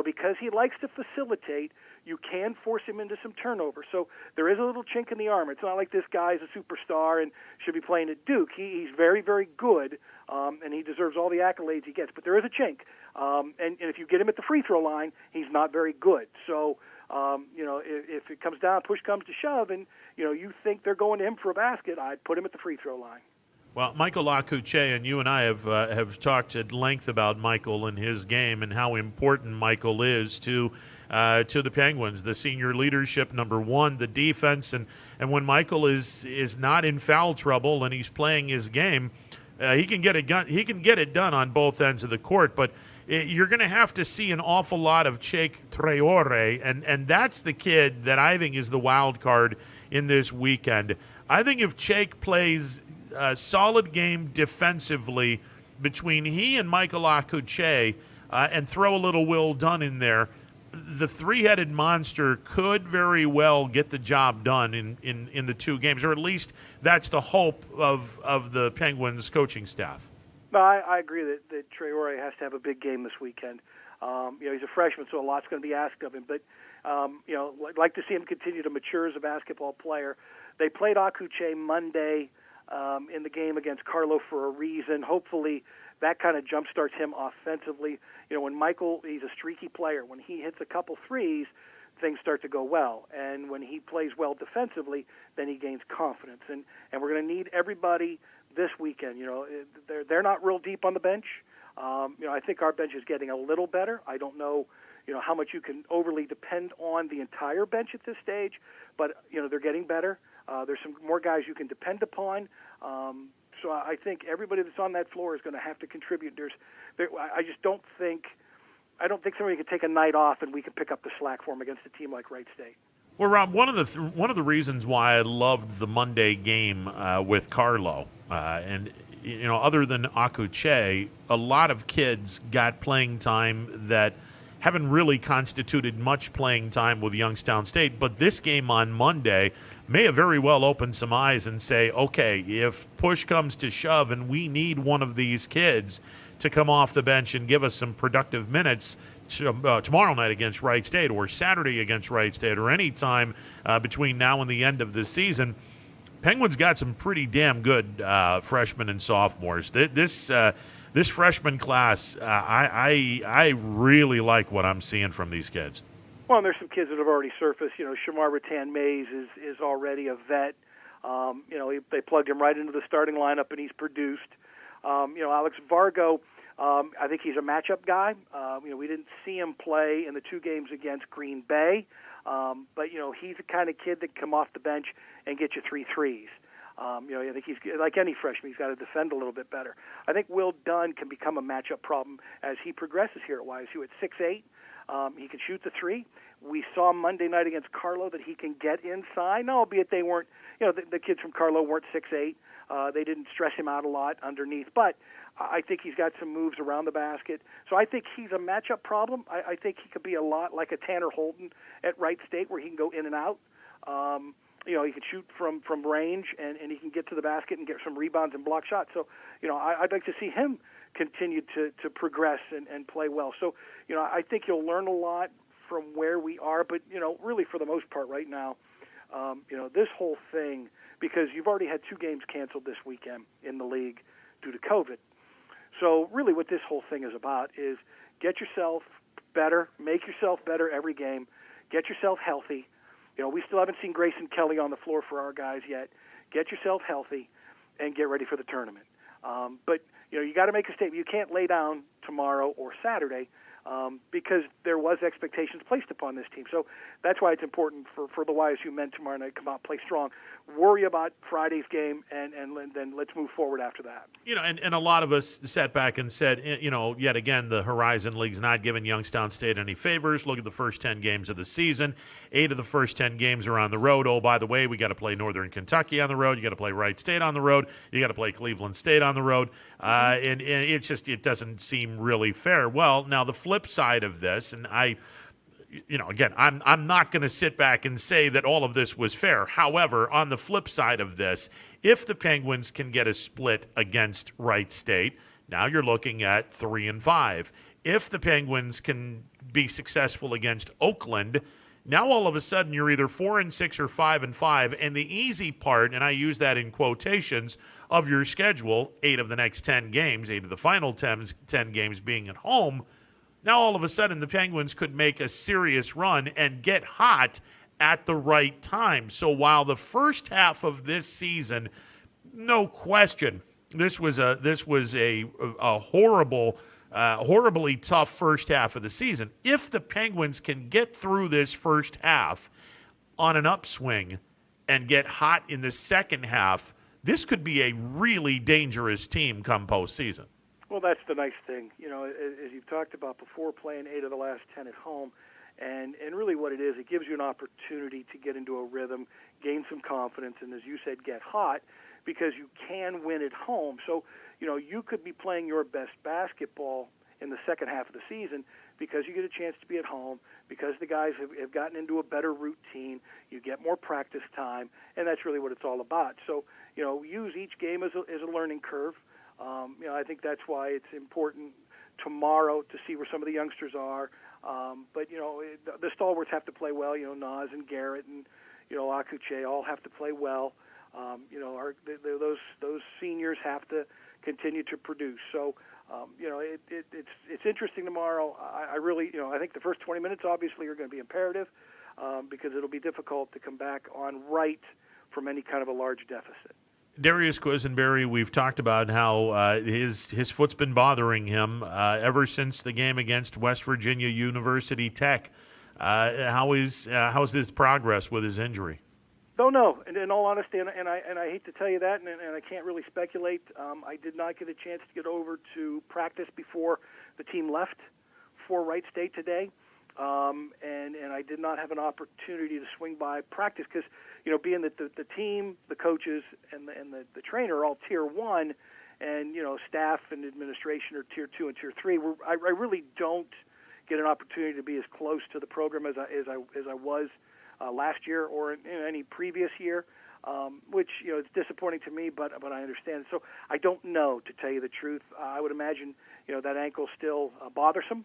because he likes to facilitate, you can force him into some turnover. So there is a little chink in the armor. It's not like this guy is a superstar and should be playing at Duke. He's very, very good, and he deserves all the accolades he gets. But there is a chink. And if you get him at the free throw line, he's not very good. So, if it comes down, push comes to shove, and, you think they're going to him for a basket, I'd put him at the free throw line. Well, Michael Akuche, and you and I have talked at length about Michael and his game and how important Michael is to the Penguins. The senior leadership, number one, the defense, and when Michael is not in foul trouble and he's playing his game, he can get it done on both ends of the court. But you're going to have to see an awful lot of Cheick Traore, and that's the kid that I think is the wild card in this weekend. I think if Cheick plays a solid game defensively between he and Michael Akuche, and throw a little Will Dunn in there, the three-headed monster could very well get the job done in the 2 games, or at least that's the hope of the Penguins coaching staff. No, I agree that Traore has to have a big game this weekend. He's a freshman, so a lot's going to be asked of him. But, I'd like to see him continue to mature as a basketball player. They played Akuche Monday in the game against Carlo for a reason. Hopefully that kind of jumpstarts him offensively. When Michael, he's a streaky player. When he hits a couple threes, things start to go well. And when he plays well defensively, then he gains confidence. And we're going to need everybody this weekend. They're not real deep on the bench. I think our bench is getting a little better. I don't know, how much you can overly depend on the entire bench at this stage, but, they're getting better. There's some more guys you can depend upon. So I think everybody that's on that floor is going to have to contribute. I don't think somebody can take a night off and we can pick up the slack for them against a team like Wright State. Well, Rob, one of the reasons why I loved the Monday game with Carlo, and other than Akuche, a lot of kids got playing time that haven't really constituted much playing time with Youngstown State. But this game on Monday may have very well opened some eyes and say, okay, if push comes to shove and we need one of these kids to come off the bench and give us some productive minutes tomorrow night against Wright State or Saturday against Wright State or any time between now and the end of the season, Penguins got some pretty damn good freshmen and sophomores. This freshman class, I really like what I'm seeing from these kids. Well, and there's some kids that have already surfaced. Shamar Rattan-Mays is already a vet. They plugged him right into the starting lineup, and he's produced. Alex Vargo, I think he's a matchup guy. We didn't see him play in the 2 games against Green Bay, but he's the kind of kid that can come off the bench and get you 3 threes. I think he's like any freshman. He's got to defend a little bit better. I think Will Dunn can become a matchup problem as he progresses here at YSU at 6'8". He can shoot the 3. We saw Monday night against Carlo that he can get inside. Now, albeit they weren't, the kids from Carlo weren't 6'8". They didn't stress him out a lot underneath, but I think he's got some moves around the basket. So I think he's a matchup problem. I think he could be a lot like a Tanner Holden at Wright State, where he can go in and out. He can shoot from range, and he can get to the basket and get some rebounds and block shots. So, I'd like to see him continue to progress and play well. So, I think you'll learn a lot from where we are. But, really for the most part right now, this whole thing, because you've already had 2 games canceled this weekend in the league due to COVID. So really what this whole thing is about is get yourself better, make yourself better every game, get yourself healthy. We still haven't seen Grayson Kelly on the floor for our guys yet. Get yourself healthy and get ready for the tournament. But, you got to make a statement. You can't lay down tomorrow or Saturday because there was expectations placed upon this team. So that's why it's important for the YSU men tomorrow night to come out, play strong, worry about Friday's game, and then let's move forward after that. And a lot of us sat back and said, yet again, the Horizon League's not giving Youngstown State any favors. Look at the first 10 games of the season. 8 of the first 10 games are on the road. Oh, by the way, we got to play Northern Kentucky on the road. You got to play Wright State on the road. You got to play Cleveland State on the road. And it doesn't seem really fair. Well, now the flip side of this, and again, I'm not going to sit back and say that all of this was fair. However, on the flip side of this, if the Penguins can get a split against Wright State, now you're looking at 3-5. If the Penguins can be successful against Oakland, now all of a sudden you're either 4-6 or 5-5. And the easy part, and I use that in quotations, of your schedule, 8 of the next 10 games, 8 of the final 10 games being at home. Now, all of a sudden, the Penguins could make a serious run and get hot at the right time. So while the first half of this season, no question, this was a horribly tough first half of the season. If the Penguins can get through this first half on an upswing and get hot in the second half, this could be a really dangerous team come postseason. Well, that's the nice thing. As you've talked about before, playing 8 of the last 10 at home, and really what it is, it gives you an opportunity to get into a rhythm, gain some confidence, and as you said, get hot, because you can win at home. So, you could be playing your best basketball in the second half of the season because you get a chance to be at home, because the guys have gotten into a better routine, you get more practice time, and that's really what it's all about. So, use each game as a learning curve. I think that's why it's important tomorrow to see where some of the youngsters are. But, the stalwarts have to play well. Nas and Garrett and, Akuche all have to play well. Those seniors have to continue to produce. So, it's interesting tomorrow. I really, I think the first 20 minutes obviously are going to be imperative because it'll be difficult to come back on right from any kind of a large deficit. Darius Quisenberry, we've talked about how his foot's been bothering him ever since the game against West Virginia University Tech. How's his progress with his injury? Don't know. And in all honesty, and I hate to tell you that, and I can't really speculate. I did not get a chance to get over to practice before the team left for Wright State today, and I did not have an opportunity to swing by practice because, being that the team, the coaches, and the trainer are all Tier 1, and staff and administration are Tier 2 and Tier 3. I really don't get an opportunity to be as close to the program as I was last year or in any previous year, which it's disappointing to me, but I understand. So I don't know, to tell you the truth. I would imagine that ankle's still bothersome.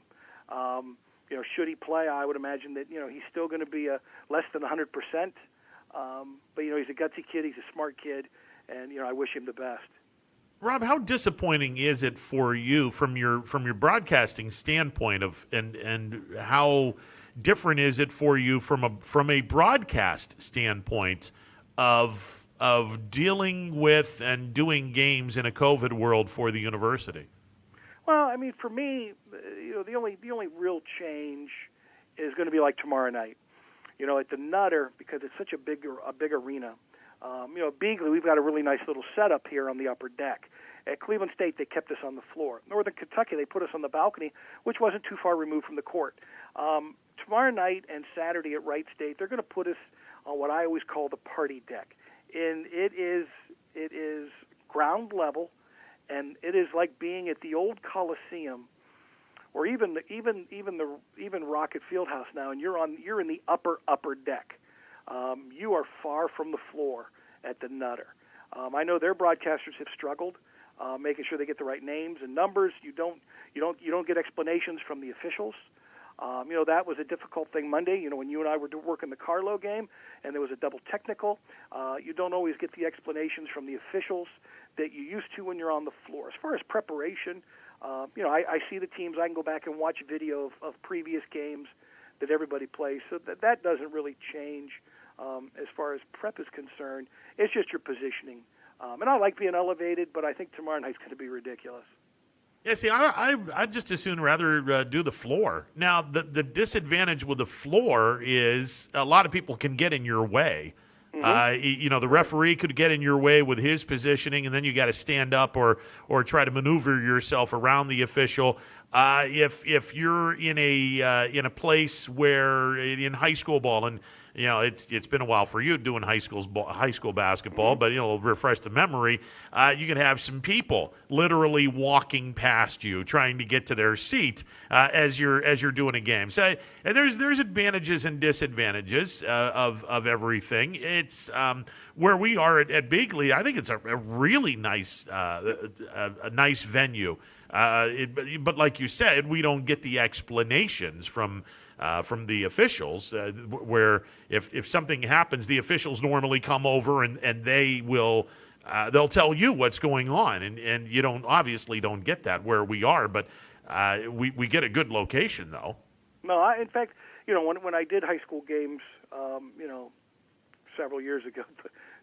Should he play, I would imagine that he's still going to be less than 100%. But he's a gutsy kid, he's a smart kid, and I wish him the best. Rob, how disappointing is it for you from your broadcasting standpoint and how different is it for you from a broadcast standpoint of dealing with and doing games in a COVID world for the university? Well, I mean, for me, the only real change is going to be like tomorrow night. At the Nutter, because it's such a big arena. Beagley, we've got a really nice little setup here on the upper deck. At Cleveland State, they kept us on the floor. Northern Kentucky, they put us on the balcony, which wasn't too far removed from the court. Tomorrow night and Saturday at Wright State, they're going to put us on what I always call the party deck. And it is ground level, and it is like being at the old Coliseum, or even Rocket Fieldhouse now, and you're in the upper deck. You are far from the floor at the Nutter. I know their broadcasters have struggled making sure they get the right names and numbers. You don't get explanations from the officials. That was a difficult thing Monday. When you and I were working the Carlo game and there was a double technical, you don't always get the explanations from the officials that you used to when you're on the floor. As far as preparation, I see the teams. I can go back and watch video of previous games that everybody plays, so that doesn't really change as far as prep is concerned. It's just your positioning. And I like being elevated, but I think tomorrow night's going to be ridiculous. Yeah, see, I'd just as soon rather do the floor. Now, the disadvantage with the floor is a lot of people can get in your way. Mm-hmm. The referee could get in your way with his positioning, and then you got to stand up or try to maneuver yourself around the official. If you're in a place where in high school ball, and it's been a while for you doing high school basketball, but refresh the memory. You can have some people literally walking past you, trying to get to their seat as you're doing a game. So there's advantages and disadvantages of everything. It's where we are at Beagley. I think it's a really nice a nice venue. But like you said, we don't get the explanations from the officials, where if something happens, the officials normally come over and they will they'll tell you what's going on, and you obviously don't get that where we are, but we get a good location though. No, in fact, when I did high school games, several years ago,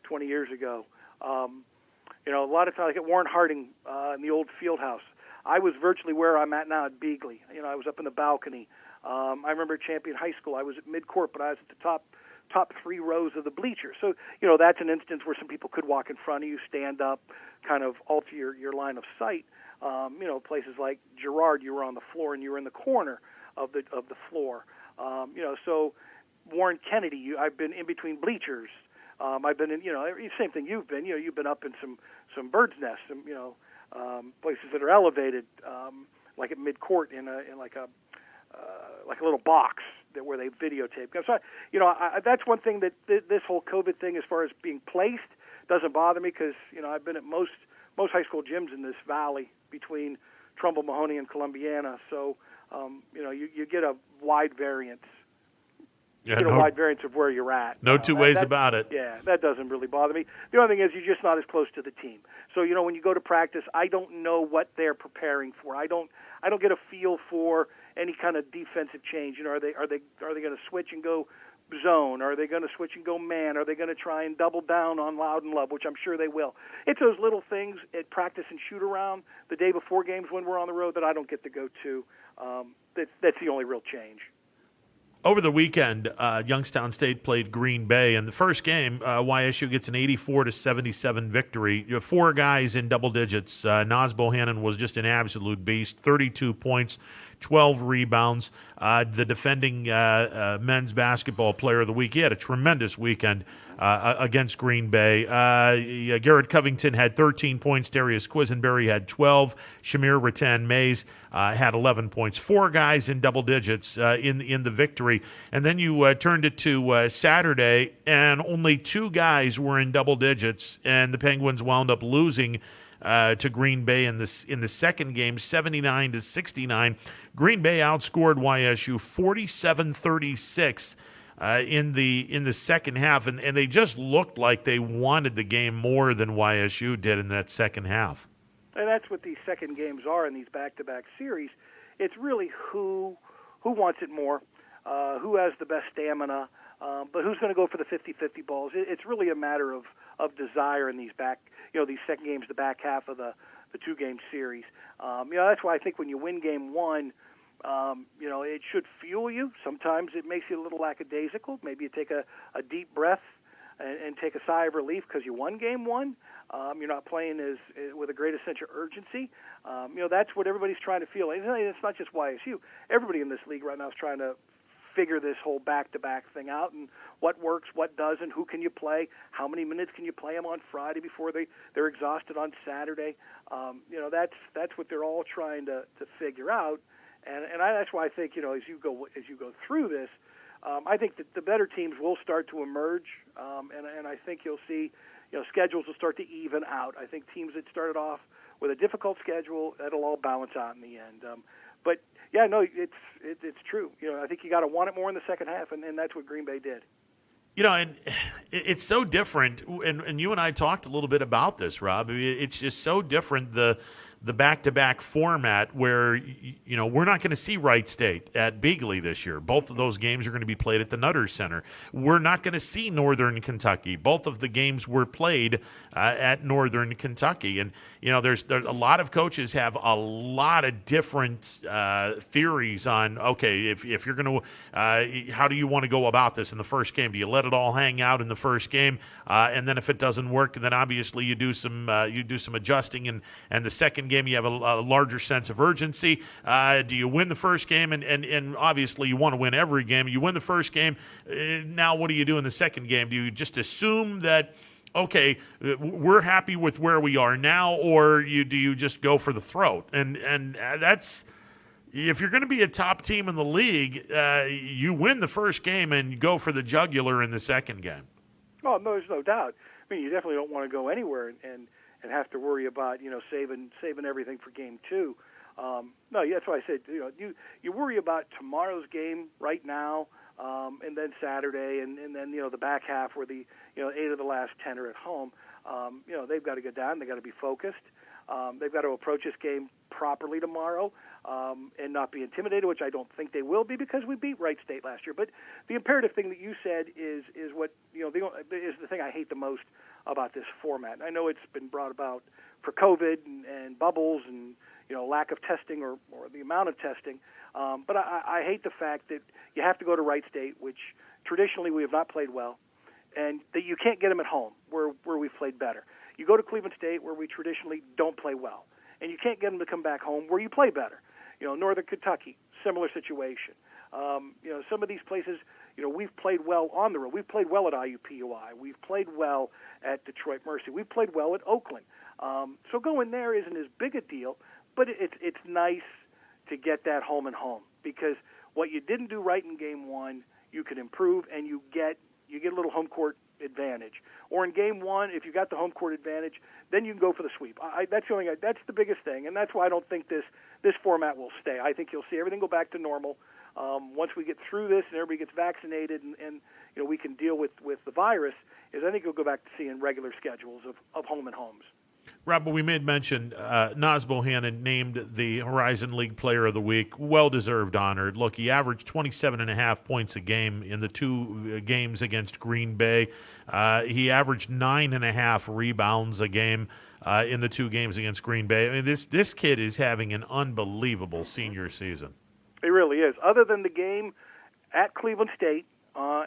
20 years ago, a lot of times like at Warren Harding in the old field house, I was virtually where I'm at now at Beagley. I was up in the balcony. I remember at Champion High School, I was at midcourt, but I was at the top 3 rows of the bleachers. So, that's an instance where some people could walk in front of you, stand up, kind of alter your line of sight. Places like Girard, you were on the floor and you were in the corner of the floor. So Warren Kennedy, I've been in between bleachers. I've been in, same thing you've been. You've been up in some bird's nests, places that are elevated, like at midcourt in like a little box where they videotape. So, that's one thing that this whole COVID thing, as far as being placed, doesn't bother me because, I've been at most high school gyms in this valley between Trumbull, Mahoney, and Columbiana. So, you get a wide variance. Yeah, a wide variance of where you're at. No two ways about it. Yeah, that doesn't really bother me. The only thing is you're just not as close to the team. So, when you go to practice, I don't know what they're preparing for. I don't get a feel for any kind of defensive change. Are they going to switch and go zone? Are they going to switch and go man? Are they going to try and double down on Loud and Love, which I'm sure they will? It's those little things at practice and shoot around the day before games when we're on the road that I don't get to go to. That's the only real change. Over the weekend, Youngstown State played Green Bay. In the first game, YSU gets an 84-77 victory. You have 4 guys in double digits. Naz Bohannon was just an absolute beast, 32 points, 12 rebounds. The defending men's basketball player of the week. He had a tremendous weekend against Green Bay. Garrett Covington had 13 points. Darius Quisenberry had 12. Shamir Rattan-Mays had 11 points. 4 guys in double digits in the victory. And then you turned it to Saturday, and only 2 guys were in double digits, and the Penguins wound up losing to Green Bay in the second game, 79-69. Green Bay outscored YSU 47-36 in the second half, and they just looked like they wanted the game more than YSU did in that second half. And that's what these second games are in these back-to-back series. It's really who wants it more, who has the best stamina, but who's going to go for the 50-50 balls. It's really a matter of desire in these these second games, the back half of the 2-game series. That's why I think when you win game 1, it should fuel you. Sometimes it makes you a little lackadaisical. Maybe you take a deep breath and take a sigh of relief because you won game 1. You're not playing with a great sense of urgency. That's what everybody's trying to feel. And it's not just YSU. Everybody in this league right now is trying to figure this whole back-to-back thing out and what works, what doesn't, who can you play, how many minutes can you play them on Friday before they're exhausted on Saturday. That's what they're all trying to figure out. And that's why I think, as you go through this, I think that the better teams will start to emerge, and I think you'll see, schedules will start to even out. I think teams that started off with a difficult schedule, that'll all balance out in the end. But yeah, no, it's true. I think you got to want it more in the second half, and that's what Green Bay did. And it's so different, and you and I talked a little bit about this, Rob. I mean, it's just so different, the back-to-back format where, we're not going to see Wright State at Beagley this year. Both of those games are going to be played at the Nutter Center. We're not going to see Northern Kentucky. Both of the games were played at Northern Kentucky. And, there's a lot of coaches have a lot of different theories on, okay, if you're going to, how do you want to go about this in the first game? Do you let it all hang out in the first game? And then if it doesn't work, then obviously you do some adjusting, and the second game you have a larger sense of urgency. Do you win the first game? And obviously you want to win every game. You win the first game. Now what do you do in the second game? Do you just assume that, okay, we're happy with where we are now, or do you just go for the throat? And that's, if you're going to be a top team in the league, you win the first game and you go for the jugular in the second game. Oh, no, there's no doubt. I mean, you definitely don't want to go anywhere and have to worry about saving everything for game 2. No, that's why I said you worry about tomorrow's game right now, and then Saturday, and then the back half where the 8 of the last 10 are at home. They've got to get down. They've got to be focused. They've got to approach this game properly tomorrow, and not be intimidated, which I don't think they will be because we beat Wright State last year. But the imperative thing that you said is what is the thing I hate the most about this format. I know it's been brought about for COVID and bubbles and lack of testing or the amount of testing, but I hate the fact that you have to go to Wright State, which traditionally we have not played well, and that you can't get them at home where we've played better. You go to Cleveland State where we traditionally don't play well, and you can't get them to come back home where you play better. Northern Kentucky, similar situation. Some of these places, we've played well on the road. We've played well at IUPUI. We've played well at Detroit Mercy. We've played well at Oakland. So going there isn't as big a deal, but it's nice to get that home and home, because what you didn't do right in game 1, you can improve, and you get a little home court advantage. Or in game 1, if you got the home court advantage, then you can go for the sweep. That's the biggest thing, and that's why I don't think this format will stay. I think you'll see everything go back to normal once we get through this and everybody gets vaccinated and we can deal with the virus. I think you'll go back to seeing regular schedules of home and homes. Rob, we made mention Naz Bohannon named the Horizon League Player of the Week. Well-deserved honor. Look, he averaged 27.5 points a game in the 2 games against Green Bay. He averaged 9.5 rebounds a game in the 2 games against Green Bay. I mean, this kid is having an unbelievable senior season. It really is. Other than the game at Cleveland State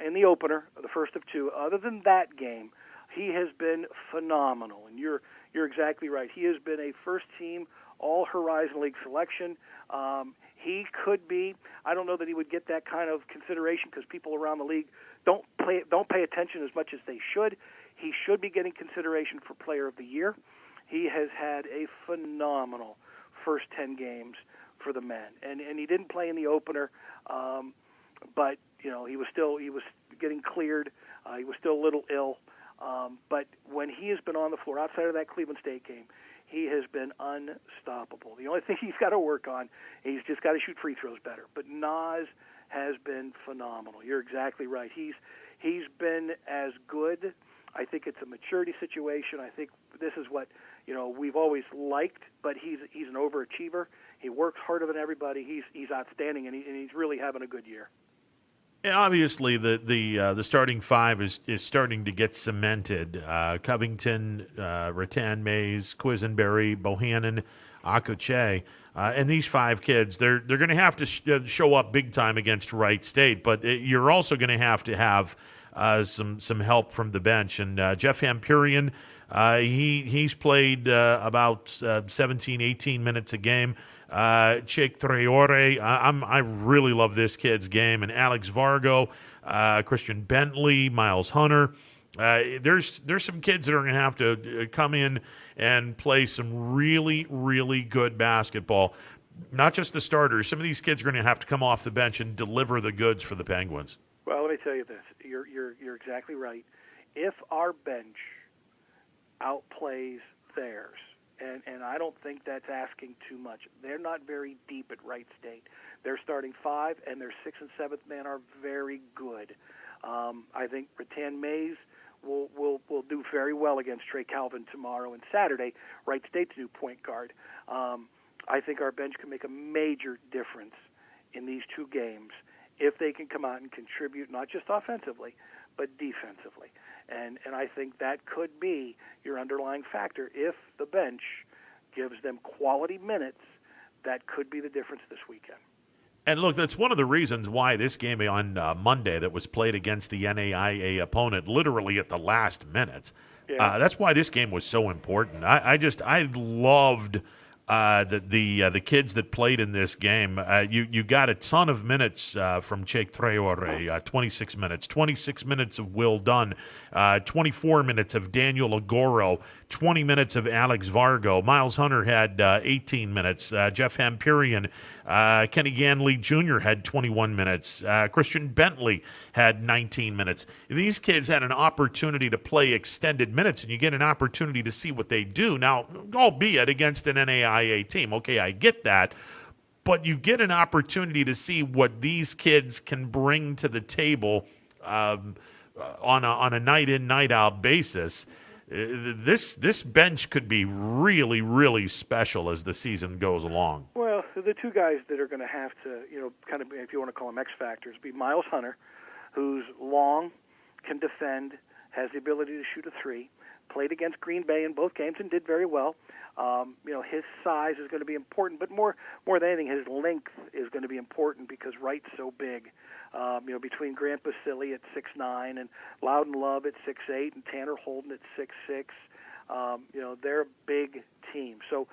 in the opener, the first of 2, other than that game, he has been phenomenal. And you're exactly right. He has been a first-team All-Horizon League selection. He could be. I don't know that he would get that kind of consideration because people around the league don't pay attention as much as they should. He should be getting consideration for Player of the Year. He has had a phenomenal first 10 games for the men, and he didn't play in the opener, but he was getting cleared. He was still a little ill. But when he has been on the floor, outside of that Cleveland State game, he has been unstoppable. The only thing he's got to work on, he's just got to shoot free throws better. But Naz has been phenomenal. You're exactly right. He's been as good. I think it's a maturity situation. I think this is what we've always liked. But he's an overachiever. He works harder than everybody. He's outstanding, and he's really having a good year. And obviously, the starting 5 is starting to get cemented. Covington, Rattan, Mays, Quisenberry, Bohannon, Akuche, and these 5 kids, they're going to have to show up big time against Wright State. But you're also going to have some help from the bench. And Jeff Hampurian, he's played about 17, 18 minutes a game. Cheikh Traore, I really love this kid's game, and Alex Vargo, Christian Bentley, Miles Hunter. There's some kids that are going to have to come in and play some really, really good basketball. Not just the starters. Some of these kids are going to have to come off the bench and deliver the goods for the Penguins. Well, let me tell you this. You're exactly right. If our bench outplays theirs, and I don't think that's asking too much. They're not very deep at Wright State. Their starting 5 and their 6th and 7th men are very good. I think Rattan Mays will do very well against Trey Calvin tomorrow and Saturday, Wright State's new point guard. I think our bench can make a major difference in these 2 games if they can come out and contribute, not just offensively, but defensively. And I think that could be your underlying factor. If the bench gives them quality minutes, that could be the difference this weekend. And look, that's one of the reasons why this game on Monday that was played against the NAIA opponent literally at the last minute, that's why this game was so important. I loved the kids that played in this game. You got a ton of minutes from Cheikh Traore, 26 minutes, 26 minutes of Will Dunn, 24 minutes of Daniel Agoro, 20 minutes of Alex Vargo. Miles Hunter had 18 minutes. Jeff Hampurian, Kenny Ganley Jr. had 21 minutes. Christian Bentley had 19 minutes. These kids had an opportunity to play extended minutes, and you get an opportunity to see what they do. Now, albeit against an NAIA team. Okay, I get that. But you get an opportunity to see what these kids can bring to the table on a night-in, night-out basis. This bench could be really, really special as the season goes along. Well, the 2 guys that are going to have to, kind of, if you want to call them X factors, be Miles Hunter, who's long, can defend, has the ability to shoot a 3, played against Green Bay in both games and did very well. His size is going to be important, but more than anything, his length is going to be important because Wright's so big. Between Grant Basile at 6'9" and Loudon Love at 6'8" and Tanner Holden at 6'6", they're a big team. So,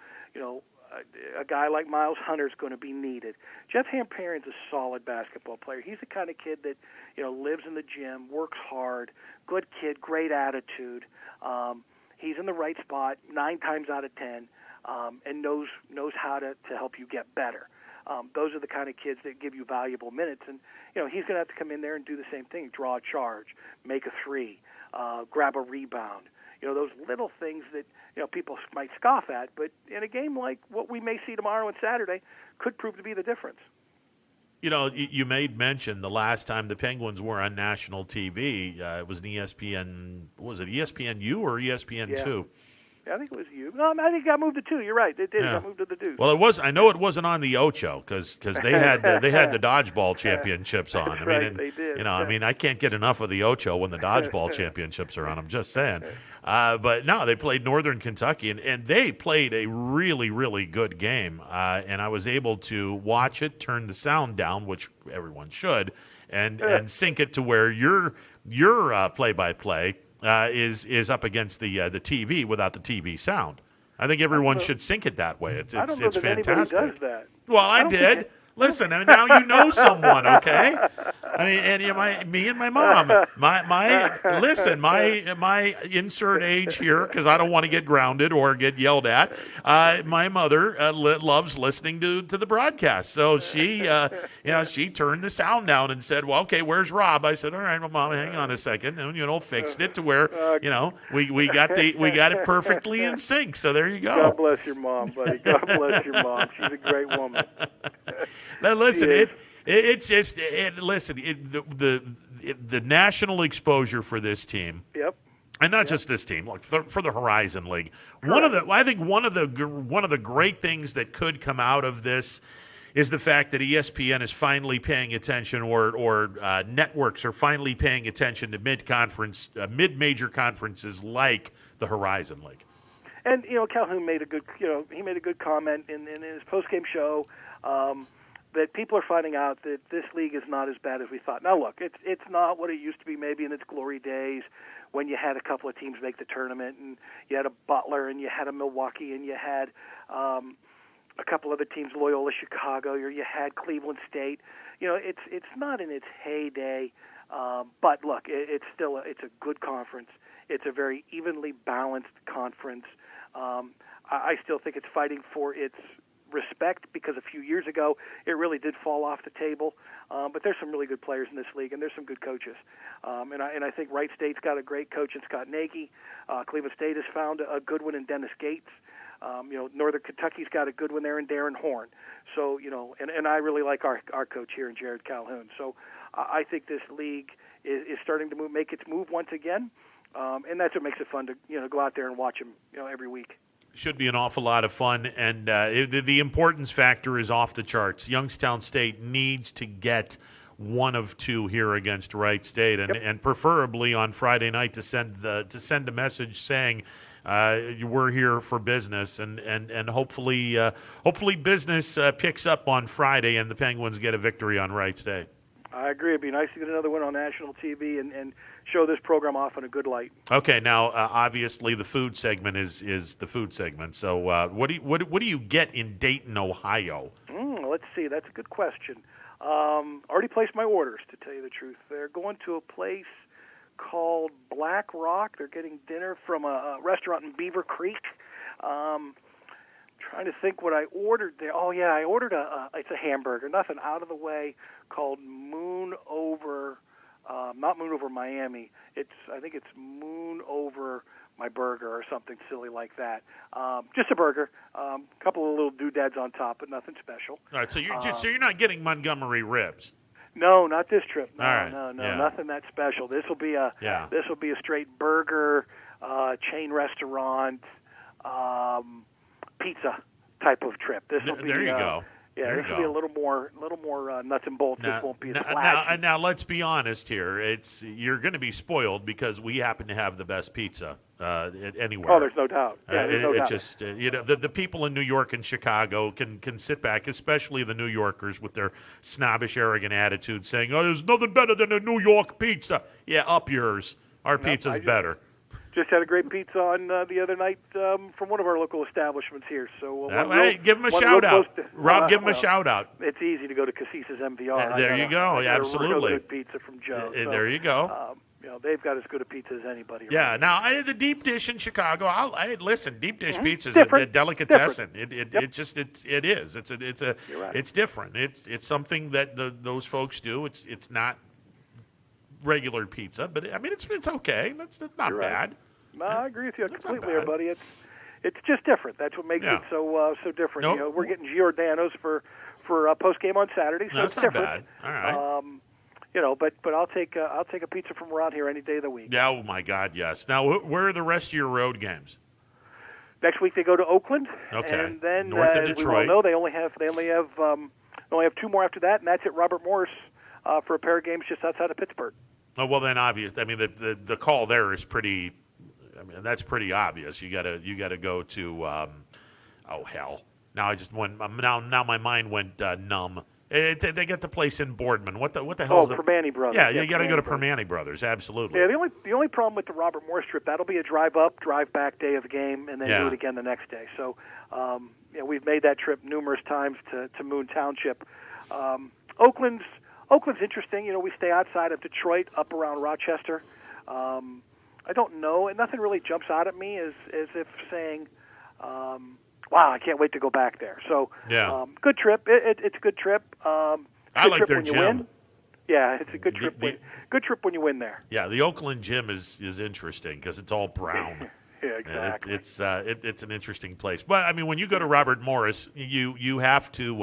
a guy like Miles Hunter is going to be needed. Jeff Hampurian's a solid basketball player. He's the kind of kid that, lives in the gym, works hard, good kid, great attitude. He's in the right spot 9 times out of 10, and knows how to help you get better. Those are the kind of kids that give you valuable minutes, and he's going to have to come in there and do the same thing: draw a charge, make a 3, grab a rebound. Those little things that people might scoff at, but in a game like what we may see tomorrow and Saturday, could prove to be the difference. You made mention the last time the Penguins were on national TV, it was an ESPN, was it ESPNU or ESPN2? I think it was you. No, I think it got moved to 2. You're right. It did. It got moved to the Deuce. Well, it was. I know it wasn't on the Ocho because they had the dodgeball championships on. That's I mean, right, they did. You know, I mean, I can't get enough of the Ocho when the dodgeball championships are on. I'm just saying. But no, they played Northern Kentucky, and they played a really, really good game. And I was able to watch it, turn the sound down, which everyone should, and sync it to where your play-by-play is up against the TV without the TV sound. I think everyone should sync it that way. It's I don't know that fantastic. anybody does that. Well, I did. Listen, I mean, now you know someone, okay? I mean, and me and my mom. My insert age here, because I don't want to get grounded or get yelled at. My mother loves listening to the broadcast, so she turned the sound down and said, "Well, okay, where's Rob?" I said, "All right, well, Mom, hang on a second," and fixed it to where we got it perfectly in sync. So there you go. God bless your mom, buddy. God bless your mom. She's a great woman. Now listen, the national exposure for this team. Yep. And not just this team, like for the Horizon League. I think one of the great things that could come out of this is the fact that ESPN is finally paying attention, or networks are finally paying attention to mid-major conferences like the Horizon League. And Calhoun made a good comment in his post-game show. That people are finding out that this league is not as bad as we thought. Now, look, it's not what it used to be maybe in its glory days when you had a couple of teams make the tournament, and you had a Butler, and you had a Milwaukee, and you had a couple other teams, Loyola Chicago, or you had Cleveland State. It's not in its heyday, but look, it's still a good conference. It's a very evenly balanced conference. I still think it's fighting for its respect, because a few years ago it really did fall off the table, but there's some really good players in this league, and there's some good coaches, and I think Wright State's got a great coach in Scott Nagy. Cleveland State has found a good one in Dennis Gates. Northern Kentucky's got a good one there in Darren Horn. So and I really like our coach here in Jared Calhoun. So I think this league is starting to make its move once again, and that's what makes it fun to go out there and watch them every week. Should be an awful lot of fun, and the importance factor is off the charts. Youngstown State needs to get one of two here against Wright State, and preferably on Friday night to send a message saying we're here for business, and hopefully business picks up on Friday and the Penguins get a victory on Wright State. I agree. It'd be nice to get another win on national TV and show this program off in a good light. Okay, now obviously the food segment is the food segment. So what do you get in Dayton, Ohio? Let's see. That's a good question. Already placed my orders, to tell you the truth. They're going to a place called Black Rock. They're getting dinner from a restaurant in Beaver Creek. Trying to think what I ordered there. Oh yeah, I ordered it's a hamburger, nothing out of the way, called Moon Over, not Moon Over Miami. I think it's Moon Over My Burger or something silly like that. Just a burger, couple of little doodads on top, but nothing special. All right, so you're not getting Montgomery ribs. No, not this trip. No, all right. no, yeah. Nothing that special. This will be a straight burger, chain restaurant, pizza type of trip. This will be. There you go. Yeah, this will be a little more nuts and bolts. This won't be as flashy. Now, let's be honest here. You're going to be spoiled because we happen to have the best pizza anywhere. Oh, there's no doubt. Yeah, there's no doubt. Just the people in New York and Chicago can sit back, especially the New Yorkers with their snobbish, arrogant attitude, saying, "Oh, there's nothing better than a New York pizza." Yeah, up yours. Our pizza's better. Just had a great pizza on the other night from one of our local establishments here. So hey, give him a shout out, Rob. Give him a shout out. It's easy to go to Casisa's MVR. There you go. Absolutely. Real good pizza from Joe. So, there you go. They've got as good a pizza as anybody. Yeah. Right? Now, the deep dish in Chicago. Listen. Deep dish pizza is a delicatessen. It is. It's different. It's something that those folks do. It's not regular pizza, but I mean it's okay. That's not bad. No, I agree with you completely, there, buddy. It's just different. That's what makes it so different. Nope. We're getting Giordano's for post game on Saturday, so it's not different. Bad. All right. But I'll take a pizza from around here any day of the week. Yeah, oh my God, yes. Now, where are the rest of your road games? Next week they go to Oakland, Okay. and then North of as Detroit. we well know, they only have 2 more after that, and that's at Robert Morris for a pair of games just outside of Pittsburgh. Oh, well, then obvious. I mean, the call there is pretty. I mean, that's pretty obvious. You gotta go to. Oh hell! Now I just went. Now my mind went numb. They get the place in Boardman. What the hell? Permane Brothers. Yeah, you got to go to Permane Brothers. Absolutely. Yeah, the only problem with the Robert Morris trip, that'll be a drive up, drive back day of the game, and then do it again the next day. So, we've made that trip numerous times to Moon Township. Oakland's interesting. We stay outside of Detroit, up around Rochester. I don't know, and nothing really jumps out at me as if saying, wow, I can't wait to go back there. So, good trip. It's a good trip. I like their gym. Win. Yeah, it's a good trip. Good trip when you win there. Yeah, the Oakland gym is interesting because it's all brown. Yeah, exactly. It's an interesting place. But I mean, when you go to Robert Morris, you have to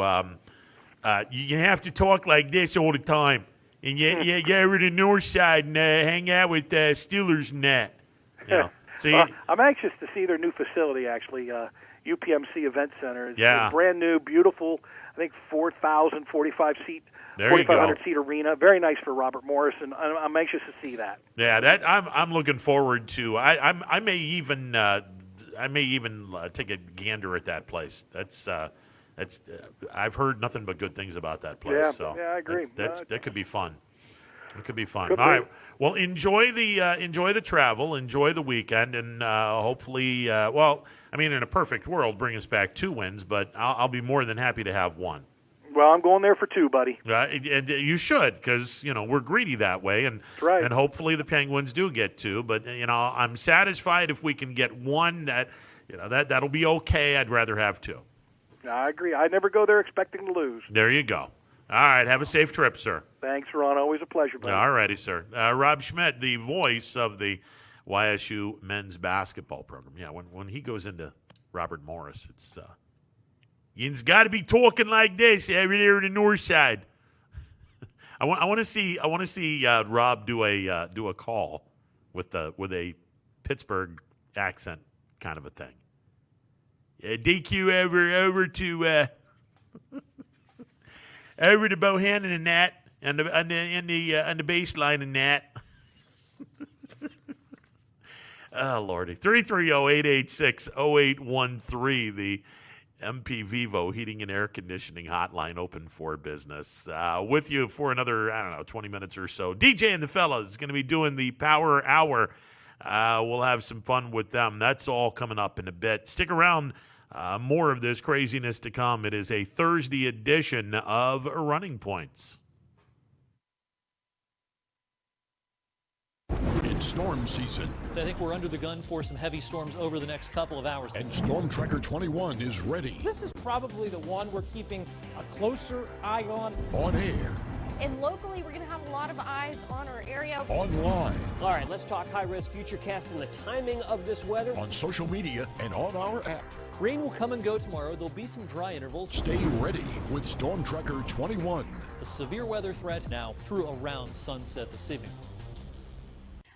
talk like this all the time, and you get over to the north side and hang out with Steelers and that. See, I'm anxious to see their new facility. Actually, UPMC Event Center. It's a brand new, beautiful. I think 4,000, 4,500 seat arena. Very nice for Robert Morris, and I'm anxious to see that. Yeah, that I'm looking forward to. I may even take a gander at that place. That's I've heard nothing but good things about that place. Yeah, so I agree. That could be fun. It could be fun. All right. Well, enjoy the travel, enjoy the weekend, and hopefully, in a perfect world, bring us back 2 wins. But I'll be more than happy to have 1. Well, I'm going there for 2, buddy. And you should, because we're greedy that way, and that's right. And hopefully the Penguins do get 2. But I'm satisfied if we can get 1. That'll be okay. I'd rather have 2. I agree. I never go there expecting to lose. There you go. All right. Have a safe trip, sir. Thanks, Ron. Always a pleasure, buddy. All righty, sir. Rob Schmidt, the voice of the YSU men's basketball program. Yeah, when he goes into Robert Morris, it's you've got to be talking like this over there in the north side. I want to see Rob do a call with a Pittsburgh accent kind of a thing. DQ over to over to Bohannon and that, and the baseline and that. Oh Lordy, 330-886-0813, the MP Vivo Heating and Air Conditioning Hotline, open for business. With you for another 20 minutes or so. DJ and the fellas is going to be doing the Power Hour. We'll have some fun with them. That's all coming up in a bit. Stick around. More of this craziness to come. It is a Thursday edition of Running Points. It's storm season. I think we're under the gun for some heavy storms over the next couple of hours. And Storm Tracker 21 is ready. This is probably the one we're keeping a closer eye on. On air. And locally, we're going to have a lot of eyes on our area. Online. All right, let's talk high-risk futurecast and the timing of this weather. On social media and on our app. Rain will come and go tomorrow. There'll be some dry intervals. Stay ready with Storm Tracker 21. The severe weather threat now through around sunset this evening.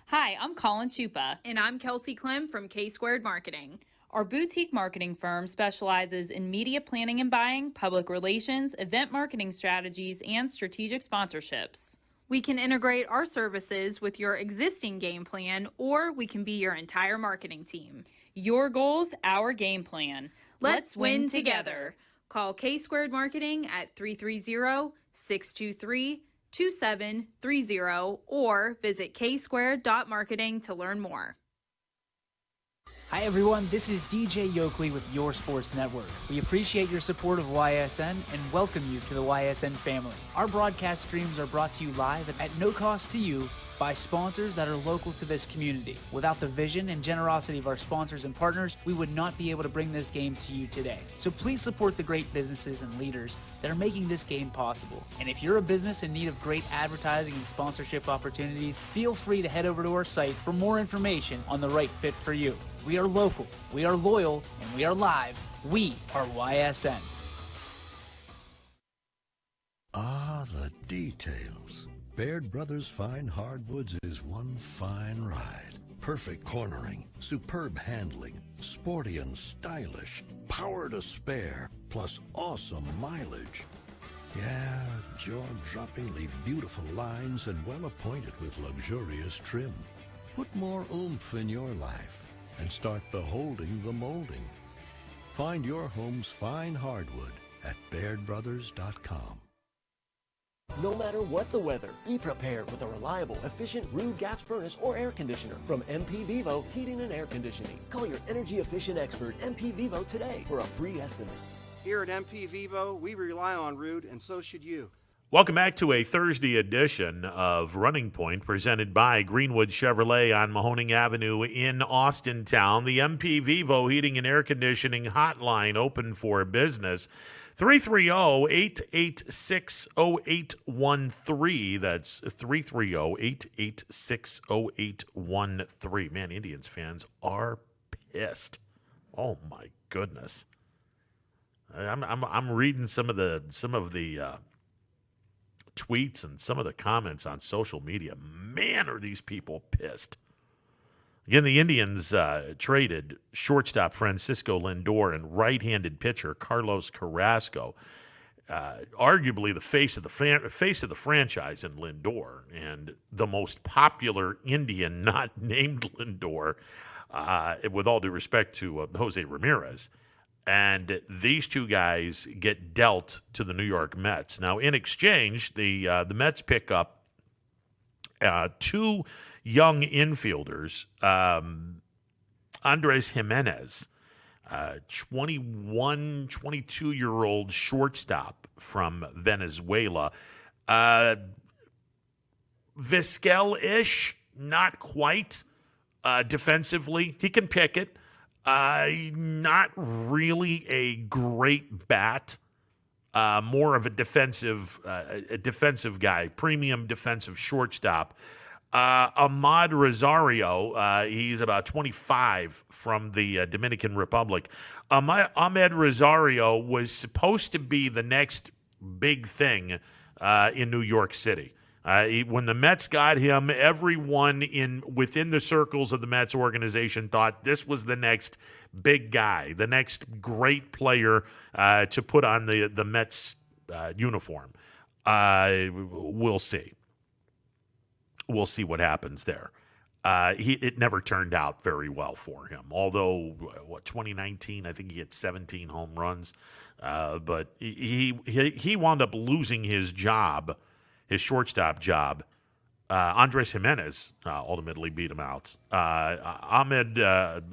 Hi, I'm Colin Chupa. And I'm Kelsey Clem from K-Squared Marketing. Our boutique marketing firm specializes in media planning and buying, public relations, event marketing strategies, and strategic sponsorships. We can integrate our services with your existing game plan, or we can be your entire marketing team. Your goals, our game plan. Let's win together. Call K-Squared Marketing at 330-623-2730 or visit ksquared.marketing to learn more. Hi everyone, this is DJ Yoakley with Your Sports Network. We appreciate your support of YSN and welcome you to the YSN family. Our broadcast streams are brought to you live at no cost to you by sponsors that are local to this community. Without the vision and generosity of our sponsors and partners, we would not be able to bring this game to you today. So please support the great businesses and leaders that are making this game possible. And if you're a business in need of great advertising and sponsorship opportunities, feel free to head over to our site for more information on the right fit for you. We are local, we are loyal, and we are live. We are YSN. Ah, the details. Baird Brothers Fine Hardwoods is one fine ride. Perfect cornering, superb handling, sporty and stylish, power to spare, plus awesome mileage. Yeah, jaw-droppingly beautiful lines and well-appointed with luxurious trim. Put more oomph in your life and start beholding the molding. Find your home's fine hardwood at BairdBrothers.com. No matter what the weather, be prepared with a reliable, efficient Rude gas furnace or air conditioner from MP Vivo Heating and Air Conditioning. Call your energy-efficient expert, MP Vivo, today for a free estimate. Here at MP Vivo, we rely on Rude, and so should you. Welcome back to a Thursday edition of Running Point, presented by Greenwood Chevrolet on Mahoning Avenue in Austintown. The MP Vivo Heating and Air Conditioning hotline open for business. 330-886-0813. That's 330-886-0813. Man, Indians fans are pissed. Oh my goodness. I'm reading some of the tweets and some of the comments on social media. Man, are these people pissed. Again, the Indians traded shortstop Francisco Lindor and right-handed pitcher Carlos Carrasco, arguably the face of the franchise in Lindor, and the most popular Indian not named Lindor, with all due respect to Jose Ramirez. And these two guys get dealt to the New York Mets. Now, in exchange, the Mets pick up two young infielders, Andres Jimenez, 22-year-old shortstop from Venezuela. Vizquel-ish, not quite defensively. He can pick it. Not really a great bat. More of a defensive guy, premium defensive shortstop. Ahmed Rosario, he's about 25 from the Dominican Republic. Ahmed Rosario was supposed to be the next big thing in New York City. When the Mets got him, everyone within the circles of the Mets organization thought this was the next big guy, the next great player to put on the Mets uniform. We'll see. We'll see what happens there. It never turned out very well for him. Although, 2019, I think he hit 17 home runs. But he wound up losing his job, his shortstop job. Andres Jimenez ultimately beat him out. Ahmed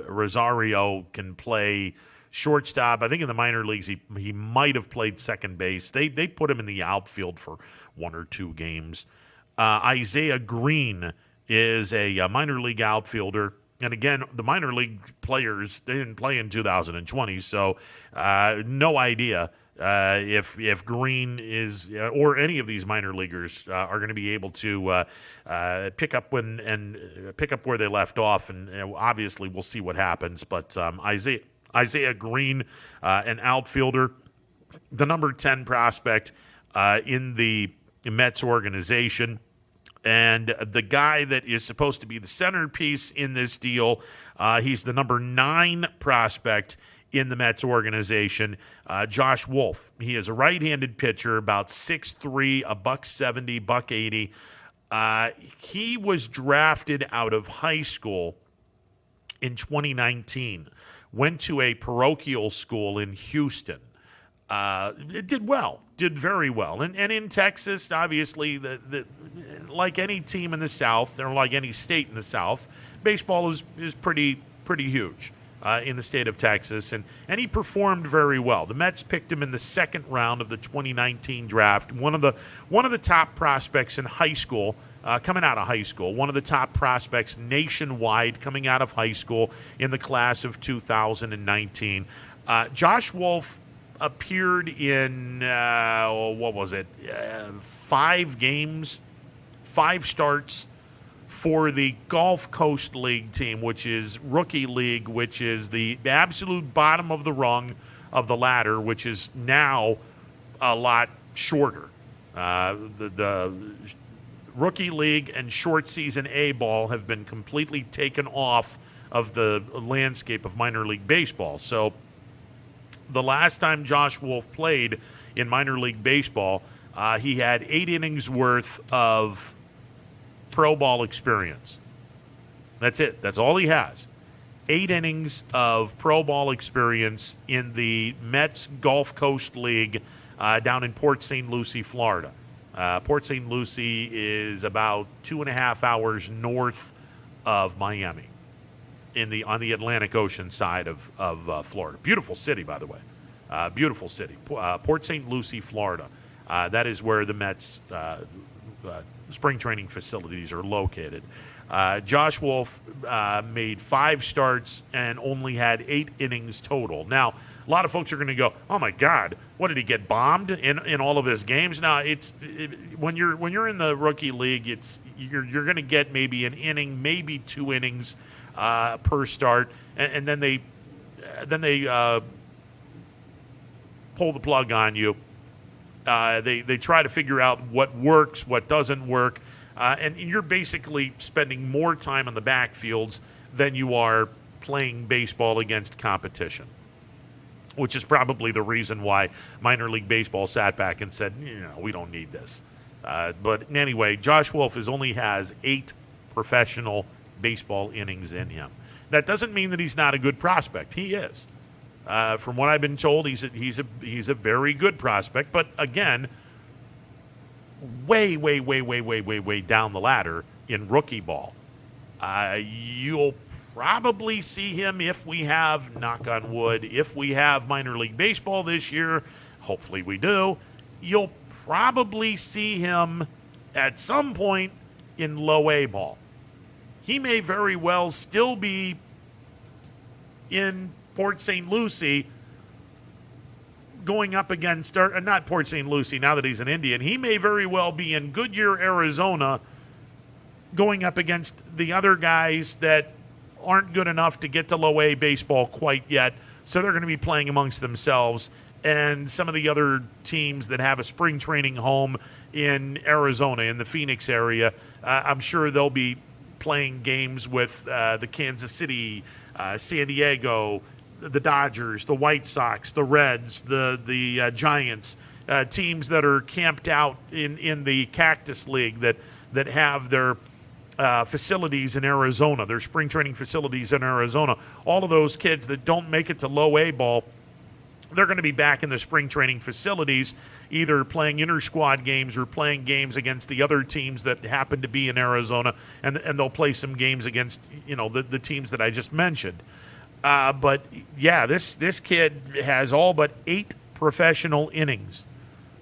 Rosario can play shortstop. I think in the minor leagues he might have played second base. They put him in the outfield for one or two games. Isaiah Green is a minor league outfielder. And again, the minor league players, they didn't play in 2020, so no idea if Green is or any of these minor leaguers are going to be able to pick up where they left off. And obviously, we'll see what happens. But Isaiah Green, an outfielder, the number 10 prospect in the Mets organization. And the guy that is supposed to be the centerpiece in this deal, he's the number 9 prospect in the Mets organization, Josh Wolfe. He is a right-handed pitcher, about 6'3", $170, $180. He was drafted out of high school in 2019, went to a parochial school in Houston. It did very well. And in Texas, obviously, like any team in the South, or like any state in the South, baseball is pretty huge in the state of Texas. And he performed very well. The Mets picked him in the second round of the 2019 draft. One of the top prospects in high school, coming out of high school. One of the top prospects nationwide coming out of high school in the class of 2019. Josh Wolfe appeared in, 5 games, 5 starts for the Gulf Coast League team, which is Rookie League, which is the absolute bottom of the rung of the ladder, which is now a lot shorter. The Rookie League and short season A ball have been completely taken off of the landscape of minor league baseball. So the last time Josh Wolfe played in minor league baseball, he had 8 innings worth of pro ball experience. That's it. That's all he has. 8 innings of pro ball experience in the Mets Gulf Coast League down in Port St. Lucie, Florida. Port St. Lucie is about 2.5 hours north of Miami on the Atlantic Ocean side of Florida. Beautiful city, by the way. Beautiful city. Port St. Lucie, Florida. That is where the Mets spring training facilities are located. Josh Wolfe made 5 starts and only had 8 innings total. Now, a lot of folks are going to go, "Oh my God, what did he get bombed in all of his games?" Now, when you're in the rookie league, you're going to get maybe an inning, maybe 2 innings per start, and then they pull the plug on you. They try to figure out what works, what doesn't work. And you're basically spending more time on the backfields than you are playing baseball against competition, which is probably the reason why minor league baseball sat back and said, we don't need this. But anyway, Josh Wolfe only has 8 professional baseball innings in him. That doesn't mean that he's not a good prospect. He is. From what I've been told, he's a very good prospect. But again, way down the ladder in rookie ball. You'll probably see him if we have, knock on wood, if we have minor league baseball this year. Hopefully we do. You'll probably see him at some point in low A ball. He may very well still be in Port St. Lucie going up against, or not Port St. Lucie now that he's an Indian. He may very well be in Goodyear, Arizona, going up against the other guys that aren't good enough to get to low A baseball quite yet. So they're going to be playing amongst themselves. And some of the other teams that have a spring training home in Arizona, in the Phoenix area, I'm sure they'll be playing games with the Kansas City, San Diego, the Dodgers, the White Sox, the Reds, the Giants, teams that are camped out in the Cactus League that have their facilities in Arizona, their spring training facilities in Arizona. All of those kids that don't make it to low A ball, they're going to be back in the spring training facilities, either playing inter-squad games or playing games against the other teams that happen to be in Arizona, and they'll play some games against the teams that I just mentioned. But yeah, this kid has all but 8 professional innings.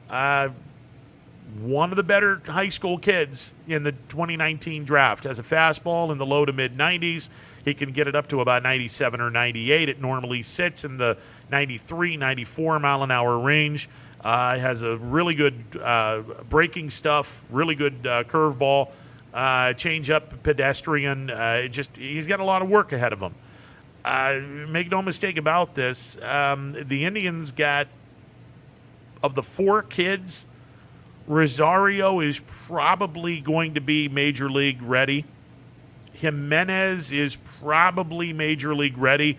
One of the better high school kids in the 2019 draft. Has a fastball in the low to mid 90s. He can get it up to about 97 or 98. It normally sits in the 93, 94 mile an hour range. Has a really good breaking stuff, really good curveball, change-up, pedestrian. He's got a lot of work ahead of him. Make no mistake about this, the Indians got, of the 4 kids, Rosario is probably going to be Major League ready. Jimenez is probably Major League ready.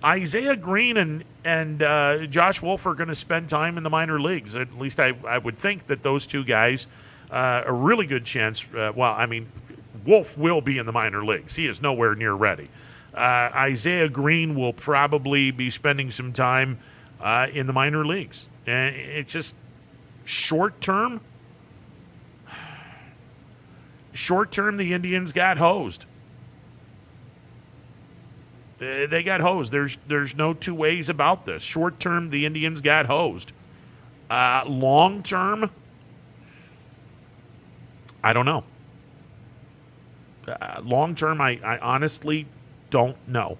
Isaiah Green and Josh Wolfe are going to spend time in the minor leagues. At least I would think that those 2 guys, a really good chance. Wolfe will be in the minor leagues. He is nowhere near ready. Isaiah Green will probably be spending some time in the minor leagues. And it's just short term, the Indians got hosed. They got hosed. There's no 2 ways about this. Short term, the Indians got hosed. Long term, I don't know. Long term, I honestly don't know.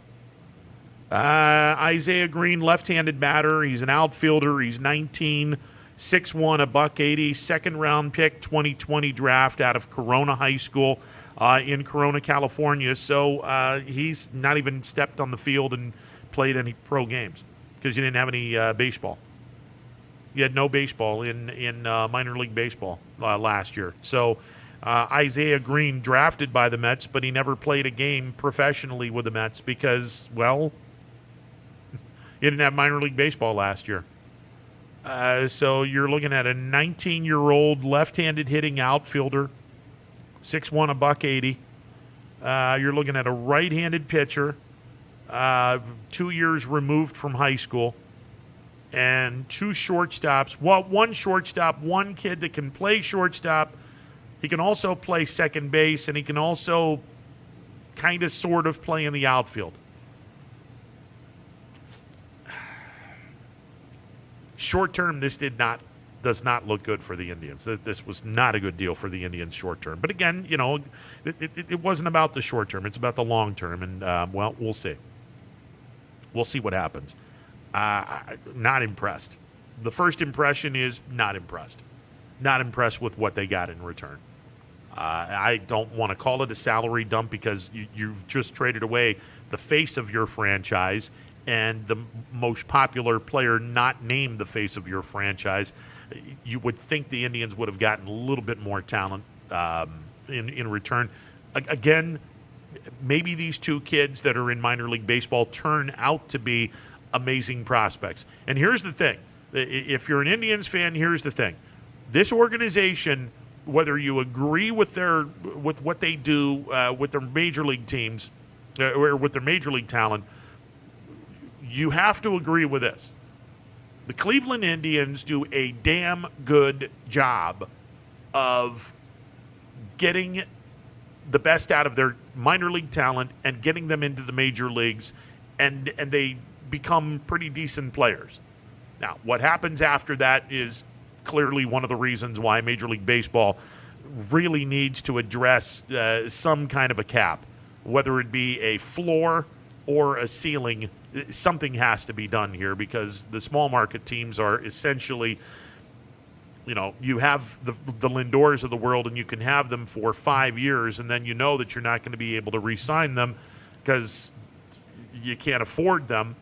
Isaiah Green, left-handed batter. He's an outfielder. He's 19, 6'1", $180, second-round pick, 2020 draft out of Corona High School in Corona, California. So he's not even stepped on the field and played any pro games because you didn't have any baseball. You had no baseball in minor league baseball last year. So Isaiah Green drafted by the Mets, but he never played a game professionally with the Mets because, well, he didn't have minor league baseball last year. So you're looking at a 19-year-old left-handed hitting outfielder, 6'1", $180. You're looking at a right-handed pitcher, 2 years removed from high school, and 2 shortstops. Well, 1 shortstop, 1 kid that can play shortstop. He can also play second base, and he can also kind of sort of play in the outfield. Short term, this does not look good for the Indians. This was not a good deal for the Indians short term. But again, you know, it wasn't about the short term. It's about the long term. And, well, we'll see. We'll see what happens. Not impressed. The first impression is not impressed. Not impressed with what they got in return. I don't want to call it a salary dump because you've just traded away the face of your franchise and the most popular player not named the face of your franchise. You would think the Indians would have gotten a little bit more talent in return. Again, maybe these 2 kids that are in minor league baseball turn out to be amazing prospects. And here's the thing. If you're an Indians fan, here's the thing. This organization, whether you agree with what they do with their major league teams or with their major league talent, you have to agree with this. The Cleveland Indians do a damn good job of getting the best out of their minor league talent and getting them into the major leagues, and they become pretty decent players. Now, what happens after that is clearly one of the reasons why Major League Baseball really needs to address some kind of a cap, whether it be a floor or a ceiling. Something has to be done here because the small market teams are essentially, you know, you have the Lindors of the world and you can have them for 5 years and then you know that you're not going to be able to re-sign them because you can't afford them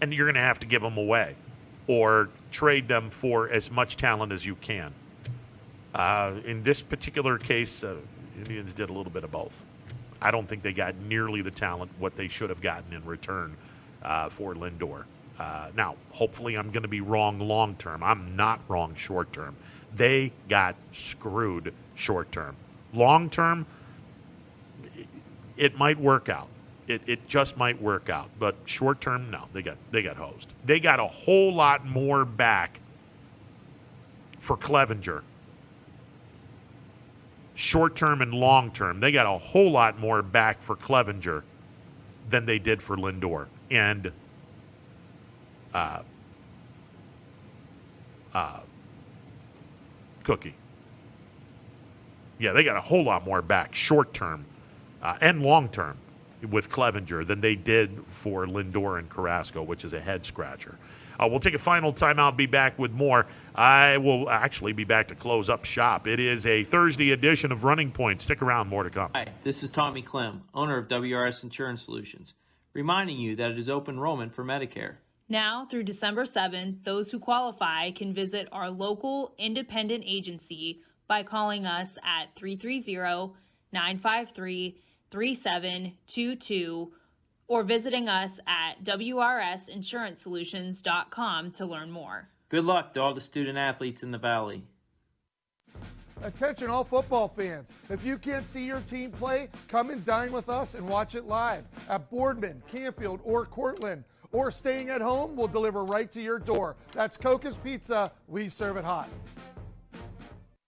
and you're going to have to give them away or trade them for as much talent as you can. In this particular case, Indians did a little bit of both. I don't think they got nearly the talent what they should have gotten in return for Lindor. Now, hopefully I'm going to be wrong long term. I'm not wrong short term. They got screwed short term. Long term, it might work out. It just might work out. But short term, no, they got hosed. They got a whole lot more back for Clevenger. Short term and long term, they got a whole lot more back for Clevenger than they did for Lindor and Cookie. Yeah, they got a whole lot more back short term and long term with Clevenger than they did for Lindor and Carrasco, which is a head scratcher. We'll take a final timeout, be back with more. I will actually be back to close up shop. It is a Thursday edition of Running Point. Stick around, more to come. Hi, this is Tommy Clem, owner of WRS Insurance Solutions, reminding you that it is open enrollment for Medicare. Now through December 7th, those who qualify can visit our local independent agency by calling us at 330-953-3722 or visiting us at wrsinsurancesolutions.com to learn more. Good luck to all the student athletes in the Valley. Attention all football fans. If you can't see your team play, come and dine with us and watch it live at Boardman, Canfield, or Cortland. Or staying at home, we'll deliver right to your door. That's Coca's Pizza. We serve it hot.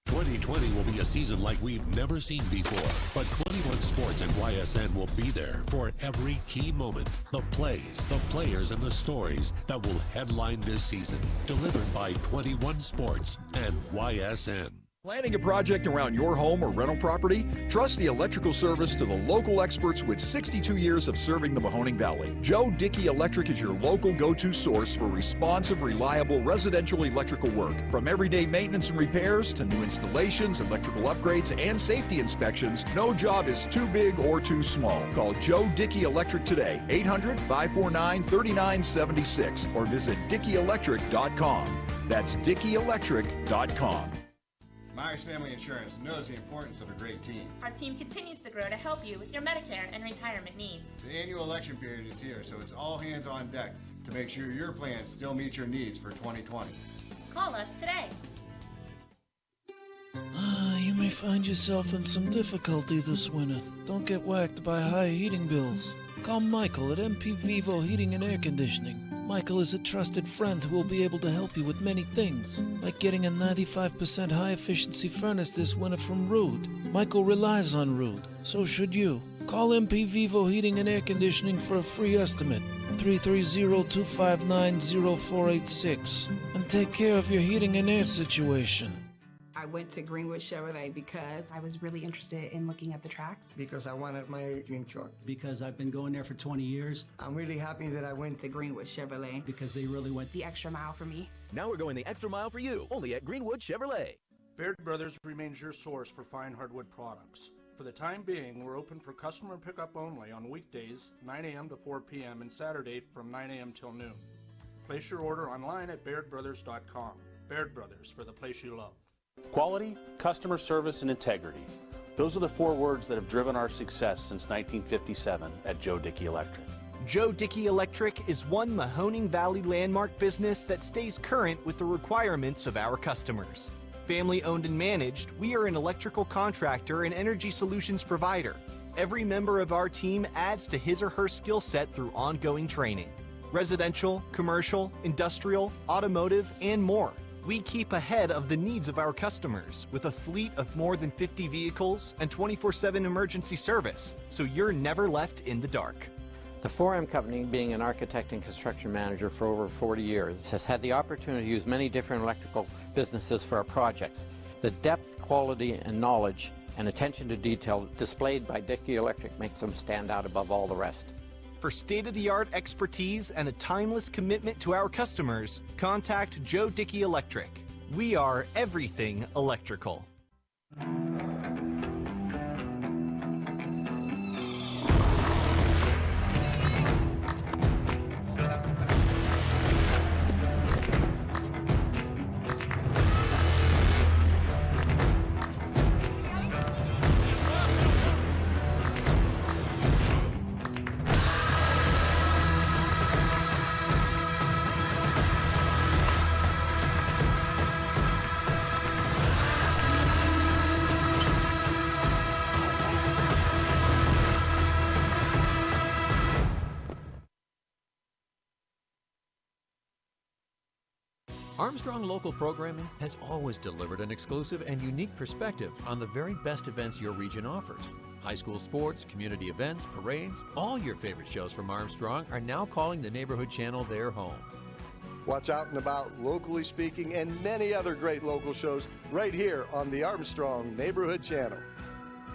2020 will be a season like we've never seen before, but 21 Sports and YSN will be there for every key moment. The plays, the players, and the stories that will headline this season. Delivered by 21 Sports and YSN. Planning a project around your home or rental property? Trust the electrical service to the local experts with 62 years of serving the Mahoning Valley. Joe Dickey Electric is your local go-to source for responsive, reliable residential electrical work. From everyday maintenance and repairs to new installations, electrical upgrades, and safety inspections, no job is too big or too small. Call Joe Dickey Electric today, 800-549-3976, or visit DickeyElectric.com. That's DickeyElectric.com. Myers Family Insurance knows the importance of a great team. Our team continues to grow to help you with your Medicare and retirement needs. The annual election period is here, so it's all hands on deck to make sure your plans still meet your needs for 2020. Call us today. You may find yourself in some difficulty this winter. Don't get whacked by high heating bills. Call Michael at MP Vivo Heating and Air Conditioning. Michael is a trusted friend who will be able to help you with many things, like getting a 95% high-efficiency furnace this winter from Rude. Michael relies on Rude, so should you. Call MP Vivo Heating and Air Conditioning for a free estimate, 330-259-0486, and take care of your heating and air situation. I went to Greenwood Chevrolet because I was really interested in looking at the tracks. Because I wanted my dream truck. Because I've been going there for 20 years. I'm really happy that I went to Greenwood Chevrolet. Because they really went the extra mile for me. Now we're going the extra mile for you, only at Greenwood Chevrolet. Baird Brothers remains your source for fine hardwood products. For the time being, we're open for customer pickup only on weekdays, 9 a.m. to 4 p.m. and Saturday from 9 a.m. till noon. Place your order online at bairdbrothers.com. Baird Brothers, for the place you love. Quality, customer service, and integrity. Those are the 4 words that have driven our success since 1957 at Joe Dickey Electric. Joe Dickey Electric is one Mahoning Valley landmark business that stays current with the requirements of our customers. Family owned and managed, we are an electrical contractor and energy solutions provider. Every member of our team adds to his or her skill set through ongoing training. Residential, commercial, industrial, automotive, and more. We keep ahead of the needs of our customers with a fleet of more than 50 vehicles and 24/7 emergency service, so you're never left in the dark. The 4M Company, being an architect and construction manager for over 40 years, has had the opportunity to use many different electrical businesses for our projects. The depth, quality, and knowledge and attention to detail displayed by Dickey Electric makes them stand out above all the rest. For state-of-the-art expertise and a timeless commitment to our customers, contact Joe Dickey Electric. We are everything electrical. Armstrong Local Programming has always delivered an exclusive and unique perspective on the very best events your region offers. High school sports, community events, parades, all your favorite shows from Armstrong are now calling the Neighborhood Channel their home. Watch Out and About, Locally Speaking, and many other great local shows right here on the Armstrong Neighborhood Channel.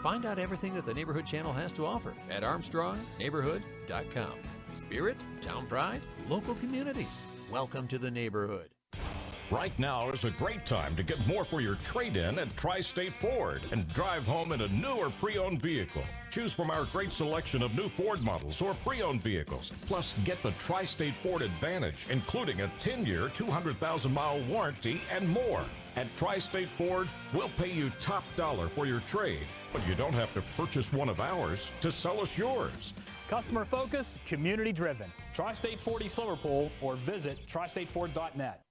Find out everything that the Neighborhood Channel has to offer at ArmstrongNeighborhood.com. Spirit, town pride, local communities. Welcome to the neighborhood. Right now is a great time to get more for your trade-in at Tri-State Ford and drive home in a new or pre-owned vehicle. Choose from our great selection of new Ford models or pre-owned vehicles. Plus, get the Tri-State Ford Advantage, including a 10-year, 200,000-mile warranty and more. At Tri-State Ford, we'll pay you top dollar for your trade, but you don't have to purchase one of ours to sell us yours. Customer focus, community driven. Tri-State Ford East Liverpool or visit tristateford.net.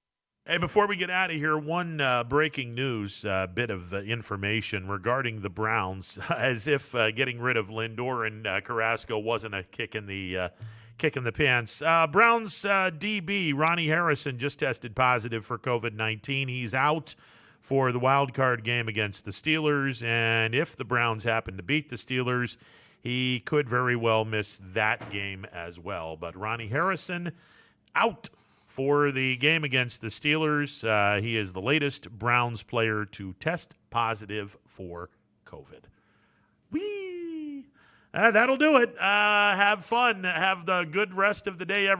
Hey, before we get out of here, one breaking news bit of information regarding the Browns, as if getting rid of Lindor and Carrasco wasn't a kick in the pants. Browns DB Ronnie Harrison just tested positive for COVID-19. He's out for the wild card game against the Steelers, and if the Browns happen to beat the Steelers, he could very well miss that game as well. But Ronnie Harrison out for the game against the Steelers. He is the latest Browns player to test positive for COVID. That'll do it. Have fun. Have the good rest of the day, everyone.